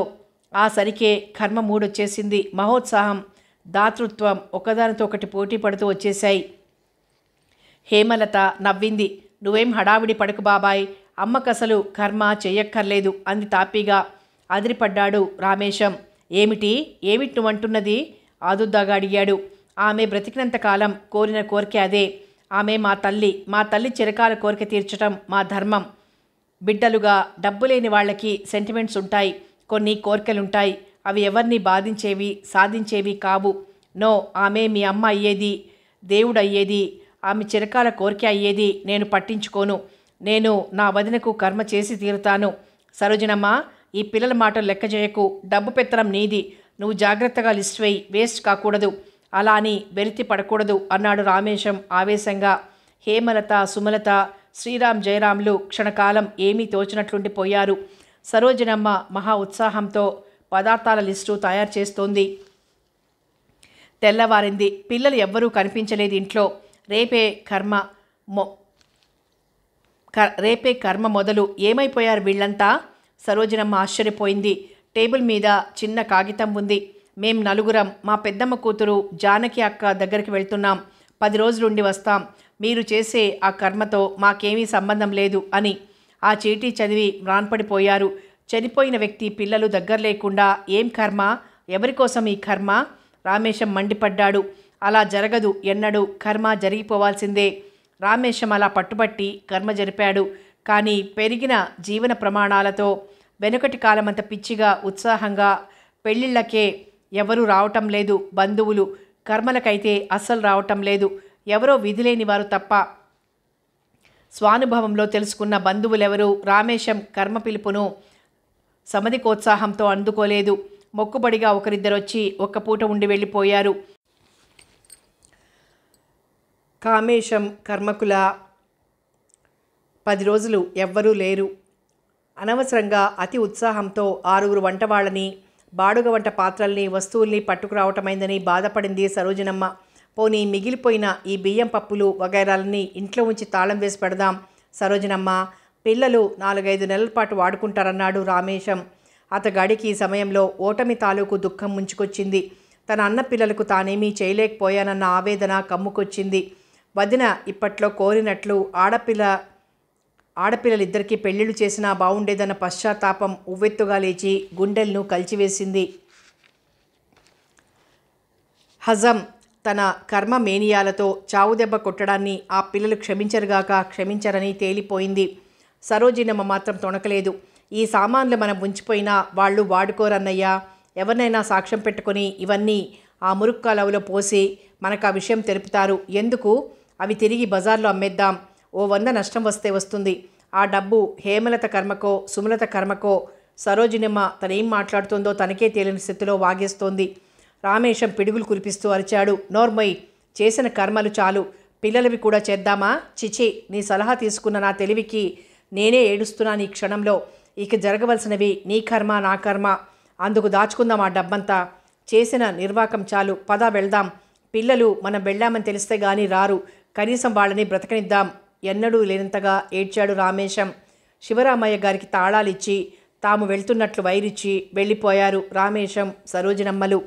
ఆ సరికే కర్మ మూడొచ్చేసింది. మహోత్సాహం, దాతృత్వం ఒకదానితో ఒకటి పోటీ పడుతూ వచ్చేశాయి. హేమలత నవ్వింది. నువ్వేం హడావిడి పడకు బాబాయ్, అమ్మకసలు కర్మ చెయ్యక్కర్లేదు అంది తాపీగా. అదిరిపడ్డాడు రామేశం. ఏమిటి నువ్వంటున్నది? ఆదుద్దాగా అడిగాడు. ఆమె బ్రతికినంతకాలం కోరిన కోరిక అదే. ఆమె మా తల్లి చిరకాల కోరిక తీర్చటం మా ధర్మం. బిడ్డలుగా డబ్బు లేని వాళ్ళకి సెంటిమెంట్స్ ఉంటాయి, కొన్ని కోరికలుంటాయి. అవి ఎవరిని బాధించేవి, సాధించేవి కావు. నో, ఆమె మీ అమ్మ అయ్యేది, దేవుడు అయ్యేది, ఆమె చిరకాల కోరిక అయ్యేది నేను పట్టించుకోను. నేను నా వదినకు కర్మ చేసి తీరుతాను. సరోజనమ్మ, ఈ పిల్లల మాటలు లెక్క చేయకు. డబ్బు పెత్తనం నీది. నువ్వు జాగ్రత్తగా లిస్ట్ వేయి, వేస్ట్ కాకూడదు. అలా అని వెలితి పడకూడదు అన్నాడు రామేశం ఆవేశంగా. హేమలత, సుమలత, శ్రీరామ్, జయరాంలు క్షణకాలం ఏమీ తోచినట్లుండిపోయారు. సరోజనమ్మ మహా ఉత్సాహంతో పదార్థాల లిస్టు తయారు చేస్తోంది. తెల్లవారింది. పిల్లలు ఎవ్వరూ కనిపించలేదు ఇంట్లో. రేపే కర్మ మొదలు. ఏమైపోయారు వీళ్ళంతా? సరోజనమ్మ ఆశ్చర్యపోయింది. టేబుల్ మీద చిన్న కాగితం ఉంది. మేం నలుగురం మా పెద్దమ్మ కూతురు జానకి అక్క దగ్గరికి వెళ్తున్నాం. 10 రోజులుండి వస్తాం. మీరు చేసే ఆ కర్మతో మాకేమీ సంబంధం లేదు అని. ఆ చీటీ చదివి మ్రాన్పడిపోయారు. చనిపోయిన వ్యక్తి పిల్లలు దగ్గర లేకుండా ఏం కర్మ? ఎవరికోసం ఈ కర్మ? రామేశం మండిపడ్డాడు. అలా జరగదు ఎన్నడూ. కర్మ జరిగిపోవాల్సిందే. రామేశం అలా పట్టుబట్టి కర్మ జరిపాడు. కానీ పెరిగిన జీవన ప్రమాణాలతో వెనుకటి కాలమంత పిచ్చిగా, ఉత్సాహంగా పెళ్ళిళ్ళకే ఎవరూ రావటం లేదు. బంధువులు కర్మలకైతే అస్సలు రావటం లేదు. ఎవరో విధిలేని వారు తప్ప. స్వానుభవంలో తెలుసుకున్న బంధువులెవరూ రామేశం కర్మ పిలుపును సమధికోత్సాహంతో అందుకోలేదు. మొక్కుబడిగా ఒకరిద్దరొచ్చి ఒక్క పూట ఉండి వెళ్ళిపోయారు. కామేశం కర్మకుల 10 రోజులు ఎవ్వరూ లేరు. అనవసరంగా అతి ఉత్సాహంతో 6 వంటవాళ్ళని, బాడుగ వంట పాత్రల్ని, వస్తువుల్ని పట్టుకురావటమైందని బాధపడింది సరోజనమ్మ. పోనీ మిగిలిపోయిన ఈ బియ్యం పప్పులు వగైరాలన్నీ ఇంట్లో ఉంచి తాళం వేసి పెడదాం సరోజినమ్మ, పిల్లలు 4-5 నెలల పాటు వాడుకుంటారన్నాడు రామేశం. అతగాడికి ఈ సమయంలో ఓటమి తాలూకు దుఃఖం ముంచుకొచ్చింది. తన అన్న పిల్లలకు తానేమీ చేయలేకపోయానన్న ఆవేదన కమ్ముకొచ్చింది. వదిన ఇప్పట్లో కోరినట్లు ఆడపిల్లలిద్దరికీ పెళ్లిళ్ళు చేసినా బాగుండేదన్న పశ్చాత్తాపం ఉవ్వెత్తుగా లేచి గుండెలను కలిచివేసింది. హజం తన కర్మ మేనియాలతో చావుదెబ్బ కొట్టడాన్ని ఆ పిల్లలు క్షమించరని తేలిపోయింది. సరోజినమ్మ మాత్రం తొణకలేదు. ఈ సామాన్లు మనం ఉంచిపోయినా వాళ్ళు వాడుకోరన్నయ్యా. ఎవరినైనా సాక్ష్యం పెట్టుకొని ఇవన్నీ ఆ మురుక్కాలవులో పోసి మనకు ఆ విషయం తెలుపుతారు. ఎందుకు? అవి తిరిగి బజార్లో అమ్మేద్దాం. ఓ 100 నష్టం వస్తే వస్తుంది. ఆ డబ్బు హేమలత కర్మకో సుమలత కర్మకో. సరోజినమ్మ తనేం మాట్లాడుతుందో తనకే తేలిన స్థితిలో వాగేస్తోంది. రామేశం పిడుగులు కురిపిస్తూ అరిచాడు. నోర్మొయ్, చేసిన కర్మలు చాలు, పిల్లలవి కూడా చేద్దామా? చిచి, నీ సలహా తీసుకున్న నా తెలివికి నేనే ఏడుస్తున్నాను ఈ క్షణంలో. ఇక జరగవలసినవి నీ కర్మ నా కర్మ. అందుకు దాచుకుందాం ఆ డబ్బంతా. చేసిన నిర్వాకం చాలు, పద వెళ్దాం. పిల్లలు మనం వెళ్ళామని తెలిస్తే గానీ రారు. కనీసం వాళ్ళని బ్రతకనిద్దాం. ఎన్నడూ లేనంతగా ఏడ్చాడు రామేశం. శివరామయ్య గారికి తాళాలిచ్చి తాము వెళ్తున్నట్లు వైరిచ్చి వెళ్ళిపోయారు రామేశం, సరోజినమ్మలు.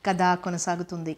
కథ కొనసాగుతుంది.